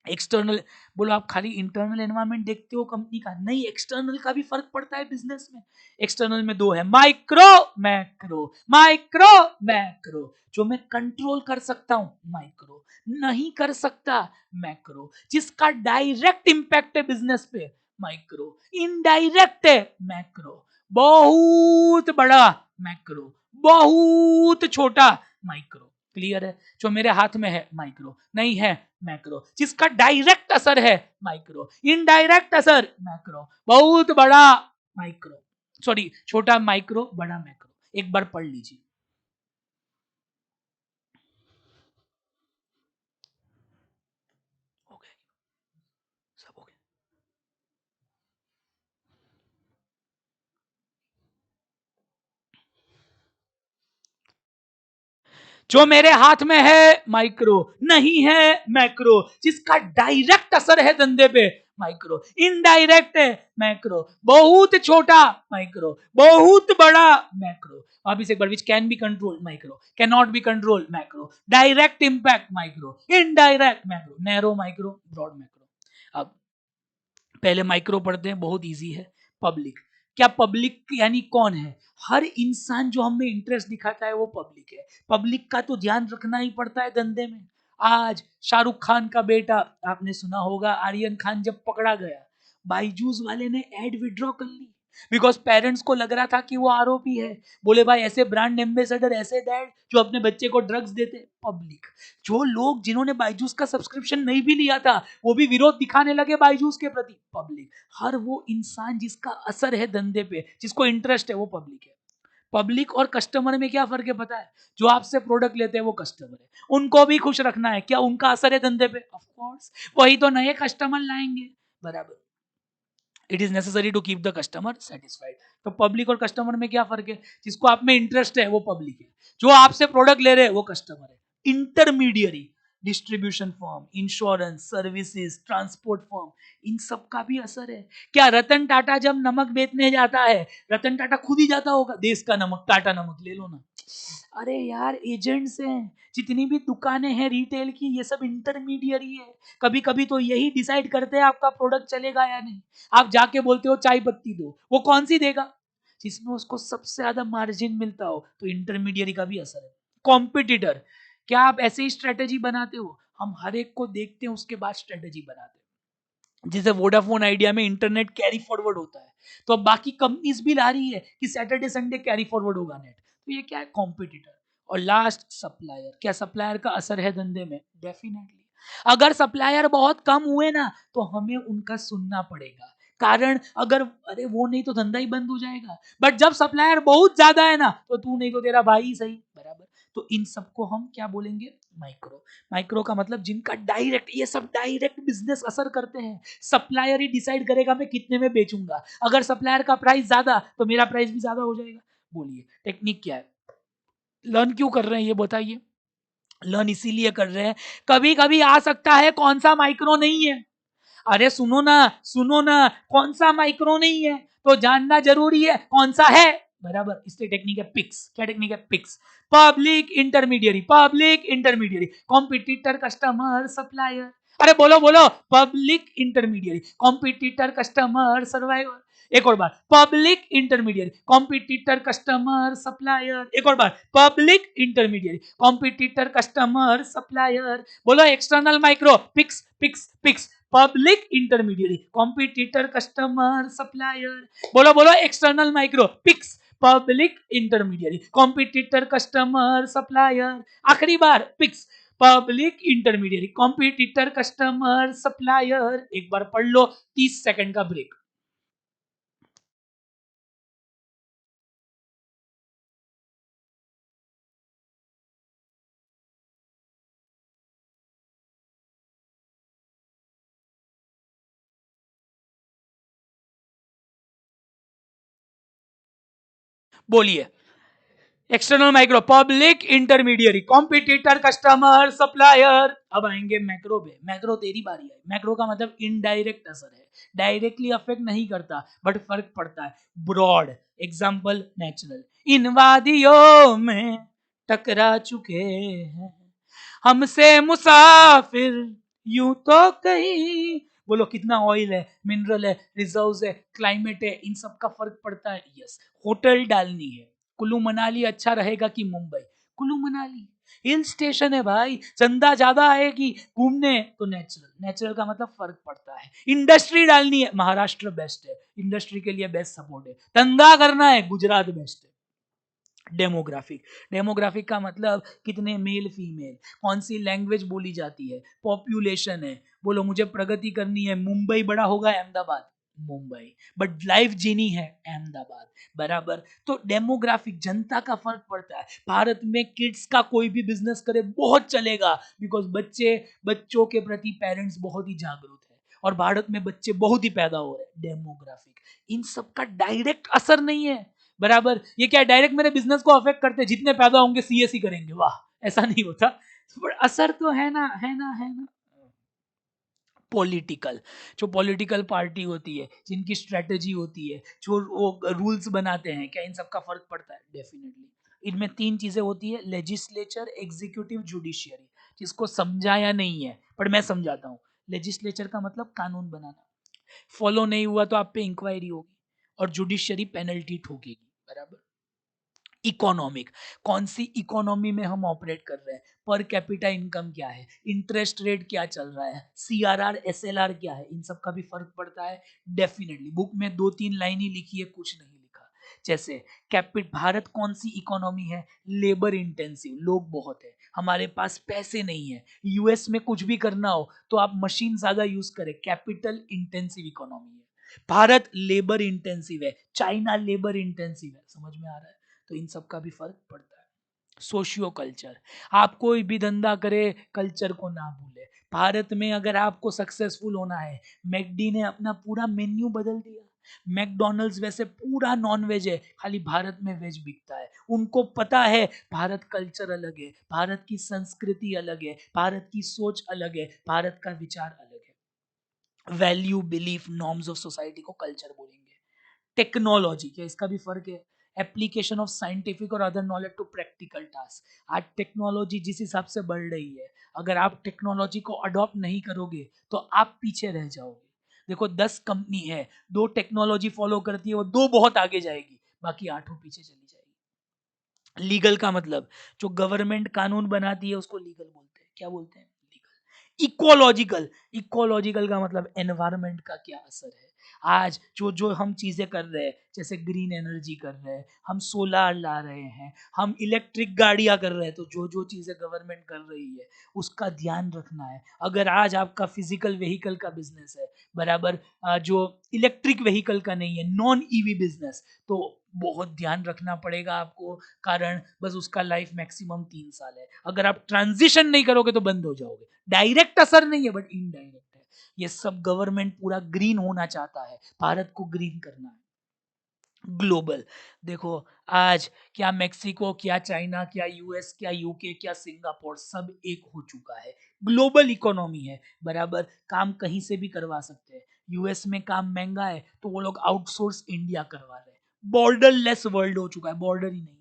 एक्सटर्नल बोलो, आप खाली इंटरनल एनवायरनमेंट देखते हो कंपनी का, नहीं, एक्सटर्नल का भी फर्क पड़ता है बिजनेस में। एक्सटर्नल में 2 है, माइक्रो, मैक्रो। माइक्रो, मैक्रो, जो मैं कंट्रोल कर सकता हूं, माइक्रो, नहीं कर सकता, मैक्रो। जिसका डायरेक्ट इंपैक्ट है बिजनेस पे, माइक्रो। इनडायरेक्ट है, मैक्रो। बहुत बड़ा, मैक्रो। बहुत छोटा, माइक्रो। क्लियर है। जो मेरे हाथ में है, माइक्रो, नहीं है, मैक्रो। जिसका डायरेक्ट असर है, माइक्रो। इनडायरेक्ट असर, मैक्रो। बहुत बड़ा, माइक्रो, सॉरी छोटा, माइक्रो, बड़ा, मैक्रो। एक बार पढ़ लीजिए। हो गया, सब हो गया। जो मेरे हाथ में है, माइक्रो, नहीं है, मैक्रो। जिसका डायरेक्ट असर है धंधे पे, माइक्रो, इनडायरेक्ट है मैक्रो, बहुत छोटा माइक्रो, बहुत बड़ा मैक्रो, वापिस एक बार, which can be control micro, can not be control macro, direct impact micro, indirect macro, narrow micro, broad macro. अब पहले माइक्रो पढ़ते हैं, बहुत इजी है। पब्लिक, क्या पब्लिक यानी कौन है? हर इंसान जो हमें इंटरेस्ट दिखाता है वो पब्लिक है। पब्लिक का तो ध्यान रखना ही पड़ता है धंधे में। आज शाहरुख खान का बेटा, आपने सुना होगा, आर्यन खान जब पकड़ा गया, बाईजूस वाले ने एड विड्रॉ कर ली, बिकॉज पेरेंट्स को लग रहा था कि वो आरोपी है। बोले भाई ऐसे ब्रांड एम्बेसडर, ऐसे डैड जो अपने बच्चे को ड्रग्स देते। पब्लिक, जो लोग जिन्होंने बाईजूस का सब्सक्रिप्शन नहीं भी लिया था वो भी विरोध दिखाने लगे बाईजूस के प्रति। पब्लिक, हर वो इंसान जिसका असर है धंधे पे, जिसको इंटरेस्ट है, वो पब्लिक है। पब्लिक और कस्टमर में क्या फर्क है पता है? जो आपसे प्रोडक्ट लेते हैं वो कस्टमर है, उनको भी खुश रखना है, क्या उनका असर है धंधे पे? ऑफ कोर्स, वही तो नए कस्टमर लाएंगे। बराबर, it is necessary to keep the customer satisfied. तो पब्लिक और कस्टमर में क्या फर्क है? जिसको आप में इंटरेस्ट है वो पब्लिक है, जो आपसे प्रोडक्ट ले रहे हैं वो कस्टमर है। Intermediary, distribution firm, insurance services, transport firm, इन सब का भी असर है। क्या रतन टाटा जब नमक बेचने जाता है, रतन टाटा खुद ही जाता होगा? देश का नमक, टाटा नमक ले लो ना। अरे यार, एजेंट्स हैं, जितनी भी दुकानें हैं रिटेल की, ये सब इंटरमीडियरी है। कभी कभी तो यही डिसाइड करते हैं आपका प्रोडक्ट चलेगा या नहीं। आप जाके बोलते हो चाय पत्ती दो, वो कौन सी देगा? जिसमें उसको सबसे ज्यादा मार्जिन मिलता हो। तो इंटरमीडियरी का भी असर है। कॉम्पिटिटर, क्या आप ऐसे ही स्ट्रेटेजी बनाते हो? हम हर एक को देखते हैं, उसके बाद स्ट्रेटेजी बनाते हैं। जैसे वोडाफोन आइडिया में इंटरनेट कैरी फॉरवर्ड होता है, तो अब बाकी कंपनीज भी ला रही है कि सैटरडे संडे कैरी फॉरवर्ड होगा नेट। तो ये क्या है? कॉम्पिटिटर। और लास्ट, सप्लायर, क्या सप्लायर का असर है धंधे में? डेफिनेटली। अगर सप्लायर बहुत कम हुए ना तो हमें उनका सुनना पड़ेगा, कारण अगर, अरे वो नहीं तो धंधा ही बंद हो जाएगा। बट जब सप्लायर बहुत ज्यादा है ना, तो तू नहीं तो तेरा भाई ही सही। बराबर, तो इन सबको हम क्या बोलेंगे? माइक्रो। माइक्रो का मतलब जिनका डायरेक्ट, ये सब डायरेक्ट बिजनेस असर करते हैं। सप्लायर ही डिसाइड करेगा मैं कितने में बेचूंगा। अगर सप्लायर का प्राइस ज्यादा तो मेरा प्राइस भी ज्यादा हो जाएगा। बोलिए टेक्निक क्या है? लर्न क्यों कर रहे हैं ये बताइए? लर्न इसीलिए कर रहे हैं, कभी कभी आ सकता है कौन सा माइक्रो नहीं है। अरे सुनो ना, सुनो ना, कौन सा माइक्रो नहीं है तो जानना जरूरी है कौन सा है। बराबर, इसलिए टेक्निक है पिक्स। क्या टेक्निक है? PICS. Public intermediary, public intermediary, competitor customer supplier. अरे बोलो बोलो, public intermediary, competitor customer survivor. एक और बार, public intermediary, competitor customer supplier. एक और बार, public intermediary, competitor customer supplier. बोलो, external micro, PICS PICS PICS, public intermediary, competitor customer supplier. बोलो बोलो, external micro, PICS, public intermediary, competitor customer supplier. आखिरी बार, PICS, public intermediary, competitor customer supplier. एक बार पढ़ लो, 30 सेकंड का ब्रेक। बोलिए, external micro, public intermediary, competitor customer supplier. अब आएंगे मैक्रो पे। मैक्रो तेरी बारी है। मैक्रो का मतलब इनडायरेक्ट असर है, डायरेक्टली अफेक्ट नहीं करता बट फर्क पड़ता है। ब्रॉड, एग्जांपल नेचुरल, इन वादियों में टकरा चुके हैं हमसे मुसाफिर, यूं तो कहीं। बोलो, कितना ऑयल है, मिनरल है, रिजर्व्स है, क्लाइमेट है, इन सब का फर्क पड़ता है। यस, होटल डालनी है, कुल्लू मनाली अच्छा रहेगा कि मुंबई? कुल्लू मनाली हिल स्टेशन है भाई, चंदा ज्यादा आएगी घूमने। तो नेचुरल, नेचुरल का मतलब फर्क पड़ता है। इंडस्ट्री डालनी है, महाराष्ट्र बेस्ट है, इंडस्ट्री के लिए बेस्ट सपोर्ट है। धंधा करना है, गुजरात बेस्ट है। डेमोग्राफिक, डेमोग्राफिक का मतलब कितने मेल फीमेल, कौन सी लैंग्वेज बोली जाती है, पॉपुलेशन है। बोलो, मुझे प्रगति करनी है, मुंबई बड़ा होगा अहमदाबाद? मुंबई, बट लाइफ जीनी है अहमदाबाद। बराबर, तो डेमोग्राफिक, जनता का फर्क पड़ता है। भारत में किड्स का कोई भी बिजनेस करे बहुत चलेगा, बिकॉज बच्चों के प्रति पेरेंट्स बहुत ही जागरूक है और भारत में बच्चे बहुत ही पैदा हो रहे हैं। डेमोग्राफिक, इन सब का डायरेक्ट असर नहीं है। बराबर, ये क्या डायरेक्ट मेरे बिजनेस को अफेक्ट करते? जितने पैदा होंगे सीएससी करेंगे, वाह, ऐसा नहीं होता। पर असर तो है ना, है ना, है ना। पॉलिटिकल, जो पॉलिटिकल पार्टी होती है, जिनकी स्ट्रेटजी होती है, जो वो रूल्स बनाते हैं, क्या इन सब का फर्क पड़ता है? डेफिनेटली। इनमें तीन चीजें होती है, लेजिस्लेचर, एग्जीक्यूटिव, जुडिशियरी। जिसको समझा या नहीं है, पर मैं समझाता हूँ। लेजिस्लेचर का मतलब कानून बनाना, फॉलो नहीं हुआ तो आप पे इंक्वायरी होगी, और जुडिशियरी पेनल्टी ठोकेगी, बराबर। इकोनॉमिक, कौन सी इकोनॉमी में हम ऑपरेट कर रहे हैं, पर कैपिटा इनकम क्या है, इंटरेस्ट रेट क्या चल रहा है, सीआरआर एसएलआर क्या है, इन सब का भी फर्क पड़ता है। डेफिनेटली बुक में दो तीन लाइन ही लिखी है, कुछ नहीं लिखा। जैसे कैपिट, भारत कौन सी इकोनॉमी है, लेबर इंटेंसिव, लोग बहुत है, हमारे पास पैसे नहीं है। यूएस में कुछ भी करना हो तो आप मशीन ज्यादा यूज करें, कैपिटल इंटेंसिव इकोनॉमी है। भारत लेबर इंटेंसिव है, चाइना लेबर इंटेंसिव है, समझ में आ रहा है? तो इन सब का भी फर्क पड़ता है। सोशियो कल्चर, आप कोई भी धंधा करे, कल्चर को ना भूले। भारत में अगर आपको सक्सेसफुल होना है, मैकडी ने अपना पूरा मेन्यू बदल दिया। मैकडोनल्ड्स वैसे पूरा नॉन वेज है, खाली भारत में वेज बिकता है। उनको पता है भारत कल्चर अलग है, भारत की संस्कृति अलग है, भारत की सोच अलग है, भारत का विचार अलग है। Value, belief, norms of society को कल्चर बोलेंगे। टेक्नोलॉजी, क्या इसका भी फर्क है? एप्लीकेशन ऑफ साइंटिफिक और other knowledge to practical task. आज टेक्नोलॉजी जिस हिसाब से बढ़ रही है, अगर आप टेक्नोलॉजी को अडॉप्ट नहीं करोगे तो आप पीछे रह जाओगे। देखो 10 कंपनी है, दो टेक्नोलॉजी फॉलो करती है, वो दो बहुत आगे जाएगी, बाकी आठों पीछे चली जाएगी। लीगल का मतलब, जो गवर्नमेंट कानून बनाती है उसको लीगल बोलते हैं। क्या बोलते हैं? लीगल। इकोलॉजिकल, इकोलॉजिकल का मतलब एनवायरमेंट का क्या असर है। आज जो जो हम चीजें कर रहे हैं, जैसे ग्रीन एनर्जी कर रहे हैं, हम सोलार ला रहे हैं, हम इलेक्ट्रिक गाड़ियां कर रहे हैं, तो जो जो चीजें गवर्नमेंट कर रही है उसका ध्यान रखना है। अगर आज आपका फिजिकल व्हीकल का बिजनेस है, बराबर, जो इलेक्ट्रिक व्हीकल का नहीं है, नॉन ईवी बिजनेस, तो बहुत ध्यान रखना पड़ेगा आपको। कारण बस उसका लाइफ मैक्सिमम 3 साल है। अगर आप ट्रांजिशन नहीं करोगे तो बंद हो जाओगे। डायरेक्ट असर नहीं है, बट इनडायरेक्ट है। ये सब गवर्नमेंट पूरा ग्रीन होना चाहता है, भारत को ग्रीन करना है। ग्लोबल, देखो आज क्या मेक्सिको, क्या चाइना, क्या यूएस, क्या यूके, क्या सिंगापुर, सब एक हो चुका है। ग्लोबल इकोनॉमी है, बराबर। काम कहीं से भी करवा सकते हैं। यूएस में काम महंगा है तो वो लोग आउटसोर्स इंडिया करवा रहे हैं। बॉर्डर लेस वर्ल्ड हो चुका है, बॉर्डर ही नहीं है।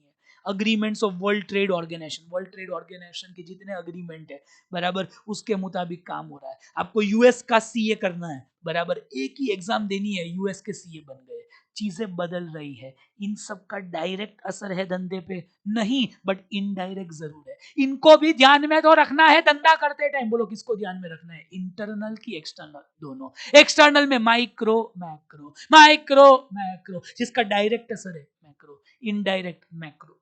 Agreements of World Trade Organization, World Trade Organization के जितने अग्रीमेंट है, बराबर, उसके मुताबिक काम हो रहा है। आपको यूएस का सीए करना है, बराबर, एक ही एग्जाम देनी है, यूएस के सीए बन गए। चीजें बदल रही है। इन सब का डायरेक्ट असर है धंधे पे? नहीं, बट इनडायरेक्ट जरूर है। इनको भी ध्यान में तो रखना है धंधा करते टाइम। बोलो किसको ध्यान में रखना है, इंटरनल की एक्सटर्नल? दोनों। एक्सटर्नल में माइक्रो मैक्रो, माइक्रो मैक्रो, जिसका डायरेक्ट असर है मैक्रो, इनडायरेक्ट मैक्रो।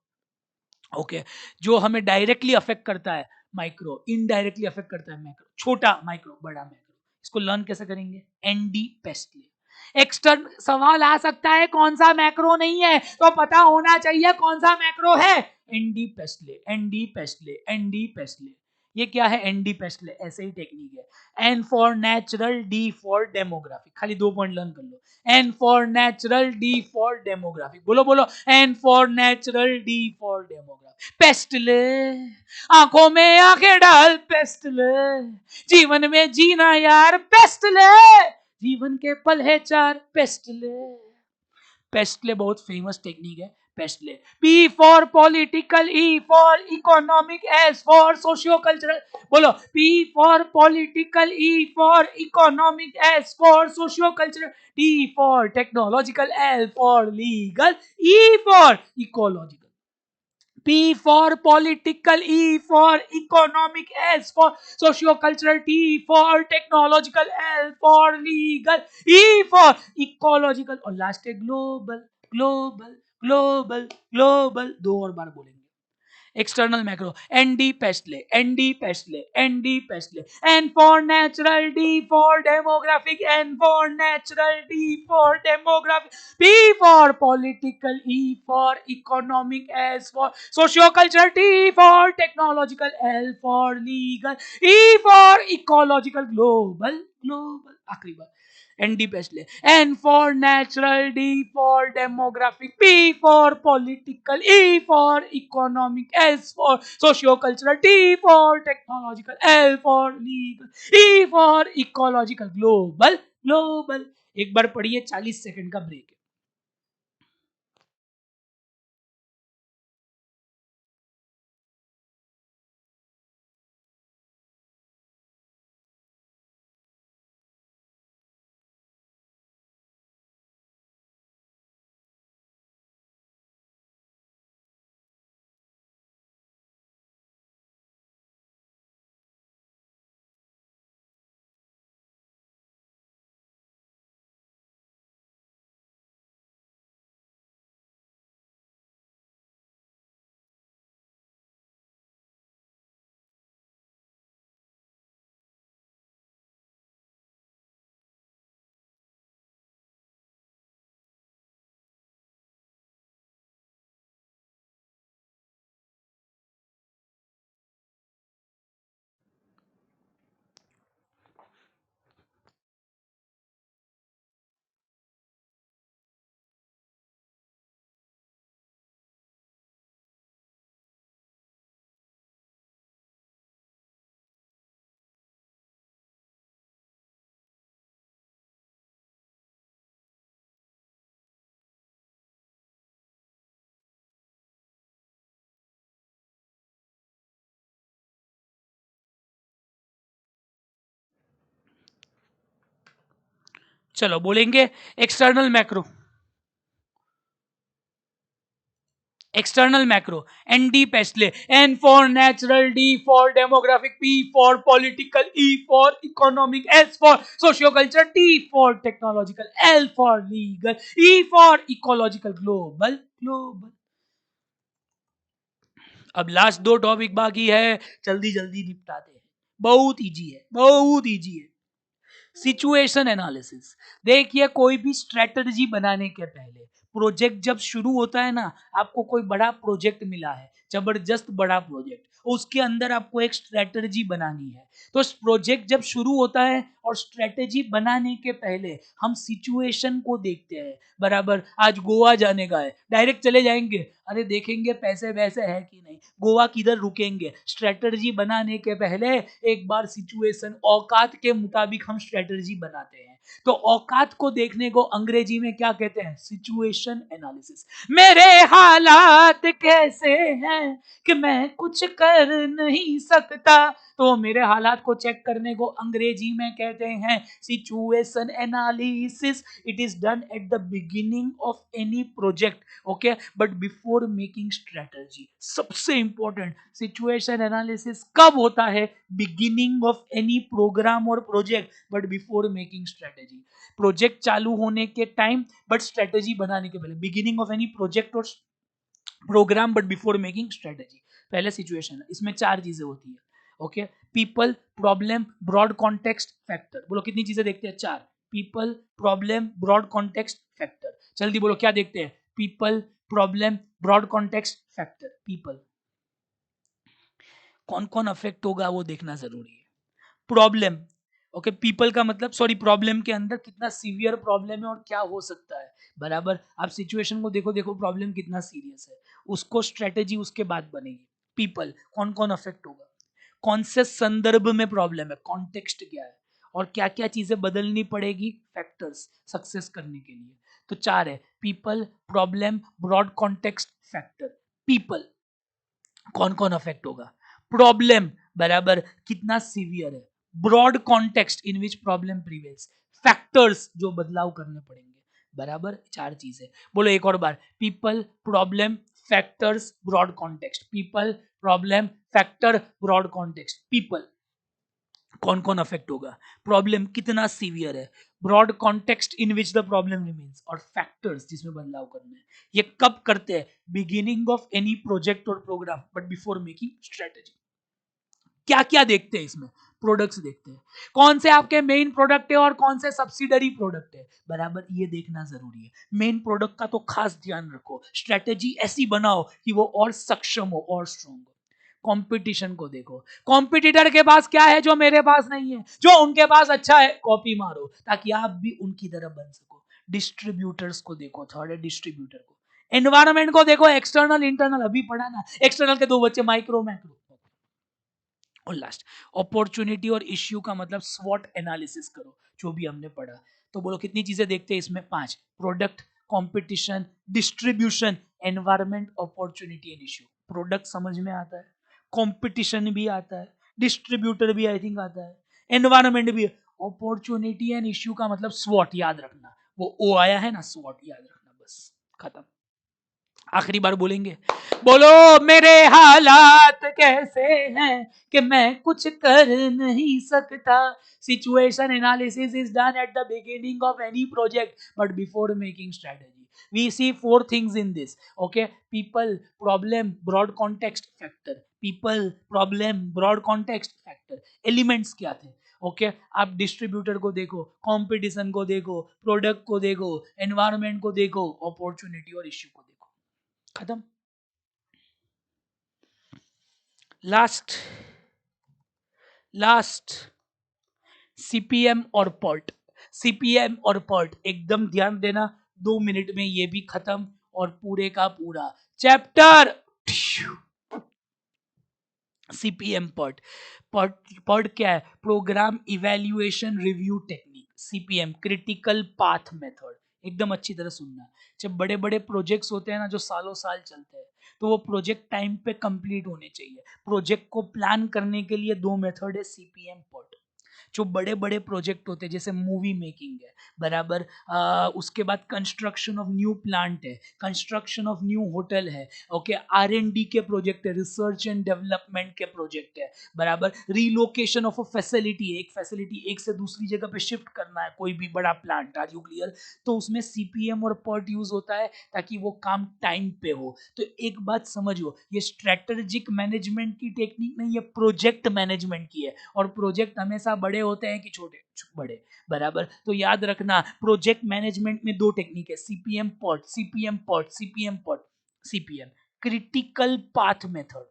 ओके, जो हमें डायरेक्टली अफेक्ट करता है माइक्रो, इनडायरेक्टली अफेक्ट करता है मैक्रो। छोटा माइक्रो, बड़ा मैक्रो। इसको लर्न कैसे करेंगे? एनडी पेस्टले। एक्सटर्न सवाल आ सकता है कौन सा मैक्रो नहीं है, तो पता होना चाहिए कौन सा मैक्रो है। N D PESTLE, N D PESTLE, N D PESTLE. ये क्या है? एनडी पेस्टले, ऐसे ही टेक्निक है। N for natural, D for demographic. खाली 2 पॉइंट लर्न कर लो। N for natural, D for demographic. बोलो बोलो, N for natural, D for demographic. PESTLE, आंखों में आंखें डाल, पेस्ट ले, जीवन में जीना यार, पेस्ट ले, जीवन के पल है चार, पेस्ट ले। पेस्टले बहुत फेमस टेक्निक है। PESTLE, P for political, E for economic, S for socio cultural. बोलो, P for political, E for economic, S for socio cultural, T for technological, L for legal, E for ecological. P for political, E for economic, S for socio-cultural, T for technological, L for legal, E for ecological, और लास्ट है ग्लोबल। ग्लोबल, ग्लोबल, ग्लोबल, 2 और बार बोलेंगे। External macro, ND Pestle, ND Pestle, ND Pestle, N for natural, D for demographic, N for natural, D for demographic, P for political, E for economic, S for socio-cultural, T for technological, L for legal, E for ecological, global, global। आखिरी बार, N D PESTLE. N for natural, D for demographic, P for political, E for economic, S for socio-cultural, T for technological, L for legal, E for ecological, global. Global. एक बार पढ़िए, 40 सेकंड का ब्रेक है. चलो बोलेंगे external macro. External macro. N D Pestle. N for natural, D for demographic, P for political, E for economic, S for socioculture, T for technological, L for legal, E for ecological, global. Global. अब लास्ट दो टॉपिक बाकी है, जल्दी जल्दी निपटाते हैं. बहुत इजी है, बहुत इजी है. Situation analysis. देखिए, कोई भी स्ट्रेटजी बनाने के पहले, प्रोजेक्ट जब शुरू होता है ना, आपको कोई बड़ा प्रोजेक्ट मिला है, जबरदस्त बड़ा प्रोजेक्ट, उसके अंदर आपको एक स्ट्रेटजी बनानी है. तो प्रोजेक्ट जब शुरू होता है और स्ट्रेटजी बनाने के पहले हम सिचुएशन को देखते हैं. बराबर, आज गोवा जाने का है, डायरेक्ट चले जाएंगे? अरे देखेंगे पैसे वैसे है कि नहीं, गोवा किधर रुकेंगे. स्ट्रेटजी बनाने के पहले एक बार सिचुएशन, औकात के मुताबिक हम स्ट्रेटजी बनाते हैं. तो औकात को देखने को अंग्रेजी में क्या कहते हैं? Situation analysis. मेरे हालात कैसे हैं कि मैं कुछ कर नहीं सकता, तो मेरे हालात को चेक करने को अंग्रेजी में कहते हैं situation analysis. It is done at the beginning of any project. Okay, but before making strategy. सबसे इंपॉर्टेंट, सिचुएशन एनालिसिस कब होता है? बिगिनिंग ऑफ एनी प्रोग्राम और project, but before making strategy. Project चालू होने के टाइम, बट स्ट्रेटजी बनाने के पहले. बिगिनिंग ऑफ एनी प्रोजेक्ट और programme, but before making strategy. पहले सिचुएशन है, इसमें चार चीजें होती है. Okay, people, problem, broad context, factor. बोलो कितनी चीजें देखते हैं? चार. People, problem, broad context, factor. जल्दी बोलो क्या देखते हैं? People, problem, broad context, factor. People, कौन कौन अफेक्ट होगा वो देखना जरूरी है. प्रॉब्लम, ओके, पीपल का मतलब, सॉरी, प्रॉब्लम के अंदर कितना सीवियर प्रॉब्लम है और क्या हो सकता है. बराबर, आप सिचुएशन को देखो, देखो प्रॉब्लम कितना सीरियस है, उसको स्ट्रेटेजी उसके बाद बनेगी. पीपल, कौन कौन अफेक्ट होगा, कौन से संदर्भ में प्रॉब्लम है, कॉन्टेक्स्ट क्या है, और क्या क्या चीजें बदलनी पड़ेगी, फैक्टर्स, सक्सेस करने के लिए. तो चार है, people, problem, broad context, factor. People, कौन कौन अफेक्ट होगा. प्रॉब्लम, बराबर, कितना सीवियर है. Broad context in which problem prevails. Factors, जो बदलाव करने पड़ेंगे. बराबर, चार चीजें. बोलो एक और बार. People, problem, factors, broad context. People, problem, factor, broad context. People, कौन कौन अफेक्ट होगा. प्रॉब्लम, कितना सीवियर है. Broad context in which the problem remains. और फैक्टर्स, जिसमें बदलाव करने हैं. ये कब करते हैं? बिगिनिंग ऑफ एनी प्रोजेक्ट और programme, but before making strategy. क्या क्या देखते हैं इसमें? प्रोडक्ट्स देखते हैं, कौन से आपके मेन प्रोडक्ट है और कौन से सब्सिडरी प्रोडक्ट है. बराबर, ये देखना जरूरी है. मेन प्रोडक्ट का तो खास ध्यान रखो, स्ट्रेटेजी ऐसी बनाओ कि वो और सक्षम हो और स्ट्रॉन्ग हो. कंपटीशन को देखो, कॉम्पिटिटर के पास क्या है जो मेरे पास नहीं है, जो उनके पास अच्छा है कॉपी मारो ताकि आप भी उनकी तरह बन सको। डिस्ट्रीब्यूटर्स को देखो, थर्ड है डिस्ट्रीब्यूटर को। एनवायरमेंट को देखो, एक्सटर्नल इंटरनल अभी पढ़ा ना, एक्सटर्नल के दो बच्चे माइक्रो मैक्रो। और लास्ट अपॉर्चुनिटी और इश्यू का मतलब स्वॉट एनालिसिस करो, जो भी हमने पढ़ा। तो बोलो कितनी चीजें देखते हैं इसमें? 5। Product, competition, distribution, environment, opportunity and issue. Product समझ में आता है, कंपटीशन भी आता है, डिस्ट्रीब्यूटर भी आई थिंक आता है, एनवायरमेंट भी। अपॉर्चुनिटी एंड इश्यू का मतलब स्वॉट याद रखना, वो ओ आया है ना, स्वॉट याद रखना, बस खत्म। आखिरी बार बोलेंगे, बोलो मेरे हालात कैसे हैं कि मैं कुछ कर नहीं सकता। Situation analysis is done at the beginning of any project but before making strategy. We see 4 things in this, okay? People, problem, broad context, factor. People, problem, broad context, factor. Elements क्या थे? ओके आप डिस्ट्रीब्यूटर को देखो, कंपटीशन को देखो, प्रोडक्ट को देखो, एनवायरनमेंट को देखो, अपॉर्चुनिटी और इश्यू को देखो। खत्म। लास्ट सीपीएम और पर्ट। सीपीएम और पर्ट एकदम ध्यान देना, 2 मिनट में ये भी खत्म और पूरे का पूरा चैप्टर। CPM PERT. पर्ट क्या है? Programme evaluation review technique. CPM critical path method. एकदम अच्छी तरह सुनना। जब बड़े बड़े प्रोजेक्ट्स होते हैं ना जो सालों साल चलते हैं, तो वो प्रोजेक्ट टाइम पे कंप्लीट होने चाहिए। प्रोजेक्ट को प्लान करने के लिए 2 मेथड है, सीपीएम पर्ट। जो बड़े बड़े प्रोजेक्ट होते हैं जैसे मूवी मेकिंग है, बराबर, उसके बाद कंस्ट्रक्शन ऑफ न्यू प्लांट है, कंस्ट्रक्शन ऑफ न्यू होटल है, ओके, आर&डी के प्रोजेक्ट है, रिसर्च एंड डेवलपमेंट के प्रोजेक्ट है, बराबर, रीलोकेशन ऑफ अ फैसिलिटी, एक फैसिलिटी एक से दूसरी जगह पे शिफ्ट करना है, कोई भी बड़ा प्लांट। Are you clear? तो उसमें सीपीएम और पर्ट यूज होता है ताकि वो काम टाइम पे हो। तो एक बात समझो, ये स्ट्रेटेजिक मैनेजमेंट की टेक्निक नहीं, ये प्रोजेक्ट मैनेजमेंट की है। और प्रोजेक्ट हमेशा बड़े होते हैं कि छोटे? बड़े, बराबर। तो याद रखना, प्रोजेक्ट मैनेजमेंट में 2 टेक्निक है, CPM PERT, CPM PERT, CPM PERT. CPM critical path method.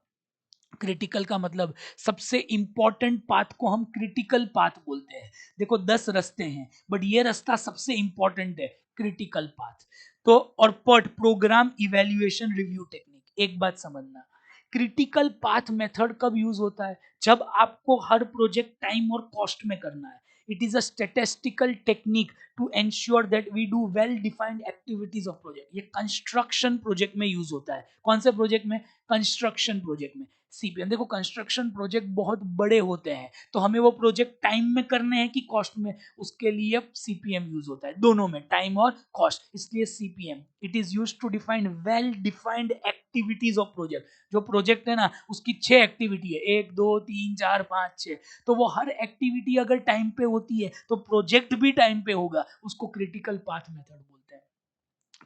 Critical का मतलब सबसे इंपॉर्टेंट पाथ को हम क्रिटिकल पाथ बोलते हैं। देखो 10 रास्ते हैं बट ये रास्ता सबसे इंपॉर्टेंट है, क्रिटिकल पाथ। तो और PERT, programme evaluation review technique. एक बात समझना, क्रिटिकल पाथ मेथड कब यूज होता है? जब आपको हर प्रोजेक्ट टाइम और कॉस्ट में करना है। It is a statistical technique to ensure that we do well defined activities of project. ये कंस्ट्रक्शन प्रोजेक्ट में यूज होता है। कौन से प्रोजेक्ट में? कंस्ट्रक्शन प्रोजेक्ट में। सीपीएम देखो, कंस्ट्रक्शन प्रोजेक्ट बहुत बड़े होते हैं तो हमें वो प्रोजेक्ट टाइम में करने हैं कि कॉस्ट में, उसके लिए सीपीएम यूज होता है, दोनों में, टाइम और कॉस्ट। इसलिए CPM it is used to define well defined activities of project. जो प्रोजेक्ट है ना उसकी 6 एक्टिविटी है, 1 2 3 4 5 6, तो वो हर एक्टिविटी अगर टाइम पे होती है तो प्रोजेक्ट भी टाइम पे होगा। उसको क्रिटिकल पाथ मेथड बोलते हैं।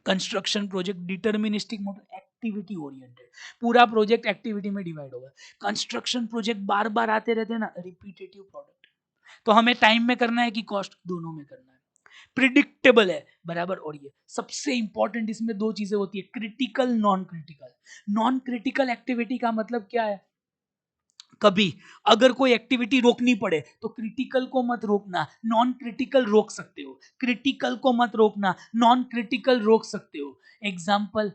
Construction project deterministic model, activity oriented, पूरा प्रोजेक्ट एक्टिविटी में डिवाइड होगा। कंस्ट्रक्शन प्रोजेक्ट बार बार आते रहते हैं ना, रिपीटेटिव प्रोडक्ट, तो हमें टाइम में करना है कि कॉस्ट, दोनों में करना है। प्रिडिक्टेबल है, बराबर। और ये सबसे इंपॉर्टेंट, इसमें 2 चीजें होती है, critical, non critical. Non critical activity का मतलब क्या है? कभी अगर कोई एक्टिविटी रोकनी पड़े तो क्रिटिकल को मत रोकना, नॉन क्रिटिकल रोक सकते हो। क्रिटिकल को मत रोकना, नॉन क्रिटिकल रोक सकते हो। एग्जाम्पल,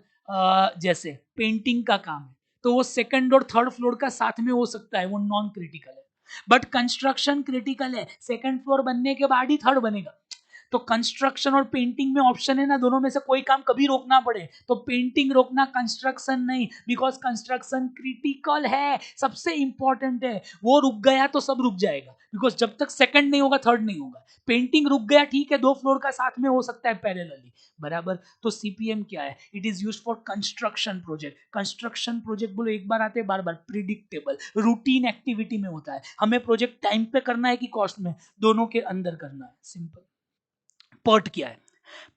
जैसे पेंटिंग का काम है तो वो सेकंड और थर्ड फ्लोर का साथ में हो सकता है, वो नॉन क्रिटिकल है। बट कंस्ट्रक्शन क्रिटिकल है, सेकंड फ्लोर बनने के बाद ही थर्ड बनेगा। तो कंस्ट्रक्शन और पेंटिंग में ऑप्शन है ना, दोनों में से कोई काम कभी रोकना पड़े तो पेंटिंग रोकना, कंस्ट्रक्शन नहीं, बिकॉज कंस्ट्रक्शन क्रिटिकल है, सबसे इंपॉर्टेंट है। वो रुक गया तो सब रुक जाएगा, बिकॉज जब तक सेकंड नहीं होगा थर्ड नहीं होगा। पेंटिंग रुक गया ठीक है, 2 फ्लोर का साथ में हो सकता है पैरेलली, बराबर। तो सीपीएम क्या है? It is used for construction project. Construction project बोलो, एक बार आते हैं बार बार, प्रिडिक्टेबल, रूटीन एक्टिविटी में होता है। हमें प्रोजेक्ट टाइम पे करना है कि कॉस्ट में, दोनों के अंदर करना है, सिंपल। पर्ट क्या है?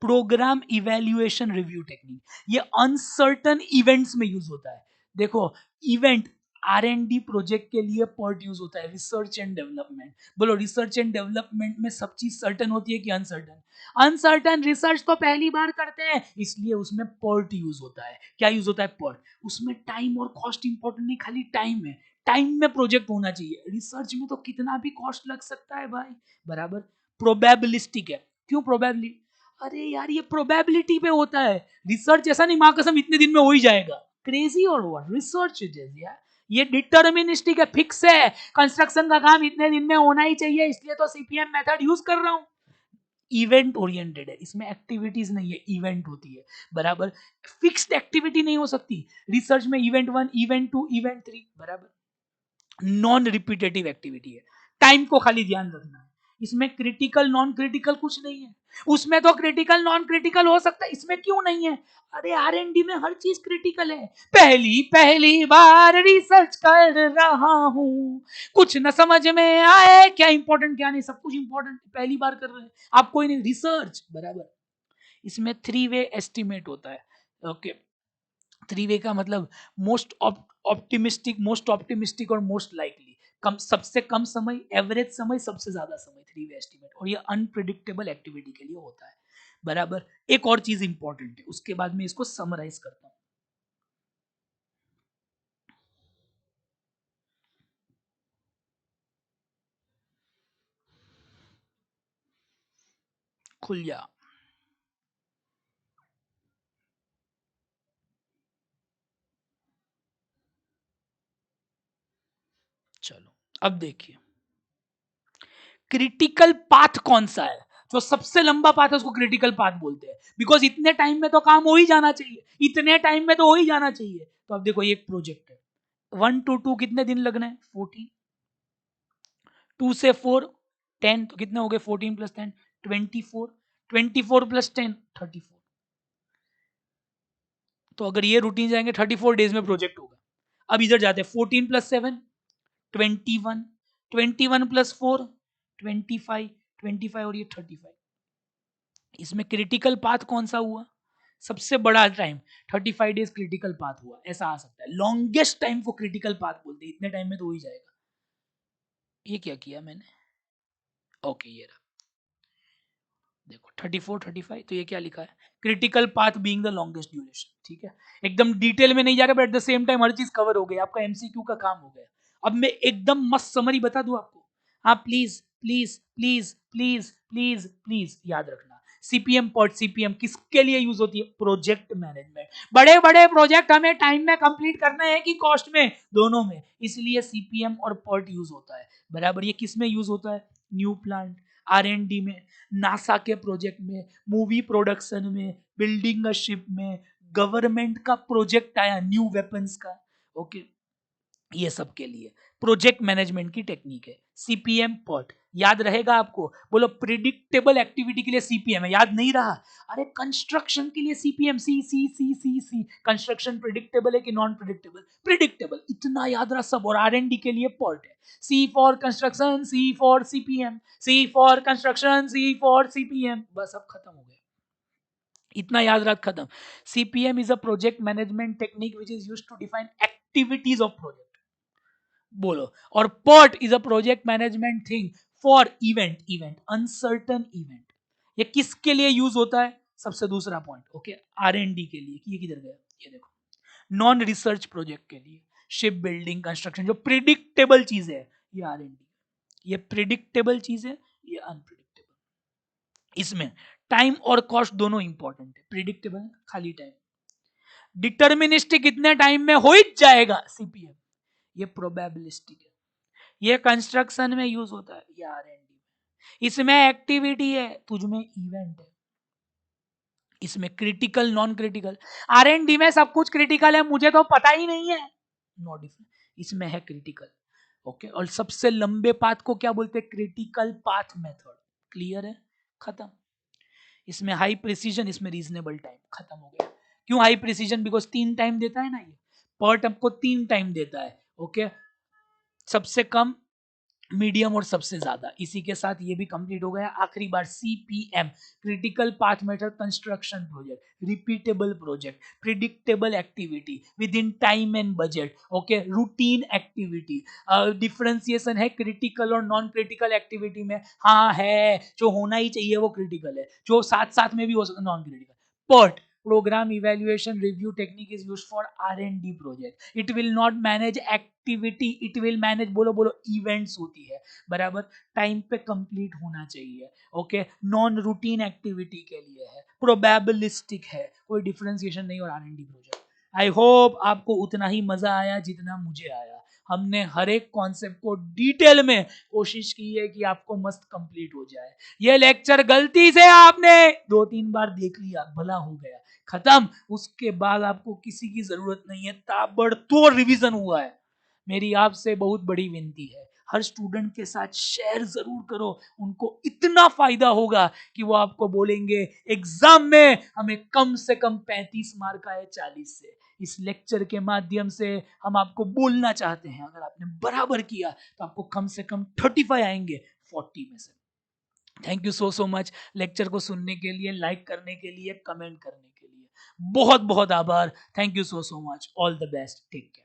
Programme evaluation review technique. ये अनसर्टन इवेंट्स में यूज होता है। देखो इवेंट, R&D प्रोजेक्ट के लिए पर्ट यूज होता है, रिसर्च एंड डेवलपमेंट। बोलो रिसर्च एंड डेवलपमेंट में सब चीज सर्टन होती है कि अनसर्टन? अनसर्टन। रिसर्च तो पहली बार करते हैं, इसलिए उसमें पर्ट यूज होता है। क्या यूज होता है? पर्ट। उसमें टाइम और कॉस्ट इंपॉर्टेंट नहीं, खाली टाइम है। टाइम में प्रोजेक्ट होना चाहिए। रिसर्च में तो कितना भी कॉस्ट लग सकता है भाई, बराबर। प्रोबेबिलिस्टिक है। क्यों प्रोबेबिलिटी? अरे यार ये प्रोबेबिलिटी पे होता है। रिसर्च ऐसा नहीं मां कसम इतने दिन में हो ही जाएगा। क्रेजी और व्हाट? रिसर्च इट इज यार। ये डिटर्मिनिस्टिक है, फिक्स है। कंस्ट्रक्शन का काम इतने दिन में होना ही चाहिए, इसलिए तो सीपीएम मेथड यूज कर रहा हूं। इवेंट ओरिएंटेड है, इसमें एक्टिविटीज नहीं है, इवेंट होती है, बराबर। फिक्स्ड एक्टिविटी नहीं हो सकती रिसर्च में। इवेंट 1, इवेंट 2, इवेंट 3, बराबर। नॉन रिपीटेटिव एक्टिविटी है। टाइम को खाली ध्यान रखना है। इसमें क्रिटिकल नॉन क्रिटिकल कुछ नहीं है। उसमें तो क्रिटिकल नॉन क्रिटिकल हो सकता है, इसमें क्यों नहीं है? अरे R&D में हर चीज क्रिटिकल है। पहली पहली बार रिसर्च कर रहा हूं, कुछ न समझ में आए क्या इंपॉर्टेंट क्या नहीं, सब कुछ इंपॉर्टेंट, पहली बार कर रहे हैं आप, कोई नहीं। रिसर्च, बराबर। इसमें 3 वे एस्टिमेट होता है। ओके, 3 वे का मतलब मोस्ट ऑप्टिमिस्टिक, मोस्ट ऑप्टिमिस्टिक और मोस्ट लाइकली। कम, सबसे कम समय, एवरेज समय, सबसे ज्यादा समय, 3 वे एस्टिमेट। और ये अनप्रिडिक्टेबल एक्टिविटी के लिए होता है, बराबर। एक और चीज इंपॉर्टेंट है, उसके बाद में इसको समराइज करता हूं। खुल जा। चलो अब देखिए, क्रिटिकल पाथ कौन सा है? जो सबसे लंबा पाथ है उसको क्रिटिकल पाथ बोलते हैं, बिकॉज इतने टाइम में तो काम हो ही जाना चाहिए, इतने टाइम में तो हो ही जाना चाहिए। तो अब देखो ये एक प्रोजेक्ट है, 1 to 2 कितने दिन लगना है? 14। 2 से 4, 10, तो कितने हो गए? 14 + 10, 24। 24 + 10, 34। तो अगर ये रूटीन जाएंगे 34 डेज में प्रोजेक्ट होगा। अब इधर जाते हैं, 14 + 7, 21, 21 + 4, 25, 25 और ये 35। इसमें क्रिटिकल पाथ कौन सा हुआ? सबसे बड़ा टाइम 35 डेज क्रिटिकल पाथ हुआ, ऐसा आ सकता है। लॉन्गेस्ट टाइम को क्रिटिकल पाथ बोलते हैं, इतने टाइम में तो हो ही जाएगा। ये क्या किया मैंने? ओके, ये रहा, देखो 34, 35। तो ये क्या लिखा है? Critical path being the longest duration. ठीक है, एकदम डिटेल में नहीं जा रहा, but at the same time हर चीज कवर हो गई, आपका एमसीक्यू का काम हो गया। अब मैं एकदम मस्त समरी बता दूं आपको। हाँ, please please please please please please याद रखना, सीपीएम पॉट, सीपीएम किसके लिए यूज होती है? Project management. बड़े बड़े प्रोजेक्ट हमें टाइम में कंप्लीट करना है कि कॉस्ट में? दोनों में, इसलिए सीपीएम और पॉट यूज होता है, बराबर। ये किस में यूज होता है? न्यू प्लांट, R&D में, नासा के प्रोजेक्ट में, मूवी प्रोडक्शन में, बिल्डिंग अ शिप में, गवर्नमेंट का प्रोजेक्ट आया न्यू वेपन्स का। ओके, ये सब के लिए प्रोजेक्ट मैनेजमेंट की टेक्निक है सीपीएम पॉट। याद रहेगा आपको? बोलो, प्रिडिक्टेबल एक्टिविटी के लिए सीपीएम है, याद नहीं रहा? अरे कंस्ट्रक्शन के लिए सीपीएम, सी सी सी सी सी। कंस्ट्रक्शन प्रिडिक्टेबल है कि नॉन प्रिडिक्टेबल? प्रिडिक्टेबल, इतना याद रहा सब। और R&D के लिए पॉट है, C for construction, C for CPM, C for construction, C for CPM. बस अब खत्म हो गया, इतना याद रख, खत्म। CPM is a project management technique which is used to define activities of project. बोलो। और PERT is a project management thing for event, event, uncertain event. ये किसके लिए यूज होता है? सबसे दूसरा पॉइंट, ओके, R&D के लिए। ये किधर गया? ये देखो, नॉन रिसर्च प्रोजेक्ट के लिए, शिप बिल्डिंग, कंस्ट्रक्शन, जो प्रिडिक्टेबल चीज है, ये R&D। ये प्रिडिक्टेबल चीज है, ये अनप्रिडिक्टेबल। इसमें टाइम और कॉस्ट दोनों इंपॉर्टेंट है। प्रिडिक्टेबल खाली टाइम, डिटर्मिनिस्टिक इतने टाइम में हो ही जाएगा, सीपीएम। ये प्रोबेबिलिस्टिक है, ये कंस्ट्रक्शन में यूज होता है, ये R&D में। इसमें एक्टिविटी है, तुझमें इवेंट है। इसमें क्रिटिकल नॉन क्रिटिकल। R&D में सब कुछ क्रिटिकल है, मुझे तो पता ही नहीं है, नो डिफरेंस। इसमें है क्रिटिकल, ओके। और सबसे लंबे पाथ को क्या बोलते हैं? Critical path method. क्लियर है? खत्म। इसमें हाई प्रिसीजन, इसमें रीजनेबल टाइम, खत्म हो गया। क्यों हाई प्रिसीजन? बिकॉज 3 टाइम देता है ना, ये पर्ट आपको 3 टाइम देता है, ओके। सबसे कम, मीडियम और सबसे ज्यादा। इसी के साथ ये भी कंप्लीट हो गया। आखिरी बार CPM, critical path method construction project, repeatable project, predictable activity with in time and budget, okay, routine activity. Differentiation है क्रिटिकल और नॉन क्रिटिकल एक्टिविटी में। हाँ है, जो होना ही चाहिए वो क्रिटिकल है, जो साथ साथ में भी हो सकता है non critical. But program evaluation review technique is used for R&D project. It will not manage activity, it will manage, बोलो बोलो, events होती है, बराबर, टाइम पे कंप्लीट होना चाहिए, ओके, नॉन रूटीन एक्टिविटी के लिए है, प्रोबेबिलिस्टिक है, कोई डिफरेंशिएशन नहीं। और R&D प्रोजेक्ट, आई होप आपको उतना ही मजा आया जितना मुझे आया। हमने हर एक कॉन्सेप्ट को डिटेल में कोशिश की है कि आपको मस्त कंप्लीट हो जाए। ये लेक्चर गलती से आपने 2-3 बार देख लिया, भला हो गया, खत्म। उसके बाद आपको किसी की जरूरत नहीं है, ताबड़तोड़ रिवीजन हुआ है। मेरी आपसे बहुत बड़ी विनती है, हर स्टूडेंट के साथ शेयर जरूर करो, उनको इतना फायदा होगा कि वो आपको बोलेंगे एग्जाम में हमें कम से कम 35 मार्क आए 40 से। इस लेक्चर के माध्यम से हम आपको बोलना चाहते हैं, अगर आपने बराबर किया तो आपको कम से कम 35 आएंगे 40 में से। Thank you so so much lecture को सुनने के लिए, लाइक करने के लिए, कमेंट करने के लिए। बहुत बहुत आभार। Thank you so so much. All the best. Take care.